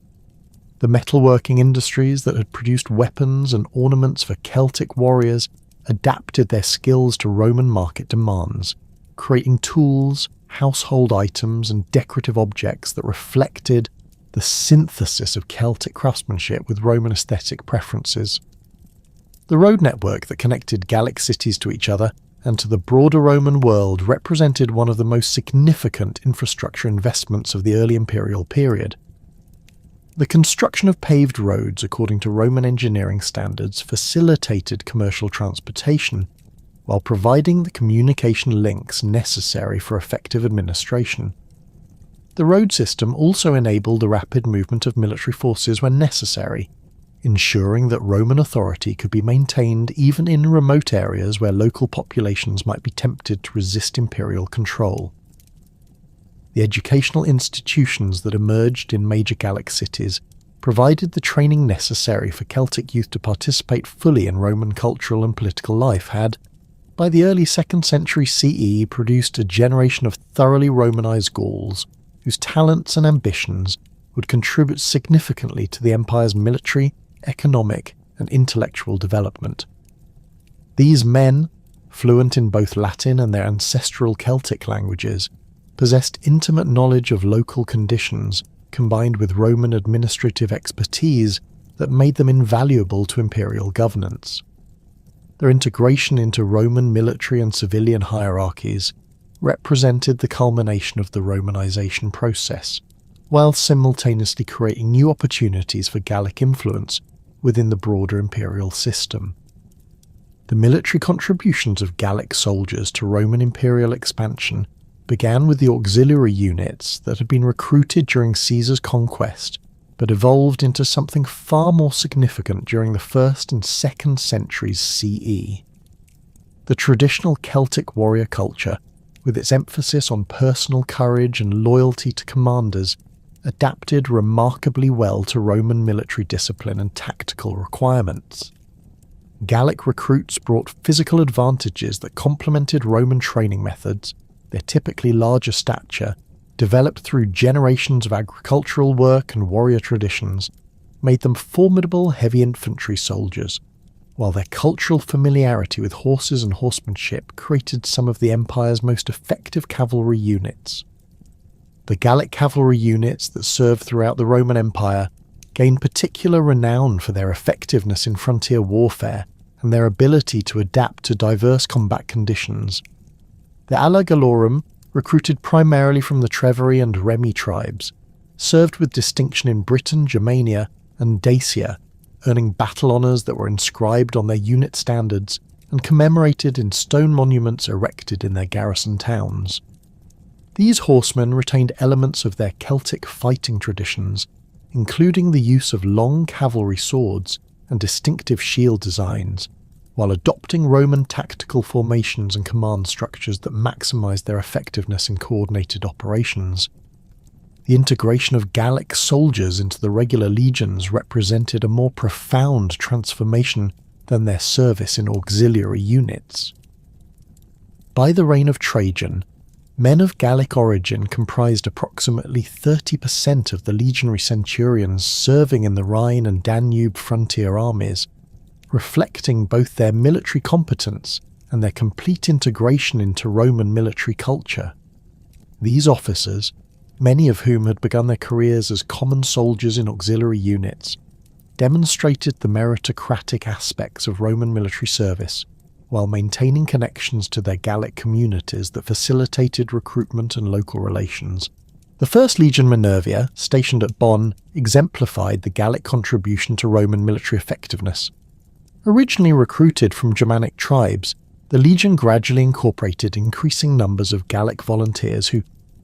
The metalworking industries that had produced weapons and ornaments for Celtic warriors adapted their skills to Roman market demands, creating tools, household items and decorative objects that reflected the synthesis of Celtic craftsmanship with Roman aesthetic preferences. The road network that connected Gallic cities to each other and to the broader Roman world represented one of the most significant infrastructure investments of the early imperial period. The construction of paved roads according to Roman engineering standards facilitated commercial transportation, while providing the communication links necessary for effective administration. The road system also enabled the rapid movement of military forces when necessary, ensuring that Roman authority could be maintained even in remote areas where local populations might be tempted to resist imperial control. The educational institutions that emerged in major Gallic cities provided the training necessary for Celtic youth to participate fully in Roman cultural and political life had, by the early 2nd century CE, produced a generation of thoroughly Romanized Gauls whose talents and ambitions would contribute significantly to the empire's military, economic, and intellectual development. These men, fluent in both Latin and their ancestral Celtic languages, possessed intimate knowledge of local conditions combined with Roman administrative expertise that made them invaluable to imperial governance. Their integration into Roman military and civilian hierarchies represented the culmination of the Romanization process, while simultaneously creating new opportunities for Gallic influence within the broader imperial system. The military contributions of Gallic soldiers to Roman imperial expansion began with the auxiliary units that had been recruited during Caesar's conquest, but evolved into something far more significant during the 1st and 2nd centuries CE. The traditional Celtic warrior culture, with its emphasis on personal courage and loyalty to commanders, adapted remarkably well to Roman military discipline and tactical requirements. Gallic recruits brought physical advantages that complemented Roman training methods. Their typically larger stature, developed through generations of agricultural work and warrior traditions, made them formidable heavy infantry soldiers, while their cultural familiarity with horses and horsemanship created some of the empire's most effective cavalry units. The Gallic cavalry units that served throughout the Roman Empire gained particular renown for their effectiveness in frontier warfare and their ability to adapt to diverse combat conditions. The Ala Gallorum, recruited primarily from the Treveri and Remi tribes, served with distinction in Britain, Germania, and Dacia, earning battle honours that were inscribed on their unit standards and commemorated in stone monuments erected in their garrison towns. These horsemen retained elements of their Celtic fighting traditions, including the use of long cavalry swords and distinctive shield designs, while adopting Roman tactical formations and command structures that maximised their effectiveness in coordinated operations. The integration of Gallic soldiers into the regular legions represented a more profound transformation than their service in auxiliary units. By the reign of Trajan, men of Gallic origin comprised approximately 30% of the legionary centurions serving in the Rhine and Danube frontier armies, reflecting both their military competence and their complete integration into Roman military culture. These officers, many of whom had begun their careers as common soldiers in auxiliary units, demonstrated the meritocratic aspects of Roman military service, while maintaining connections to their Gallic communities that facilitated recruitment and local relations. The First Legion Minervia, stationed at Bonn, exemplified the Gallic contribution to Roman military effectiveness. Originally recruited from Germanic tribes, the legion gradually incorporated increasing numbers of Gallic volunteers who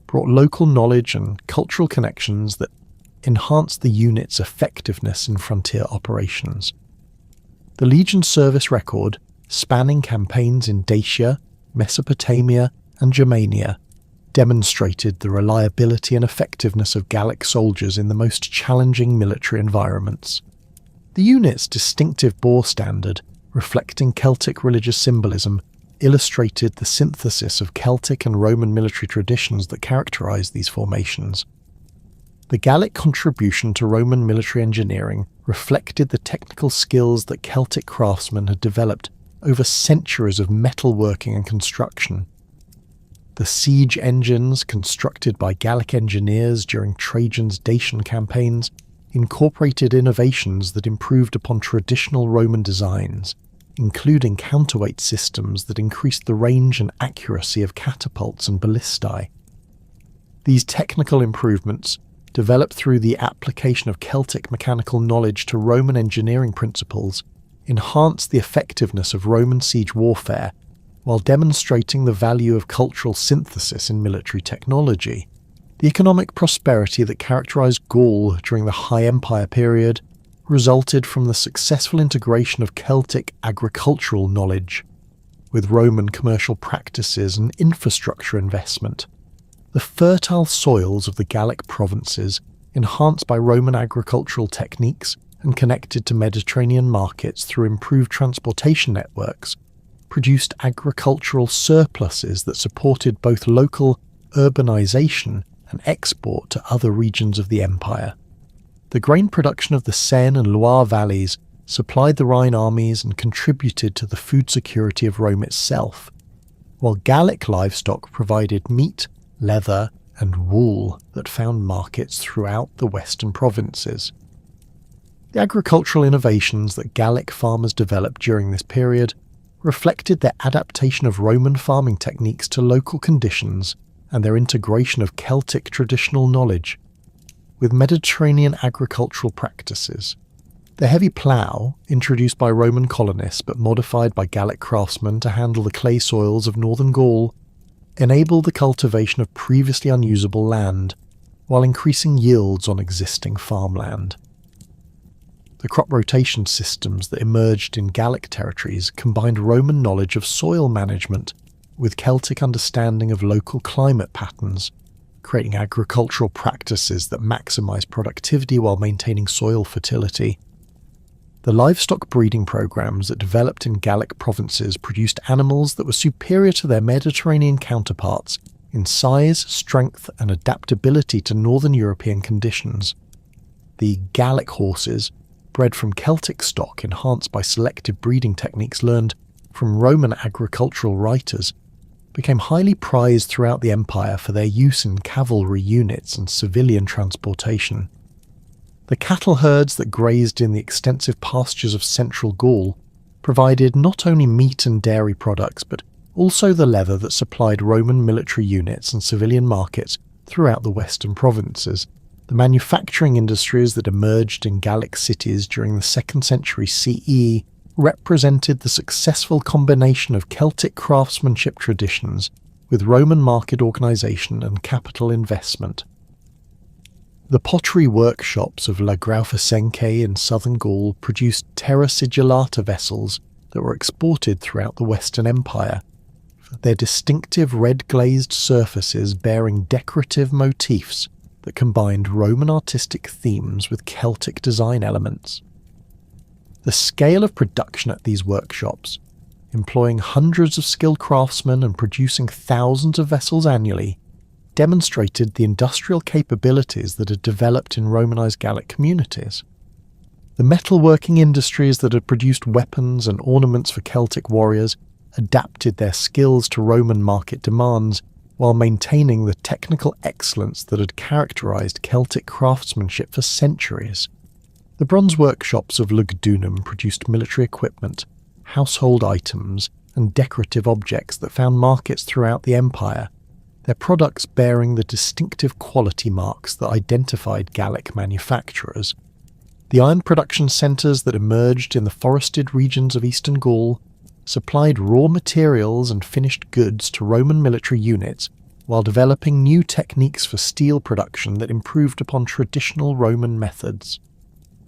brought local knowledge and cultural connections that enhanced the unit's effectiveness in frontier operations. The legion's service record, spanning campaigns in Dacia, Mesopotamia, and Germania, demonstrated the reliability and effectiveness of Gallic soldiers in the most challenging military environments. The unit's distinctive boar standard, reflecting Celtic religious symbolism, illustrated the synthesis of Celtic and Roman military traditions that characterized these formations. The Gallic contribution to Roman military engineering reflected the technical skills that Celtic craftsmen had developed over centuries of metalworking and construction. The siege engines constructed by Gallic engineers during Trajan's Dacian campaigns incorporated innovations that improved upon traditional Roman designs, including counterweight systems that increased the range and accuracy of catapults and ballistae. These technical improvements, developed through the application of Celtic mechanical knowledge to Roman engineering principles, enhanced the effectiveness of Roman siege warfare while demonstrating the value of cultural synthesis in military technology. The economic prosperity that characterized Gaul during the High Empire period resulted from the successful integration of Celtic agricultural knowledge with Roman commercial practices and infrastructure investment. The fertile soils of the Gallic provinces, enhanced by Roman agricultural techniques and connected to Mediterranean markets through improved transportation networks, produced agricultural surpluses that supported both local urbanization and export to other regions of the empire. The grain production of the Seine and Loire valleys supplied the Rhine armies and contributed to the food security of Rome itself, while Gallic livestock provided meat, leather, and wool that found markets throughout the western provinces. The agricultural innovations that Gallic farmers developed during this period reflected their adaptation of Roman farming techniques to local conditions and their integration of Celtic traditional knowledge with Mediterranean agricultural practices. The heavy plough, introduced by Roman colonists but modified by Gallic craftsmen to handle the clay soils of northern Gaul, enabled the cultivation of previously unusable land while increasing yields on existing farmland. The crop rotation systems that emerged in Gallic territories combined Roman knowledge of soil management with Celtic understanding of local climate patterns, creating agricultural practices that maximize productivity while maintaining soil fertility. The livestock breeding programs that developed in Gallic provinces produced animals that were superior to their Mediterranean counterparts in size, strength, and adaptability to northern European conditions. The Gallic horses, bred from Celtic stock enhanced by selective breeding techniques learned from Roman agricultural writers, became highly prized throughout the empire for their use in cavalry units and civilian transportation. The cattle herds that grazed in the extensive pastures of central Gaul provided not only meat and dairy products but also the leather that supplied Roman military units and civilian markets throughout the western provinces. The manufacturing industries that emerged in Gallic cities during the 2nd century CE represented the successful combination of Celtic craftsmanship traditions with Roman market organization and capital investment. The pottery workshops of La Graufasenke in southern Gaul produced terra sigillata vessels that were exported throughout the Western Empire, their distinctive red-glazed surfaces bearing decorative motifs that combined Roman artistic themes with Celtic design elements. The scale of production at these workshops, employing hundreds of skilled craftsmen and producing thousands of vessels annually, demonstrated the industrial capabilities that had developed in Romanized Gallic communities. The metalworking industries that had produced weapons and ornaments for Celtic warriors adapted their skills to Roman market demands while maintaining the technical excellence that had characterized Celtic craftsmanship for centuries. The bronze workshops of Lugdunum produced military equipment, household items, and decorative objects that found markets throughout the empire, their products bearing the distinctive quality marks that identified Gallic manufacturers. The iron production centres that emerged in the forested regions of eastern Gaul supplied raw materials and finished goods to Roman military units while developing new techniques for steel production that improved upon traditional Roman methods.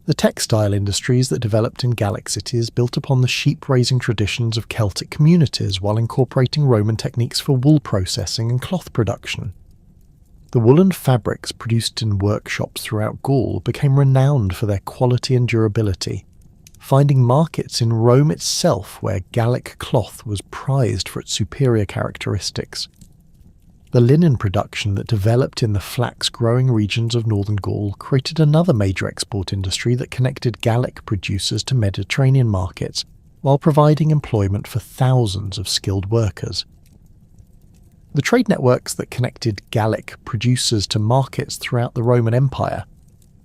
The textile industries that developed in Gallic cities built upon the sheep-raising traditions of Celtic communities while incorporating Roman techniques for wool processing and cloth production. The woolen fabrics produced in workshops throughout Gaul became renowned for their quality and durability, finding markets in Rome itself where Gallic cloth was prized for its superior characteristics. The linen production that developed in the flax-growing regions of northern Gaul created another major export industry that connected Gallic producers to Mediterranean markets while providing employment for thousands of skilled workers. The trade networks that connected Gallic producers to markets throughout the Roman Empire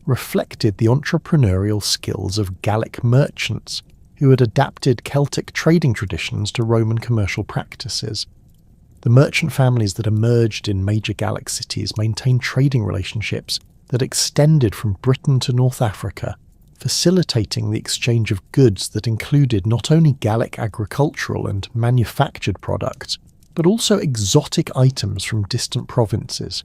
reflected the entrepreneurial skills of Gallic merchants who had adapted Celtic trading traditions to Roman commercial practices. The merchant families that emerged in major Gallic cities maintained trading relationships that extended from Britain to North Africa, facilitating the exchange of goods that included not only Gallic agricultural and manufactured products, but also exotic items from distant provinces.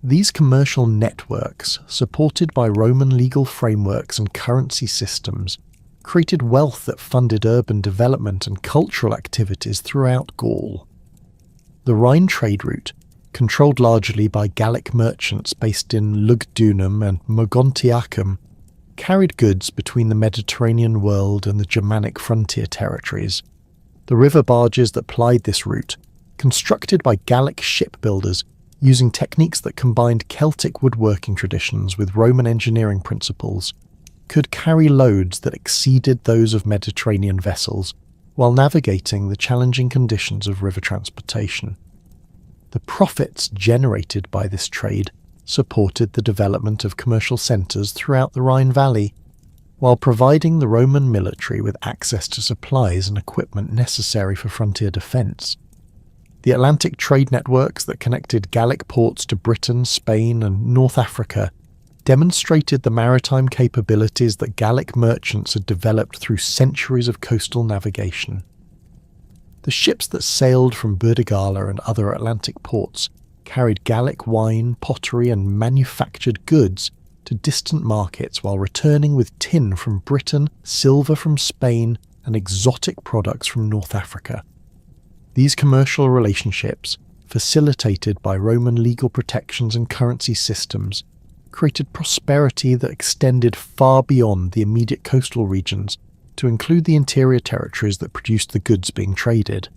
These commercial networks, supported by Roman legal frameworks and currency systems, created wealth that funded urban development and cultural activities throughout Gaul. The Rhine trade route, controlled largely by Gallic merchants based in Lugdunum and Mogontiacum, carried goods between the Mediterranean world and the Germanic frontier territories. The river barges that plied this route, constructed by Gallic shipbuilders using techniques that combined Celtic woodworking traditions with Roman engineering principles, could carry loads that exceeded those of Mediterranean vessels while navigating the challenging conditions of river transportation. The profits generated by this trade supported the development of commercial centres throughout the Rhine Valley, while providing the Roman military with access to supplies and equipment necessary for frontier defence. The Atlantic trade networks that connected Gallic ports to Britain, Spain, and North Africa demonstrated the maritime capabilities that Gallic merchants had developed through centuries of coastal navigation. The ships that sailed from Burdigala and other Atlantic ports carried Gallic wine, pottery, and manufactured goods to distant markets while returning with tin from Britain, silver from Spain, and exotic products from North Africa. These commercial relationships, facilitated by Roman legal protections and currency systems, created prosperity that extended far beyond the immediate coastal regions to include the interior territories that produced the goods being traded.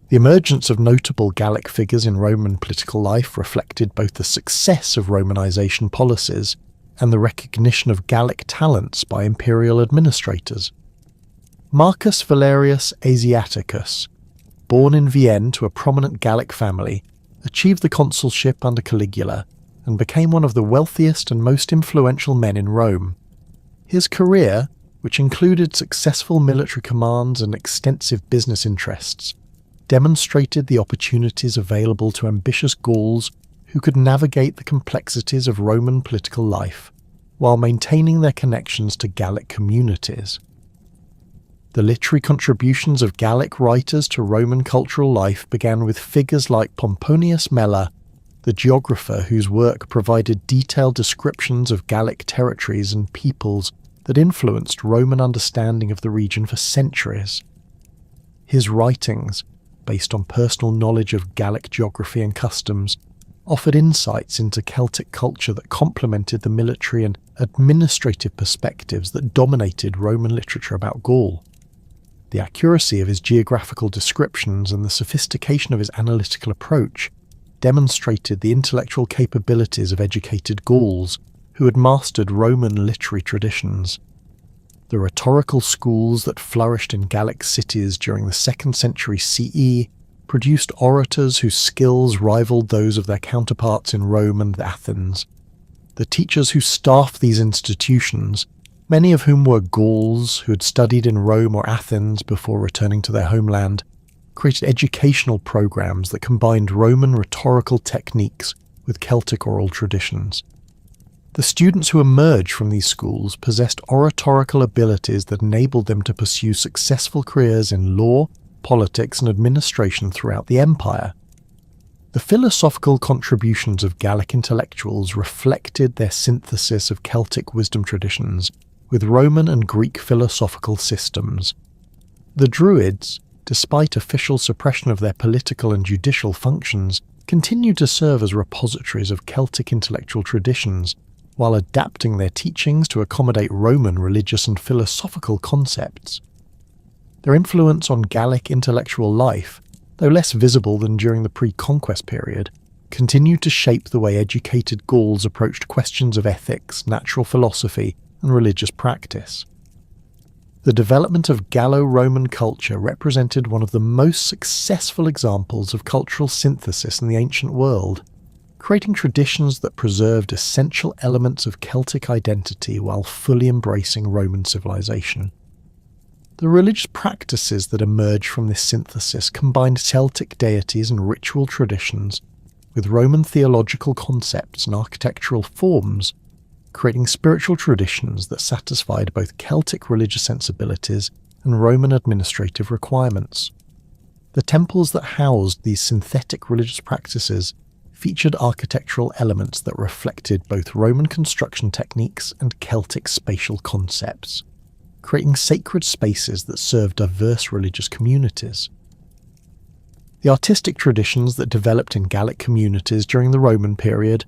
The emergence of notable Gallic figures in Roman political life reflected both the success of Romanization policies and the recognition of Gallic talents by imperial administrators. Marcus Valerius Asiaticus, born in Vienne to a prominent Gallic family, achieved the consulship under Caligula and became one of the wealthiest and most influential men in Rome. His career, which included successful military commands and extensive business interests, demonstrated the opportunities available to ambitious Gauls who could navigate the complexities of Roman political life while maintaining their connections to Gallic communities. The literary contributions of Gallic writers to Roman cultural life began with figures like Pomponius Mela, the geographer whose work provided detailed descriptions of Gallic territories and peoples that influenced Roman understanding of the region for centuries. His writings, based on personal knowledge of Gallic geography and customs, offered insights into Celtic culture that complemented the military and administrative perspectives that dominated Roman literature about Gaul. The accuracy of his geographical descriptions and the sophistication of his analytical approach demonstrated the intellectual capabilities of educated Gauls who had mastered Roman literary traditions. The rhetorical schools that flourished in Gallic cities during the 2nd century CE produced orators whose skills rivaled those of their counterparts in Rome and Athens. The teachers who staffed these institutions, many of whom were Gauls who had studied in Rome or Athens before returning to their homeland, created educational programs that combined Roman rhetorical techniques with Celtic oral traditions. The students who emerged from these schools possessed oratorical abilities that enabled them to pursue successful careers in law, politics, and administration throughout the empire. The philosophical contributions of Gallic intellectuals reflected their synthesis of Celtic wisdom traditions with Roman and Greek philosophical systems. The druids, despite official suppression of their political and judicial functions, continued to serve as repositories of Celtic intellectual traditions, while adapting their teachings to accommodate Roman religious and philosophical concepts. Their influence on Gallic intellectual life, though less visible than during the pre-conquest period, continued to shape the way educated Gauls approached questions of ethics, natural philosophy, and religious practice. The development of Gallo-Roman culture represented one of the most successful examples of cultural synthesis in the ancient world, creating traditions that preserved essential elements of Celtic identity while fully embracing Roman civilization. The religious practices that emerged from this synthesis combined Celtic deities and ritual traditions with Roman theological concepts and architectural forms, creating spiritual traditions that satisfied both Celtic religious sensibilities and Roman administrative requirements. The temples that housed these synthetic religious practices featured architectural elements that reflected both Roman construction techniques and Celtic spatial concepts, creating sacred spaces that served diverse religious communities. The artistic traditions that developed in Gallic communities during the Roman period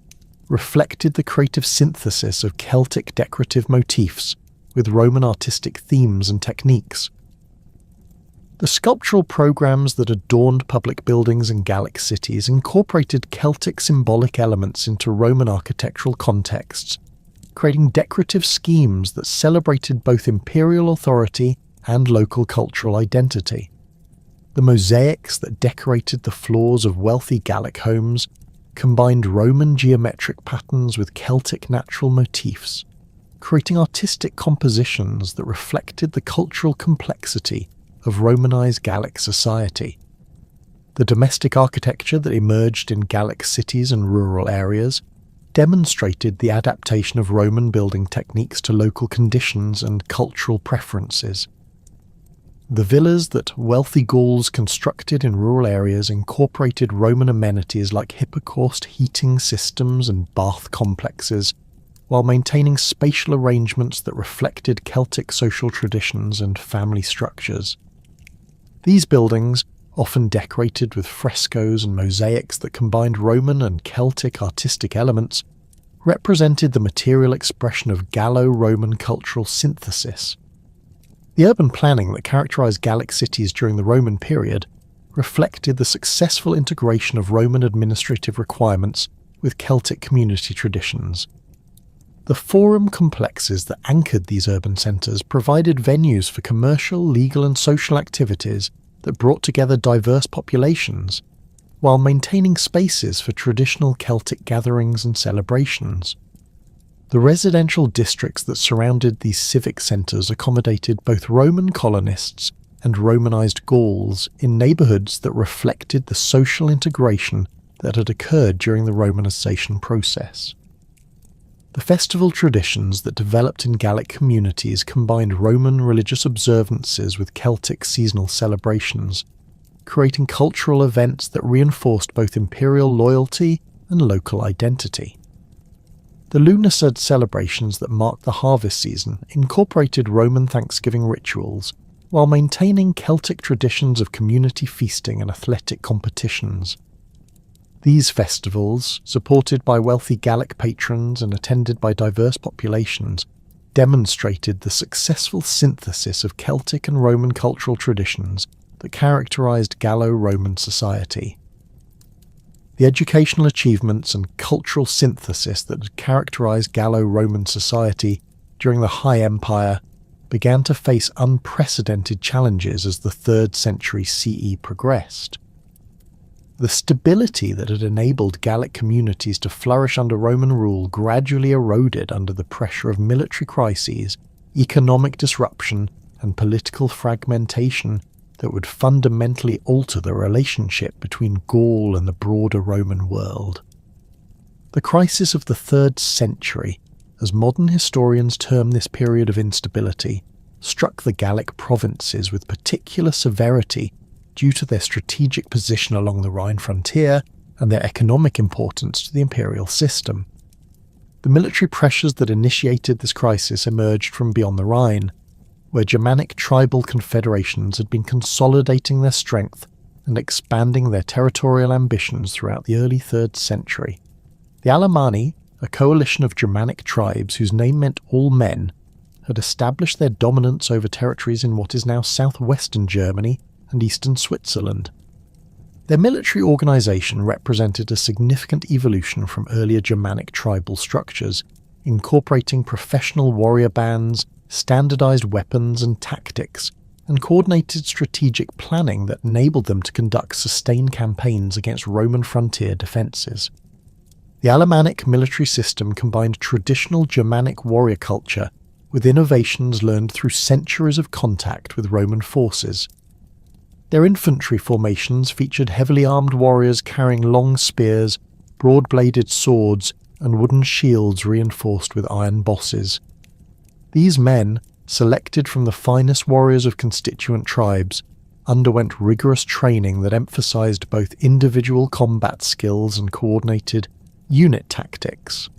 reflected the creative synthesis of Celtic decorative motifs with Roman artistic themes and techniques. The sculptural programs that adorned public buildings in Gallic cities incorporated Celtic symbolic elements into Roman architectural contexts, creating decorative schemes that celebrated both imperial authority and local cultural identity. The mosaics that decorated the floors of wealthy Gallic homes combined Roman geometric patterns with Celtic natural motifs, creating artistic compositions that reflected the cultural complexity of Romanized Gallic society. The domestic architecture that emerged in Gallic cities and rural areas demonstrated the adaptation of Roman building techniques to local conditions and cultural preferences. The villas that wealthy Gauls constructed in rural areas incorporated Roman amenities like hypocaust heating systems and bath complexes, while maintaining spatial arrangements that reflected Celtic social traditions and family structures. These buildings, often decorated with frescoes and mosaics that combined Roman and Celtic artistic elements, represented the material expression of Gallo-Roman cultural synthesis. The urban planning that characterized Gallic cities during the Roman period reflected the successful integration of Roman administrative requirements with Celtic community traditions. The forum complexes that anchored these urban centres provided venues for commercial, legal and social activities that brought together diverse populations, while maintaining spaces for traditional Celtic gatherings and celebrations. The residential districts that surrounded these civic centres accommodated both Roman colonists and Romanized Gauls in neighbourhoods that reflected the social integration that had occurred during the Romanization process. The festival traditions that developed in Gallic communities combined Roman religious observances with Celtic seasonal celebrations, creating cultural events that reinforced both imperial loyalty and local identity. The Lunasad celebrations that marked the harvest season incorporated Roman Thanksgiving rituals, while maintaining Celtic traditions of community feasting and athletic competitions. These festivals, supported by wealthy Gallic patrons and attended by diverse populations, demonstrated the successful synthesis of Celtic and Roman cultural traditions that characterized Gallo-Roman society. The educational achievements and cultural synthesis that had characterized Gallo-Roman society during the High Empire began to face unprecedented challenges as the 3rd century CE progressed. The stability that had enabled Gallic communities to flourish under Roman rule gradually eroded under the pressure of military crises, economic disruption, and political fragmentation that would fundamentally alter the relationship between Gaul and the broader Roman world. The crisis of the 3rd century, as modern historians term this period of instability, struck the Gallic provinces with particular severity due to their strategic position along the Rhine frontier and their economic importance to the imperial system. The military pressures that initiated this crisis emerged from beyond the Rhine, where Germanic tribal confederations had been consolidating their strength and expanding their territorial ambitions throughout the early 3rd century. The Alemanni, a coalition of Germanic tribes whose name meant all men, had established their dominance over territories in what is now southwestern Germany and eastern Switzerland. Their military organisation represented a significant evolution from earlier Germanic tribal structures, incorporating professional warrior bands, standardized weapons and tactics, and coordinated strategic planning that enabled them to conduct sustained campaigns against Roman frontier defences. The Alemannic military system combined traditional Germanic warrior culture with innovations learned through centuries of contact with Roman forces. Their infantry formations featured heavily armed warriors carrying long spears, broad-bladed swords, and wooden shields reinforced with iron bosses. These men, selected from the finest warriors of constituent tribes, underwent rigorous training that emphasized both individual combat skills and coordinated unit tactics.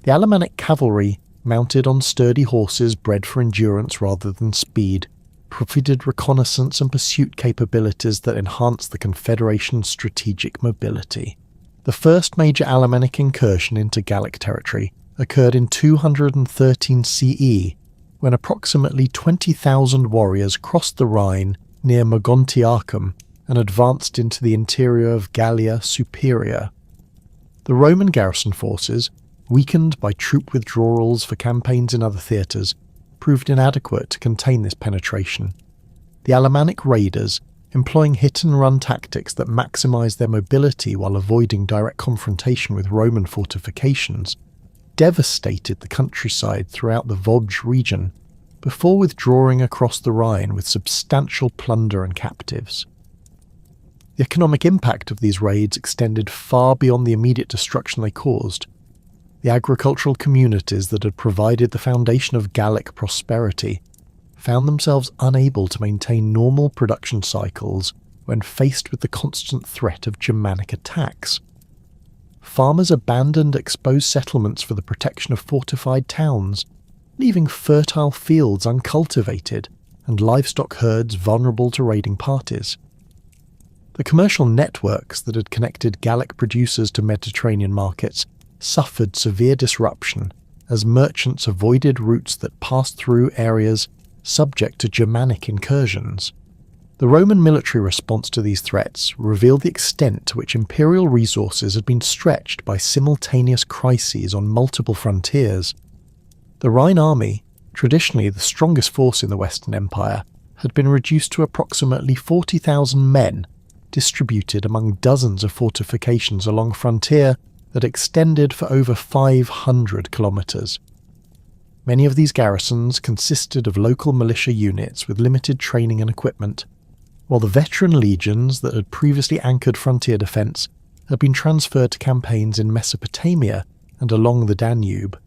The Alemannic cavalry, mounted on sturdy horses bred for endurance rather than speed, provided reconnaissance and pursuit capabilities that enhanced the Confederation's strategic mobility. The first major Alemannic incursion into Gallic territory occurred in 213 CE, when approximately 20,000 warriors crossed the Rhine near Mogontiacum and advanced into the interior of Gallia Superior. The Roman garrison forces, weakened by troop withdrawals for campaigns in other theatres, proved inadequate to contain this penetration. The Alemannic raiders, employing hit-and-run tactics that maximised their mobility while avoiding direct confrontation with Roman fortifications, devastated the countryside throughout the Vosges region, before withdrawing across the Rhine with substantial plunder and captives. The economic impact of these raids extended far beyond the immediate destruction they caused. The agricultural communities that had provided the foundation of Gallic prosperity found themselves unable to maintain normal production cycles when faced with the constant threat of Germanic attacks. Farmers abandoned exposed settlements for the protection of fortified towns, leaving fertile fields uncultivated and livestock herds vulnerable to raiding parties. The commercial networks that had connected Gallic producers to Mediterranean markets suffered severe disruption as merchants avoided routes that passed through areas subject to Germanic incursions. The Roman military response to these threats revealed the extent to which imperial resources had been stretched by simultaneous crises on multiple frontiers. The Rhine army, traditionally the strongest force in the Western Empire, had been reduced to approximately 40,000 men, distributed among dozens of fortifications along frontier that extended for over 500 kilometres. Many of these garrisons consisted of local militia units with limited training and equipment, while the veteran legions that had previously anchored frontier defence had been transferred to campaigns in Mesopotamia and along the Danube.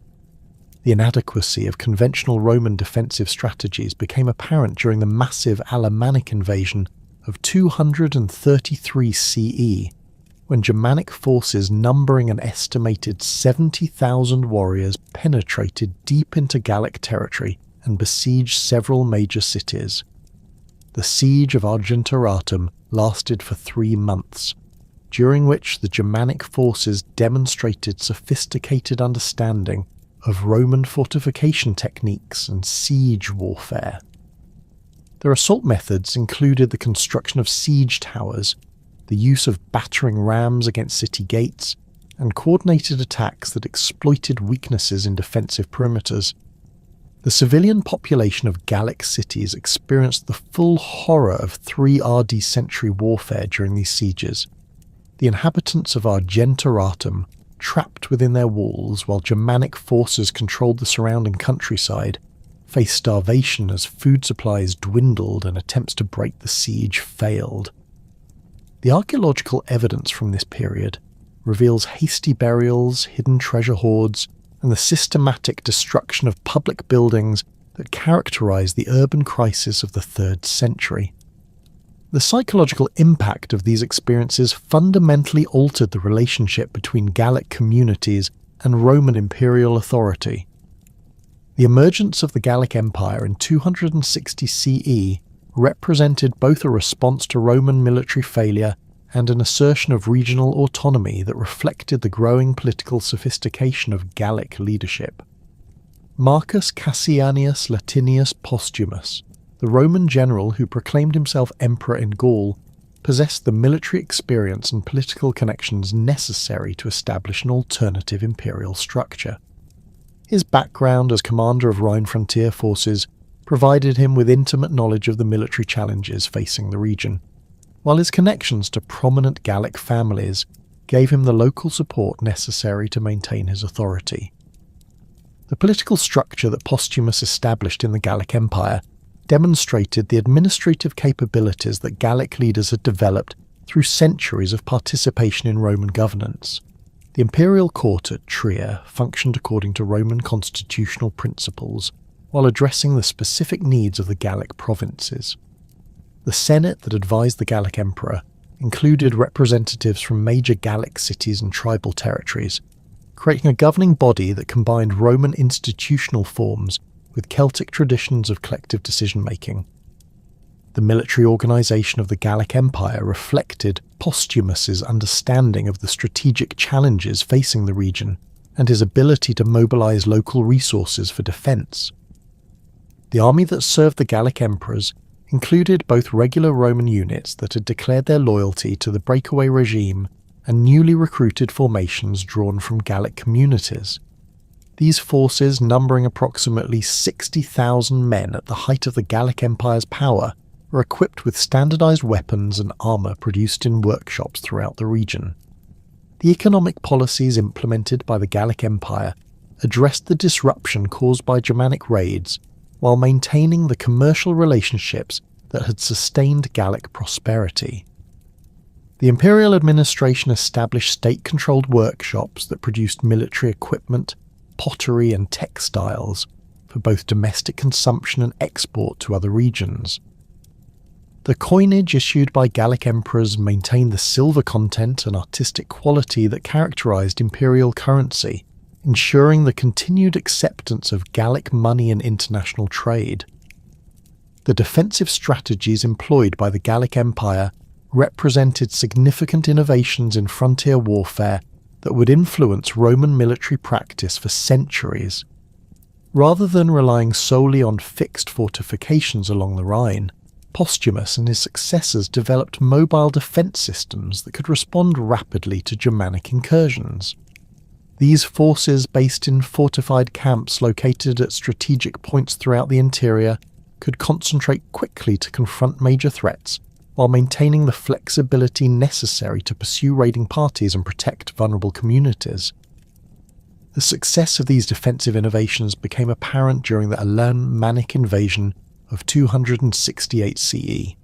The inadequacy of conventional Roman defensive strategies became apparent during the massive Alemannic invasion of 233 CE, when Germanic forces numbering an estimated 70,000 warriors penetrated deep into Gallic territory and besieged several major cities. The siege of Argentoratum lasted for 3 months, during which the Germanic forces demonstrated sophisticated understanding of Roman fortification techniques and siege warfare. Their assault methods included the construction of siege towers, the use of battering rams against city gates, and coordinated attacks that exploited weaknesses in defensive perimeters. The civilian population of Gallic cities experienced the full horror of 3 RD century warfare during these sieges. The inhabitants of Argentoratum, trapped within their walls while Germanic forces controlled the surrounding countryside, faced starvation as food supplies dwindled and attempts to break the siege failed. The archaeological evidence from this period reveals hasty burials, hidden treasure hoards, and the systematic destruction of public buildings that characterized the urban crisis of the 3rd century. The psychological impact of these experiences fundamentally altered the relationship between Gallic communities and Roman imperial authority. The emergence of the Gallic Empire in 260 CE represented both a response to Roman military failure and an assertion of regional autonomy that reflected the growing political sophistication of Gallic leadership. Marcus Cassianius Latinius Postumus, the Roman general who proclaimed himself emperor in Gaul, possessed the military experience and political connections necessary to establish an alternative imperial structure. His background as commander of Rhine frontier forces provided him with intimate knowledge of the military challenges facing the region, while his connections to prominent Gallic families gave him the local support necessary to maintain his authority. The political structure that Postumus established in the Gallic Empire demonstrated the administrative capabilities that Gallic leaders had developed through centuries of participation in Roman governance. The imperial court at Trier functioned according to Roman constitutional principles while addressing the specific needs of the Gallic provinces. The Senate that advised the Gallic emperor included representatives from major Gallic cities and tribal territories, creating a governing body that combined Roman institutional forms with Celtic traditions of collective decision-making. The military organisation of the Gallic Empire reflected Postumus's understanding of the strategic challenges facing the region and his ability to mobilise local resources for defence. The army that served the Gallic emperors included both regular Roman units that had declared their loyalty to the breakaway regime and newly recruited formations drawn from Gallic communities. These forces, numbering approximately 60,000 men at the height of the Gallic Empire's power, were equipped with standardized weapons and armor produced in workshops throughout the region. The economic policies implemented by the Gallic Empire addressed the disruption caused by Germanic raids while maintaining the commercial relationships that had sustained Gallic prosperity. The imperial administration established state-controlled workshops that produced military equipment, pottery and textiles for both domestic consumption and export to other regions. The coinage issued by Gallic emperors maintained the silver content and artistic quality that characterized imperial currency, ensuring the continued acceptance of Gallic money in international trade. The defensive strategies employed by the Gallic Empire represented significant innovations in frontier warfare that would influence Roman military practice for centuries. Rather than relying solely on fixed fortifications along the Rhine, Postumus and his successors developed mobile defence systems that could respond rapidly to Germanic incursions. These forces, based in fortified camps located at strategic points throughout the interior, could concentrate quickly to confront major threats, while maintaining the flexibility necessary to pursue raiding parties and protect vulnerable communities. The success of these defensive innovations became apparent during the Alemannic invasion of 268 CE,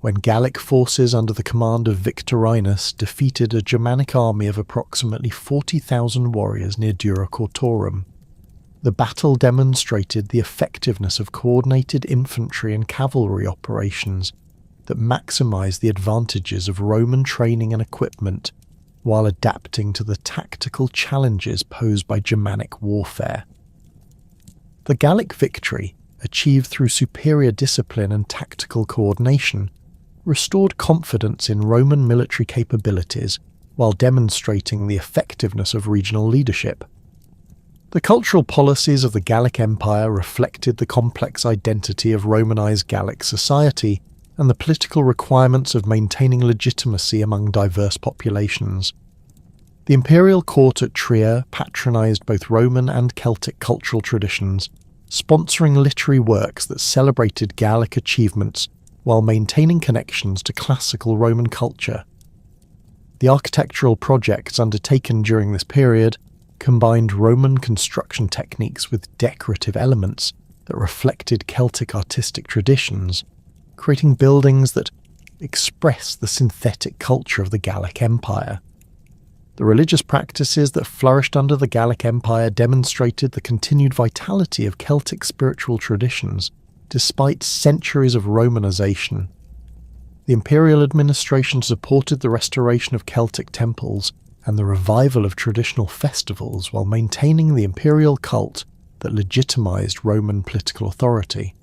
when Gallic forces under the command of Victorinus defeated a Germanic army of approximately 40,000 warriors near Dura Cortorum. The battle demonstrated the effectiveness of coordinated infantry and cavalry operations that maximised the advantages of Roman training and equipment while adapting to the tactical challenges posed by Germanic warfare. The Gallic victory, achieved through superior discipline and tactical coordination, restored confidence in Roman military capabilities while demonstrating the effectiveness of regional leadership. The cultural policies of the Gallic Empire reflected the complex identity of Romanized Gallic society and the political requirements of maintaining legitimacy among diverse populations. The imperial court at Trier patronized both Roman and Celtic cultural traditions, sponsoring literary works that celebrated Gallic achievements while maintaining connections to classical Roman culture. The architectural projects undertaken during this period combined Roman construction techniques with decorative elements that reflected Celtic artistic traditions, creating buildings that express the synthetic culture of the Gallic Empire. The religious practices that flourished under the Gallic Empire demonstrated the continued vitality of Celtic spiritual traditions, despite centuries of Romanization. The imperial administration supported the restoration of Celtic temples and the revival of traditional festivals while maintaining the imperial cult that legitimized Roman political authority.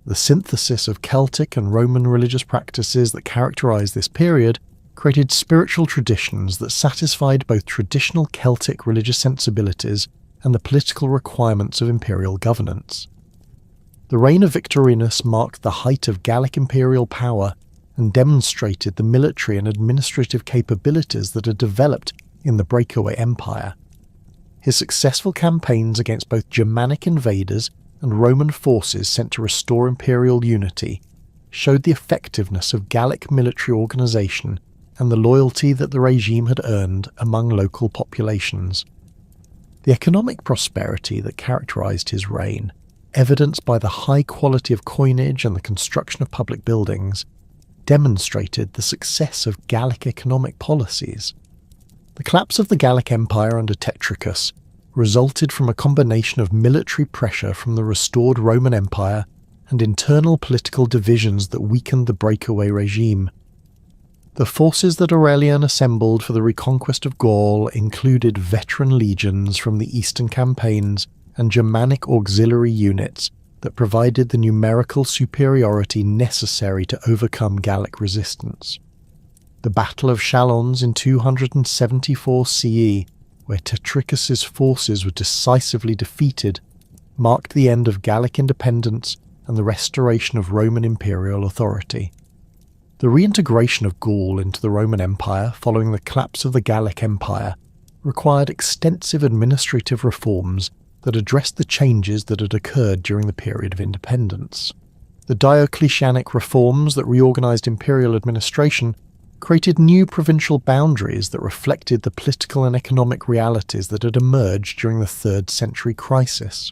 The synthesis of Celtic and Roman religious practices that characterized this period created spiritual traditions that satisfied both traditional Celtic religious sensibilities and the political requirements of imperial governance. The reign of Victorinus marked the height of Gallic imperial power and demonstrated the military and administrative capabilities that had developed in the breakaway empire. his successful campaigns against both Germanic invaders and Roman forces sent to restore imperial unity showed the effectiveness of Gallic military organisation and the loyalty that the regime had earned among local populations. The economic prosperity that characterised his reign, evidenced by the high quality of coinage and the construction of public buildings, demonstrated the success of Gallic economic policies. The collapse of the Gallic Empire under Tetricus resulted from a combination of military pressure from the restored Roman Empire and internal political divisions that weakened the breakaway regime. The forces that Aurelian assembled for the reconquest of Gaul included veteran legions from the eastern campaigns and Germanic auxiliary units that provided the numerical superiority necessary to overcome Gallic resistance. The Battle of Chalons in 274 CE, where Tetricus's forces were decisively defeated, marked the end of Gallic independence and the restoration of Roman imperial authority. The reintegration of Gaul into the Roman Empire following the collapse of the Gallic Empire required extensive administrative reforms that addressed the changes that had occurred during the period of independence. The Diocletianic reforms that reorganised imperial administration created new provincial boundaries that reflected the political and economic realities that had emerged during the 3rd century crisis.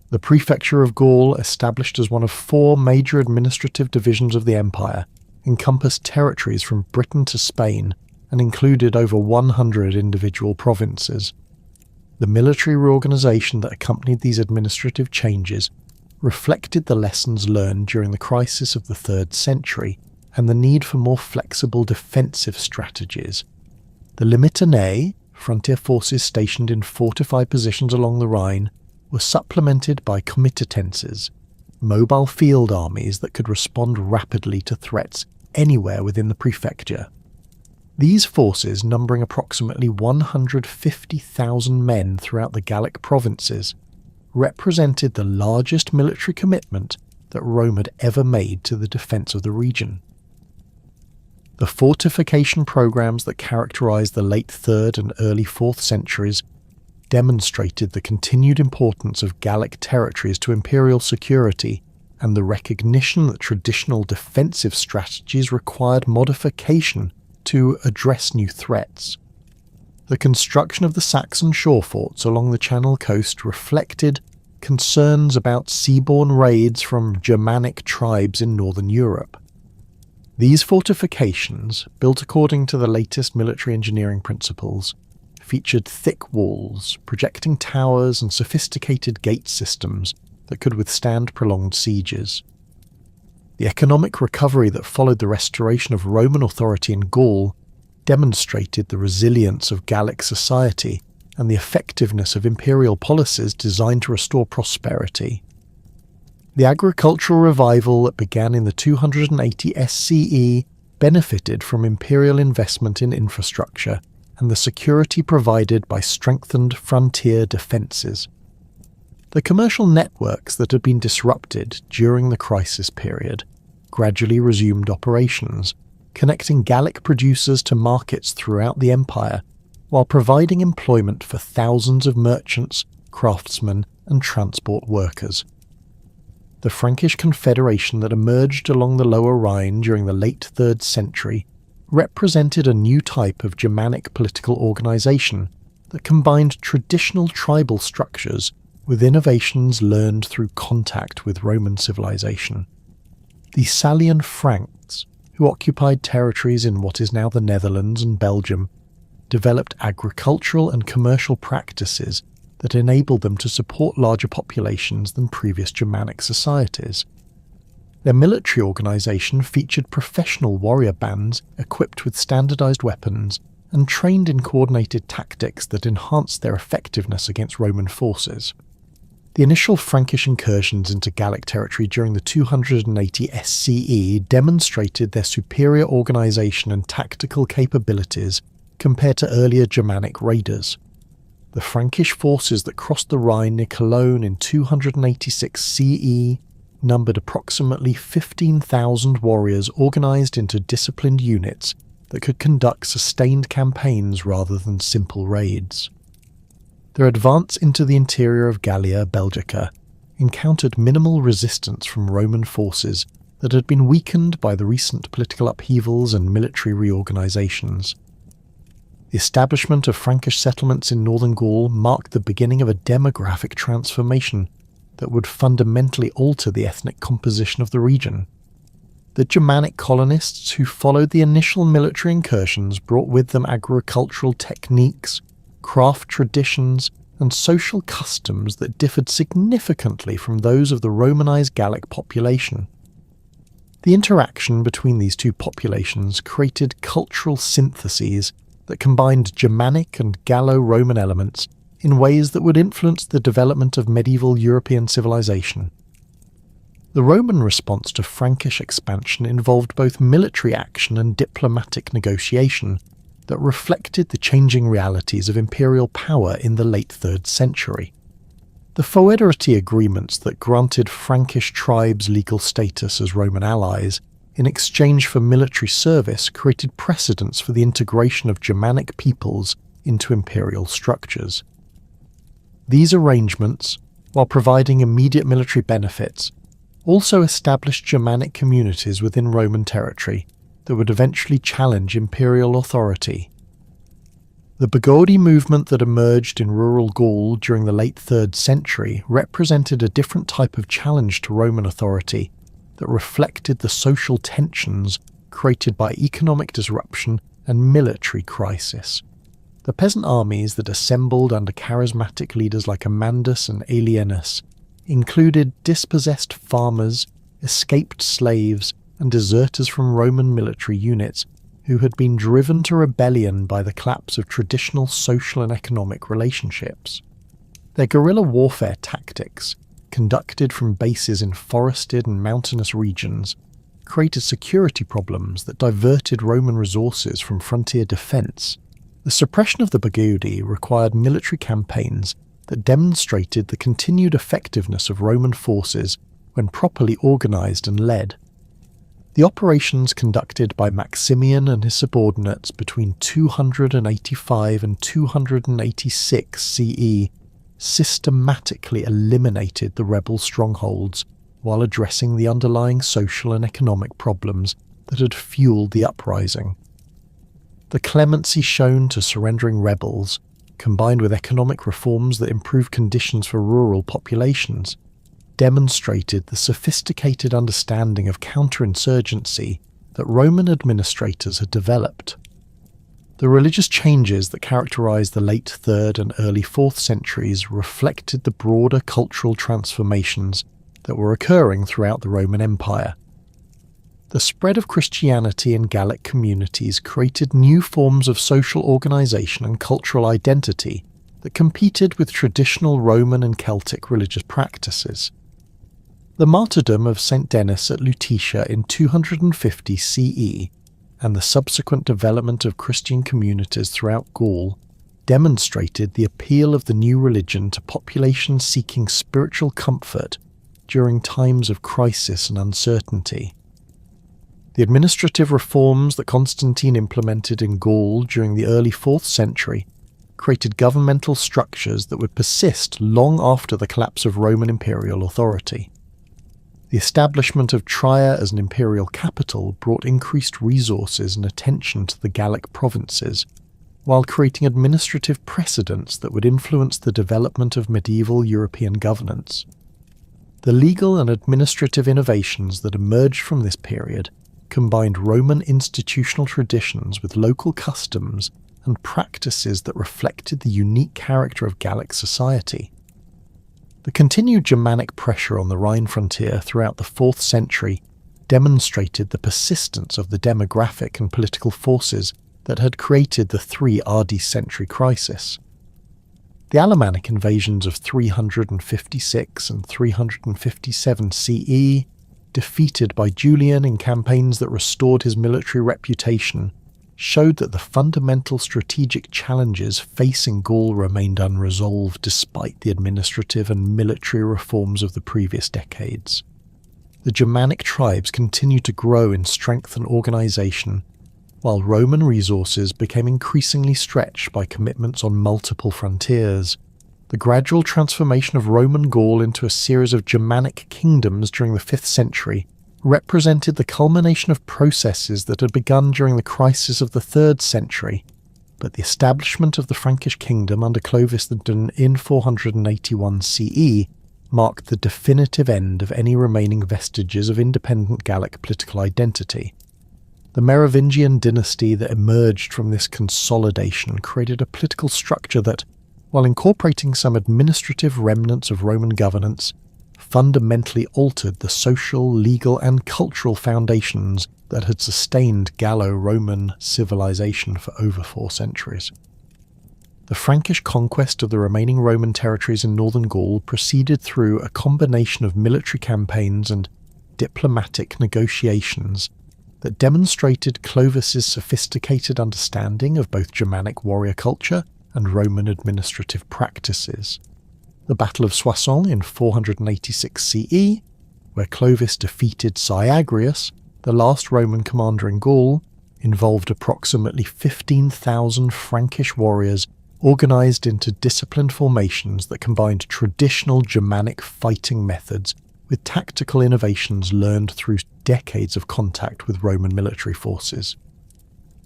The Prefecture of Gaul, established as one of 4 major administrative divisions of the empire, encompassed territories from Britain to Spain and included over 100 individual provinces. The military reorganisation that accompanied these administrative changes reflected the lessons learned during the crisis of the 3rd century and the need for more flexible defensive strategies. The Limitanei, frontier forces stationed in fortified positions along the Rhine, were supplemented by comitatenses, mobile field armies that could respond rapidly to threats anywhere within the prefecture. These forces, numbering approximately 150,000 men throughout the Gallic provinces, represented the largest military commitment that Rome had ever made to the defence of the region. The fortification programs that characterised the late 3rd and early 4th centuries demonstrated the continued importance of Gallic territories to imperial security and the recognition that traditional defensive strategies required modification to address new threats. The construction of the Saxon shore forts along the Channel coast reflected concerns about seaborne raids from Germanic tribes in northern Europe. These fortifications, built according to the latest military engineering principles, featured thick walls, projecting towers and sophisticated gate systems that could withstand prolonged sieges. The economic recovery that followed the restoration of Roman authority in Gaul demonstrated the resilience of Gallic society and the effectiveness of imperial policies designed to restore prosperity. The agricultural revival that began in the 280 SCE benefited from imperial investment in infrastructure and the security provided by strengthened frontier defences. The commercial networks that had been disrupted during the crisis period gradually resumed operations, connecting Gallic producers to markets throughout the empire, while providing employment for thousands of merchants, craftsmen, and transport workers. The Frankish Confederation that emerged along the Lower Rhine during the late 3rd century represented a new type of Germanic political organisation that combined traditional tribal structures with innovations learned through contact with Roman civilization. The Salian Franks, who occupied territories in what is now the Netherlands and Belgium, developed agricultural and commercial practices that enabled them to support larger populations than previous Germanic societies. Their military organisation featured professional warrior bands equipped with standardised weapons and trained in coordinated tactics that enhanced their effectiveness against Roman forces. The initial Frankish incursions into Gallic territory during the 280 SCE demonstrated their superior organisation and tactical capabilities compared to earlier Germanic raiders. The Frankish forces that crossed the Rhine near Cologne in 286 CE numbered approximately 15,000 warriors organised into disciplined units that could conduct sustained campaigns rather than simple raids. Their advance into the interior of Gallia Belgica encountered minimal resistance from Roman forces that had been weakened by the recent political upheavals and military reorganisations. The establishment of Frankish settlements in northern Gaul marked the beginning of a demographic transformation that would fundamentally alter the ethnic composition of the region. The Germanic colonists who followed the initial military incursions brought with them agricultural techniques, craft traditions, and social customs that differed significantly from those of the Romanized Gallic population. The interaction between these two populations created cultural syntheses that combined Germanic and Gallo-Roman elements in ways that would influence the development of medieval European civilization. The Roman response to Frankish expansion involved both military action and diplomatic negotiation that reflected the changing realities of imperial power in the late 3rd century. The foederty agreements that granted Frankish tribes legal status as Roman allies in exchange for military service created precedents for the integration of Germanic peoples into imperial structures. These arrangements, while providing immediate military benefits, also established Germanic communities within Roman territory that would eventually challenge imperial authority. The Bagaudae movement that emerged in rural Gaul during the late 3rd century represented a different type of challenge to Roman authority that reflected the social tensions created by economic disruption and military crisis. The peasant armies that assembled under charismatic leaders like Amandus and Alienus included dispossessed farmers, escaped slaves, and deserters from Roman military units who had been driven to rebellion by the collapse of traditional social and economic relationships. Their guerrilla warfare tactics, conducted from bases in forested and mountainous regions, created security problems that diverted Roman resources from frontier defence. The suppression of the Bagaudae required military campaigns that demonstrated the continued effectiveness of Roman forces when properly organised and led. The operations conducted by Maximian and his subordinates between 285 and 286 CE systematically eliminated the rebel strongholds while addressing the underlying social and economic problems that had fueled the uprising. The clemency shown to surrendering rebels, combined with economic reforms that improved conditions for rural populations, demonstrated the sophisticated understanding of counterinsurgency that Roman administrators had developed. The religious changes that characterized the late 3rd and early 4th centuries reflected the broader cultural transformations that were occurring throughout the Roman Empire. The spread of Christianity in Gallic communities created new forms of social organization and cultural identity that competed with traditional Roman and Celtic religious practices. The martyrdom of St. Denis at Lutetia in 250 CE and the subsequent development of Christian communities throughout Gaul demonstrated the appeal of the new religion to populations seeking spiritual comfort during times of crisis and uncertainty. The administrative reforms that Constantine implemented in Gaul during the early 4th century created governmental structures that would persist long after the collapse of Roman imperial authority. The establishment of Trier as an imperial capital brought increased resources and attention to the Gallic provinces, while creating administrative precedents that would influence the development of medieval European governance. The legal and administrative innovations that emerged from this period combined Roman institutional traditions with local customs and practices that reflected the unique character of Gallic society. The continued Germanic pressure on the Rhine frontier throughout the 4th century demonstrated the persistence of the demographic and political forces that had created the 3 AD century crisis. The Alemannic invasions of 356 and 357 CE, defeated by Julian in campaigns that restored his military reputation, showed that the fundamental strategic challenges facing Gaul remained unresolved despite the administrative and military reforms of the previous decades. The Germanic tribes continued to grow in strength and organisation, while Roman resources became increasingly stretched by commitments on multiple frontiers. The gradual transformation of Roman Gaul into a series of Germanic kingdoms during the 5th century represented the culmination of processes that had begun during the crisis of the 3rd century, but the establishment of the Frankish kingdom under Clovis in 481 CE marked the definitive end of any remaining vestiges of independent Gallic political identity. The Merovingian dynasty that emerged from this consolidation created a political structure that, while incorporating some administrative remnants of Roman governance, fundamentally altered the social, legal, and cultural foundations that had sustained Gallo-Roman civilization for over 4 centuries. The Frankish conquest of the remaining Roman territories in northern Gaul proceeded through a combination of military campaigns and diplomatic negotiations that demonstrated Clovis's sophisticated understanding of both Germanic warrior culture and Roman administrative practices. The Battle of Soissons in 486 CE, where Clovis defeated Syagrius, the last Roman commander in Gaul, involved approximately 15,000 Frankish warriors organised into disciplined formations that combined traditional Germanic fighting methods with tactical innovations learned through decades of contact with Roman military forces.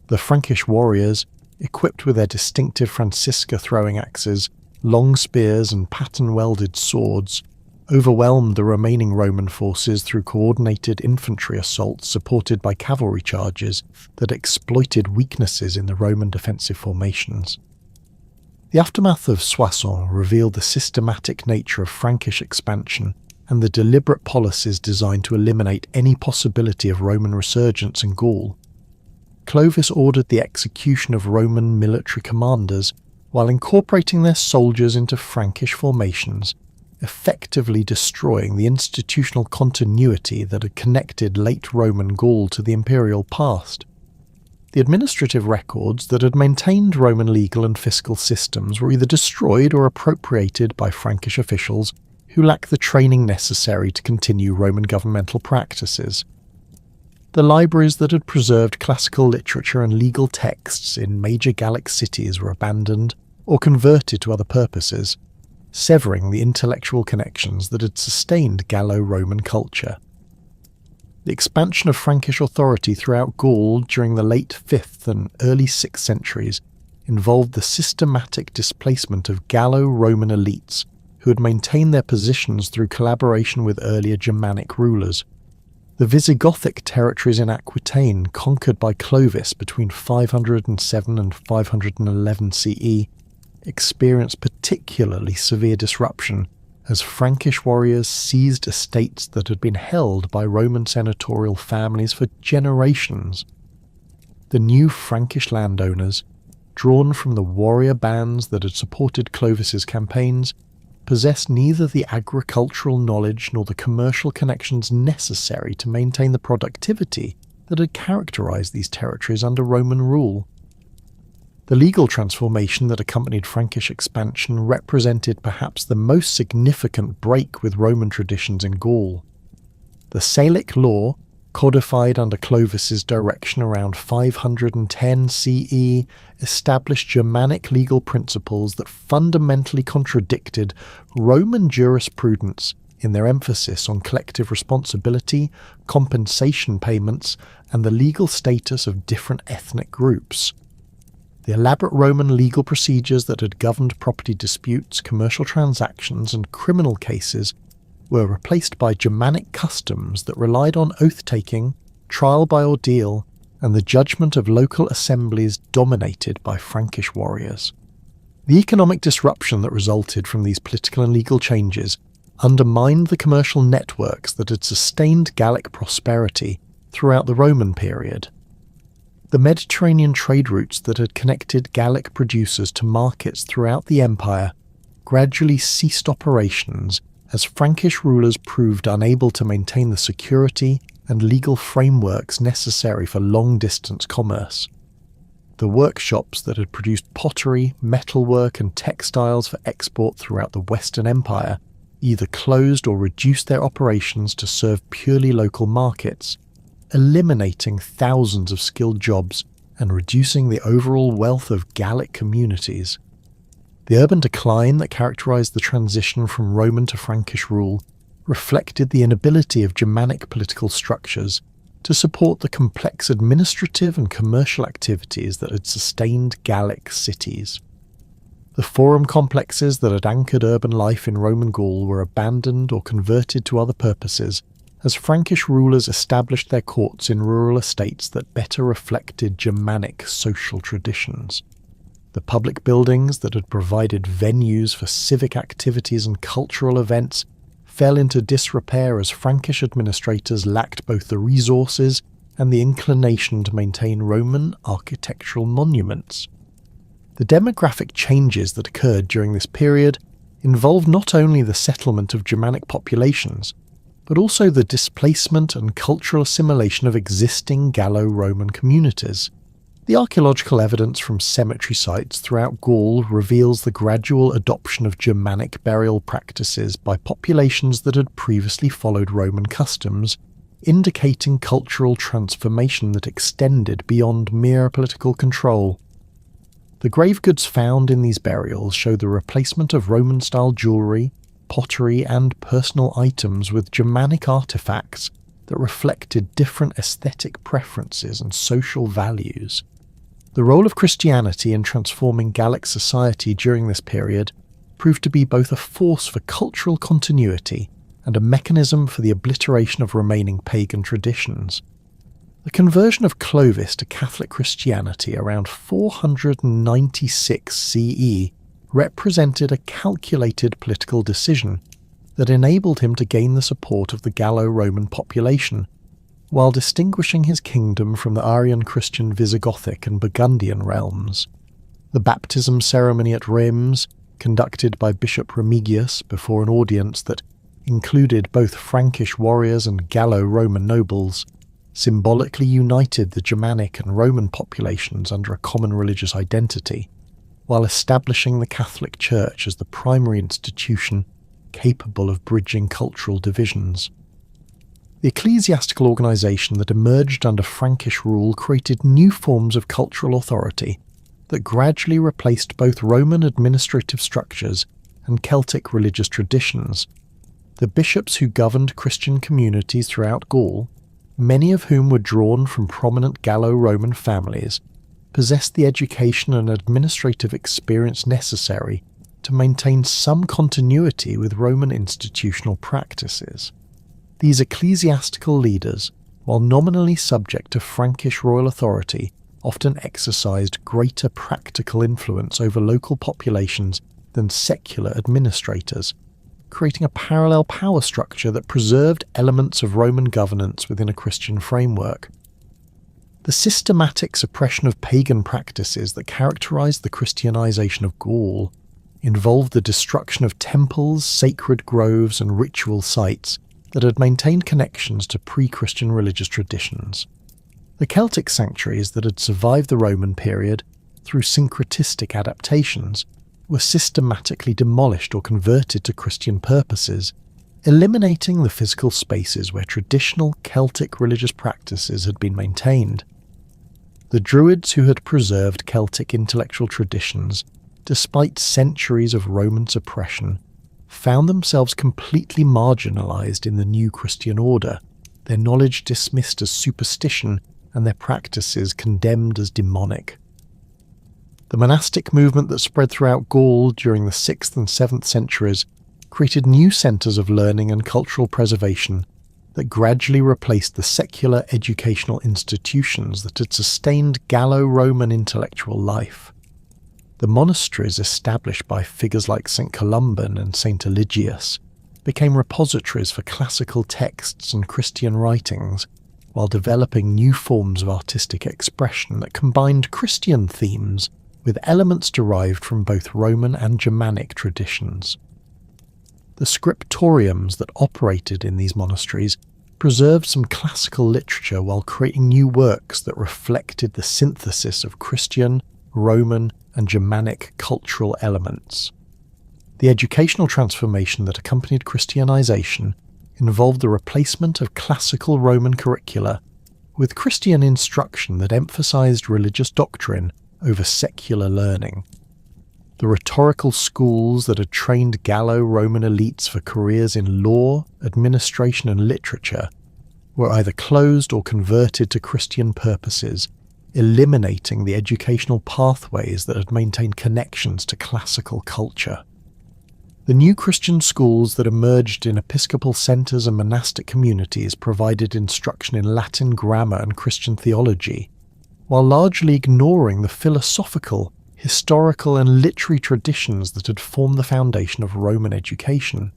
The Frankish warriors, equipped with their distinctive Francisca throwing axes, long spears and pattern-welded swords, overwhelmed the remaining Roman forces through coordinated infantry assaults supported by cavalry charges that exploited weaknesses in the Roman defensive formations. The aftermath of Soissons revealed the systematic nature of Frankish expansion and the deliberate policies designed to eliminate any possibility of Roman resurgence in Gaul. Clovis ordered the execution of Roman military commanders while incorporating their soldiers into Frankish formations, effectively destroying the institutional continuity that had connected late Roman Gaul to the imperial past. The administrative records that had maintained Roman legal and fiscal systems were either destroyed or appropriated by Frankish officials who lacked the training necessary to continue Roman governmental practices. The libraries that had preserved classical literature and legal texts in major Gallic cities were abandoned or converted to other purposes, severing the intellectual connections that had sustained Gallo-Roman culture. The expansion of Frankish authority throughout Gaul during the late 5th and early 6th centuries involved the systematic displacement of Gallo-Roman elites who had maintained their positions through collaboration with earlier Germanic rulers. The Visigothic territories in Aquitaine, conquered by Clovis between 507 and 511 CE, experienced particularly severe disruption as Frankish warriors seized estates that had been held by Roman senatorial families for generations. The new Frankish landowners, drawn from the warrior bands that had supported Clovis's campaigns, possessed neither the agricultural knowledge nor the commercial connections necessary to maintain the productivity that had characterized these territories under Roman rule. The legal transformation that accompanied Frankish expansion represented perhaps the most significant break with Roman traditions in Gaul. The Salic law, codified under Clovis's direction around 510 CE, established Germanic legal principles that fundamentally contradicted Roman jurisprudence in their emphasis on collective responsibility, compensation payments, and the legal status of different ethnic groups. The elaborate Roman legal procedures that had governed property disputes, commercial transactions, and criminal cases were replaced by Germanic customs that relied on oath-taking, trial by ordeal, and the judgment of local assemblies dominated by Frankish warriors. The economic disruption that resulted from these political and legal changes undermined the commercial networks that had sustained Gallic prosperity throughout the Roman period. The Mediterranean trade routes that had connected Gallic producers to markets throughout the empire gradually ceased operations as Frankish rulers proved unable to maintain the security and legal frameworks necessary for long-distance commerce. The workshops that had produced pottery, metalwork, and textiles for export throughout the Western Empire either closed or reduced their operations to serve purely local markets, eliminating thousands of skilled jobs and reducing the overall wealth of Gallic communities. The urban decline that characterized the transition from Roman to Frankish rule reflected the inability of Germanic political structures to support the complex administrative and commercial activities that had sustained Gallic cities. The forum complexes that had anchored urban life in Roman Gaul were abandoned or converted to other purposes as Frankish rulers established their courts in rural estates that better reflected Germanic social traditions. The public buildings that had provided venues for civic activities and cultural events fell into disrepair as Frankish administrators lacked both the resources and the inclination to maintain Roman architectural monuments. The demographic changes that occurred during this period involved not only the settlement of Germanic populations, but also the displacement and cultural assimilation of existing Gallo-Roman communities. The archaeological evidence from cemetery sites throughout Gaul reveals the gradual adoption of Germanic burial practices by populations that had previously followed Roman customs, indicating cultural transformation that extended beyond mere political control. The grave goods found in these burials show the replacement of Roman-style jewellery, pottery and personal items with Germanic artefacts that reflected different aesthetic preferences and social values. The role of Christianity in transforming Gallic society during this period proved to be both a force for cultural continuity and a mechanism for the obliteration of remaining pagan traditions. The conversion of Clovis to Catholic Christianity around 496 CE represented a calculated political decision that enabled him to gain the support of the Gallo-Roman population, while distinguishing his kingdom from the Arian Christian Visigothic and Burgundian realms. The baptism ceremony at Reims, conducted by Bishop Remigius before an audience that included both Frankish warriors and Gallo-Roman nobles, symbolically united the Germanic and Roman populations under a common religious identity, while establishing the Catholic Church as the primary institution capable of bridging cultural divisions. The ecclesiastical organisation that emerged under Frankish rule created new forms of cultural authority that gradually replaced both Roman administrative structures and Celtic religious traditions. The bishops who governed Christian communities throughout Gaul, many of whom were drawn from prominent Gallo-Roman families, possessed the education and administrative experience necessary to maintain some continuity with Roman institutional practices. These ecclesiastical leaders, while nominally subject to Frankish royal authority, often exercised greater practical influence over local populations than secular administrators, creating a parallel power structure that preserved elements of Roman governance within a Christian framework. The systematic suppression of pagan practices that characterized the Christianization of Gaul involved the destruction of temples, sacred groves, and ritual sites that had maintained connections to pre-Christian religious traditions. The Celtic sanctuaries that had survived the Roman period through syncretistic adaptations were systematically demolished or converted to Christian purposes, eliminating the physical spaces where traditional Celtic religious practices had been maintained. The druids who had preserved Celtic intellectual traditions, despite centuries of Roman suppression, found themselves completely marginalized in the new Christian order, their knowledge dismissed as superstition and their practices condemned as demonic. The monastic movement that spread throughout Gaul during the 6th and 7th centuries created new centres of learning and cultural preservation that gradually replaced the secular educational institutions that had sustained Gallo-Roman intellectual life. The monasteries established by figures like St. Columban and St. Eligius became repositories for classical texts and Christian writings, while developing new forms of artistic expression that combined Christian themes with elements derived from both Roman and Germanic traditions. The scriptoriums that operated in these monasteries preserved some classical literature while creating new works that reflected the synthesis of Christian, Roman, and Germanic cultural elements. The educational transformation that accompanied Christianization involved the replacement of classical Roman curricula with Christian instruction that emphasized religious doctrine over secular learning. The rhetorical schools that had trained Gallo-Roman elites for careers in law, administration and literature were either closed or converted to Christian purposes, eliminating the educational pathways that had maintained connections to classical culture. The new Christian schools that emerged in episcopal centres and monastic communities provided instruction in Latin grammar and Christian theology, while largely ignoring the philosophical, historical and literary traditions that had formed the foundation of Roman education.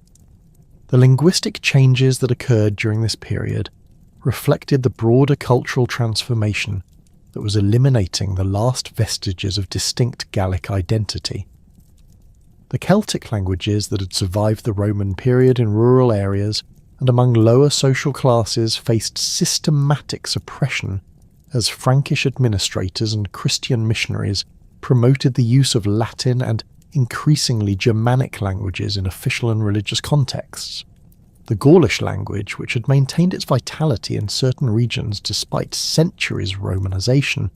The linguistic changes that occurred during this period reflected the broader cultural transformation that was eliminating the last vestiges of distinct Gallic identity. The Celtic languages that had survived the Roman period in rural areas and among lower social classes faced systematic suppression as Frankish administrators and Christian missionaries promoted the use of Latin and increasingly Germanic languages in official and religious contexts. The Gaulish language, which had maintained its vitality in certain regions despite centuries of Romanization,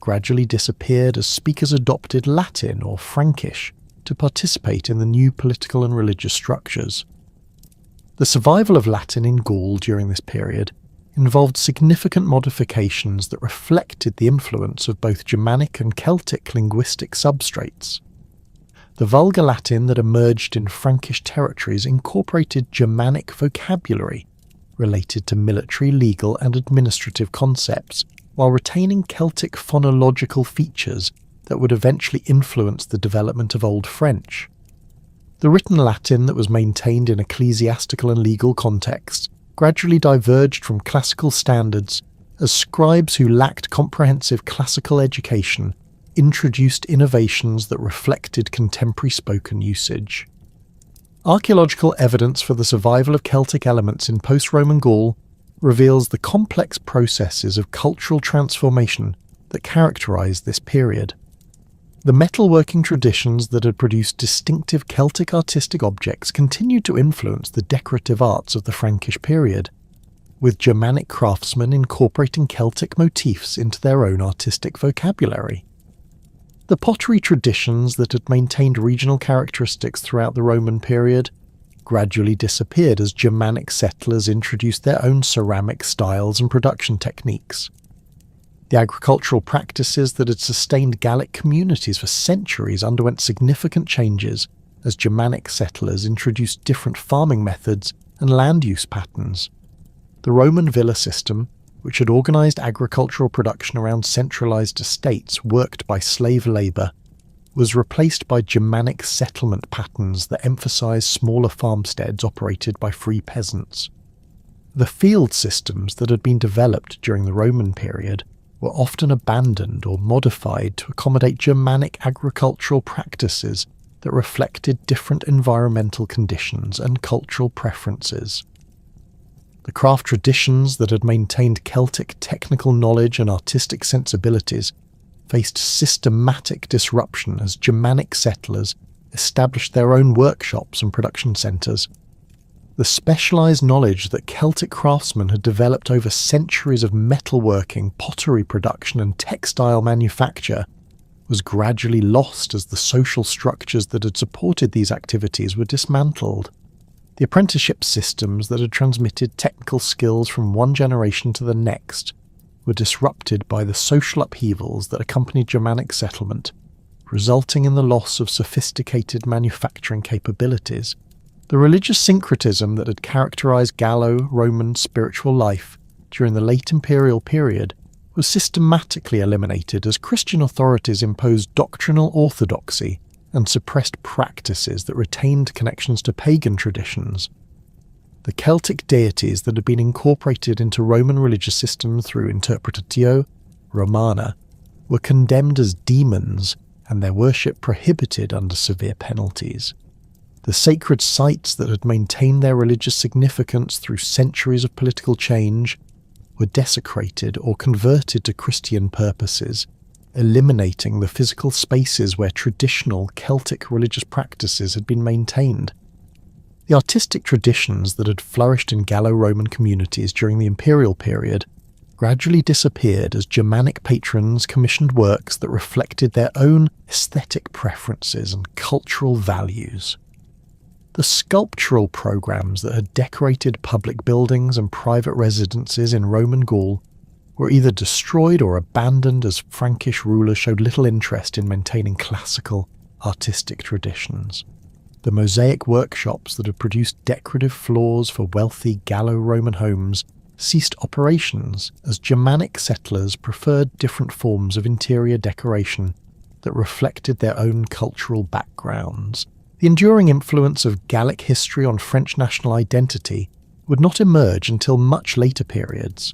gradually disappeared as speakers adopted Latin or Frankish to participate in the new political and religious structures. The survival of Latin in Gaul during this period involved significant modifications that reflected the influence of both Germanic and Celtic linguistic substrates. The Vulgar Latin that emerged in Frankish territories incorporated Germanic vocabulary related to military, legal and administrative concepts, while retaining Celtic phonological features that would eventually influence the development of Old French. The written Latin that was maintained in ecclesiastical and legal contexts gradually diverged from classical standards as scribes who lacked comprehensive classical education introduced innovations that reflected contemporary spoken usage. Archaeological evidence for the survival of Celtic elements in post-Roman Gaul reveals the complex processes of cultural transformation that characterized this period. The metalworking traditions that had produced distinctive Celtic artistic objects continued to influence the decorative arts of the Frankish period, with Germanic craftsmen incorporating Celtic motifs into their own artistic vocabulary. The pottery traditions that had maintained regional characteristics throughout the Roman period gradually disappeared as Germanic settlers introduced their own ceramic styles and production techniques. The agricultural practices that had sustained Gallic communities for centuries underwent significant changes as Germanic settlers introduced different farming methods and land use patterns. The Roman villa system, which had organised agricultural production around centralised estates worked by slave labour, was replaced by Germanic settlement patterns that emphasised smaller farmsteads operated by free peasants. The field systems that had been developed during the Roman period were often abandoned or modified to accommodate Germanic agricultural practices that reflected different environmental conditions and cultural preferences. The craft traditions that had maintained Celtic technical knowledge and artistic sensibilities faced systematic disruption as Germanic settlers established their own workshops and production centres. The specialised knowledge that Celtic craftsmen had developed over centuries of metalworking, pottery production and textile manufacture was gradually lost as the social structures that had supported these activities were dismantled. The apprenticeship systems that had transmitted technical skills from one generation to the next were disrupted by the social upheavals that accompanied Germanic settlement, resulting in the loss of sophisticated manufacturing capabilities. The religious syncretism that had characterized Gallo-Roman spiritual life during the late imperial period was systematically eliminated as Christian authorities imposed doctrinal orthodoxy and suppressed practices that retained connections to pagan traditions. The Celtic deities that had been incorporated into Roman religious systems through Interpretatio Romana were condemned as demons and their worship prohibited under severe penalties. The sacred sites that had maintained their religious significance through centuries of political change were desecrated or converted to Christian purposes, eliminating the physical spaces where traditional Celtic religious practices had been maintained. The artistic traditions that had flourished in Gallo-Roman communities during the imperial period gradually disappeared as Germanic patrons commissioned works that reflected their own aesthetic preferences and cultural values. The sculptural programs that had decorated public buildings and private residences in Roman Gaul were either destroyed or abandoned as Frankish rulers showed little interest in maintaining classical artistic traditions. The mosaic workshops that had produced decorative floors for wealthy Gallo-Roman homes ceased operations as Germanic settlers preferred different forms of interior decoration that reflected their own cultural backgrounds. The enduring influence of Gallic history on French national identity would not emerge until much later periods,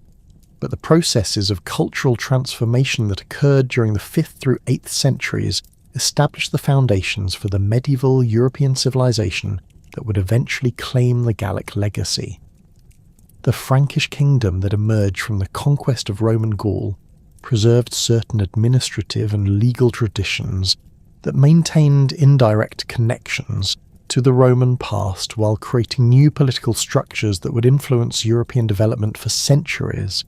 but the processes of cultural transformation that occurred during the 5th through 8th centuries established the foundations for the medieval European civilization that would eventually claim the Gallic legacy. The Frankish kingdom that emerged from the conquest of Roman Gaul preserved certain administrative and legal traditions that maintained indirect connections to the Roman past while creating new political structures that would influence European development for centuries.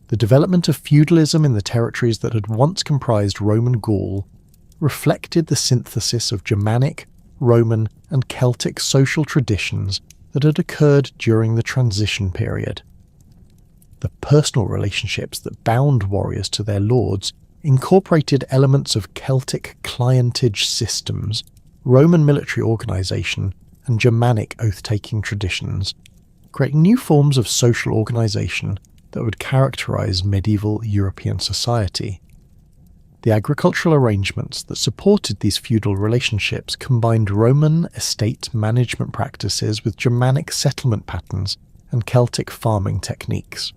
The development of feudalism in the territories that had once comprised Roman Gaul reflected the synthesis of Germanic, Roman, and Celtic social traditions that had occurred during the transition period. The personal relationships that bound warriors to their lords incorporated elements of Celtic clientage systems, Roman military organisation, and Germanic oath-taking traditions, creating new forms of social organisation that would characterise medieval European society. The agricultural arrangements that supported these feudal relationships combined Roman estate management practices with Germanic settlement patterns and Celtic farming techniques.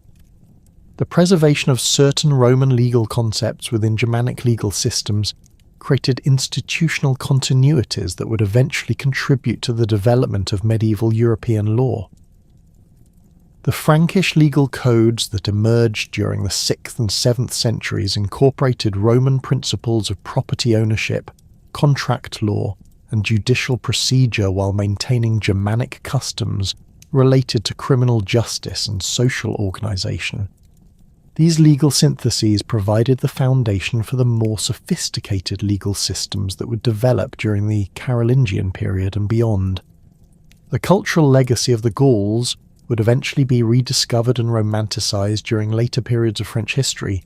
The preservation of certain Roman legal concepts within Germanic legal systems created institutional continuities that would eventually contribute to the development of medieval European law. The Frankish legal codes that emerged during the 6th and 7th centuries incorporated Roman principles of property ownership, contract law, and judicial procedure while maintaining Germanic customs related to criminal justice and social organisation. These legal syntheses provided the foundation for the more sophisticated legal systems that would develop during the Carolingian period and beyond. The cultural legacy of the Gauls would eventually be rediscovered and romanticised during later periods of French history,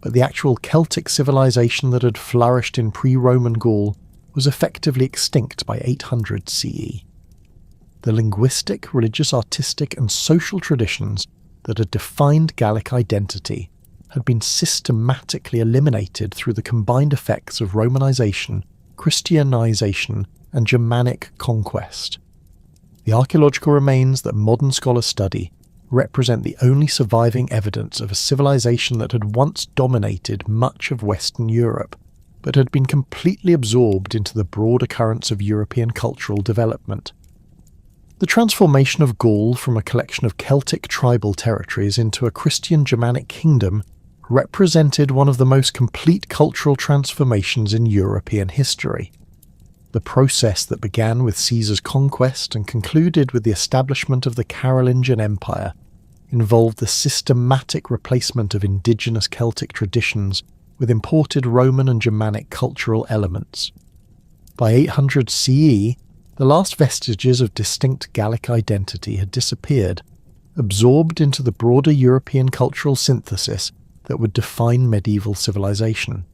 but the actual Celtic civilization that had flourished in pre-Roman Gaul was effectively extinct by 800 CE. The linguistic, religious, artistic, and social traditions that had defined Gallic identity had been systematically eliminated through the combined effects of Romanization, Christianization, and Germanic conquest. The archaeological remains that modern scholars study represent the only surviving evidence of a civilization that had once dominated much of Western Europe, but had been completely absorbed into the broader currents of European cultural development. The transformation of Gaul from a collection of Celtic tribal territories into a Christian Germanic kingdom represented one of the most complete cultural transformations in European history. The process that began with Caesar's conquest and concluded with the establishment of the Carolingian Empire involved the systematic replacement of indigenous Celtic traditions with imported Roman and Germanic cultural elements. By 800 CE, the last vestiges of distinct Gallic identity had disappeared, absorbed into the broader European cultural synthesis that would define medieval civilization.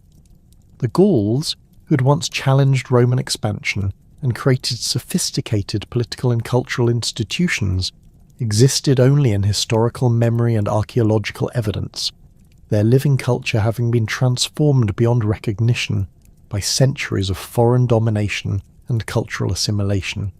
The Gauls, who had once challenged Roman expansion and created sophisticated political and cultural institutions, existed only in historical memory and archaeological evidence, their living culture having been transformed beyond recognition by centuries of foreign domination and cultural assimilation.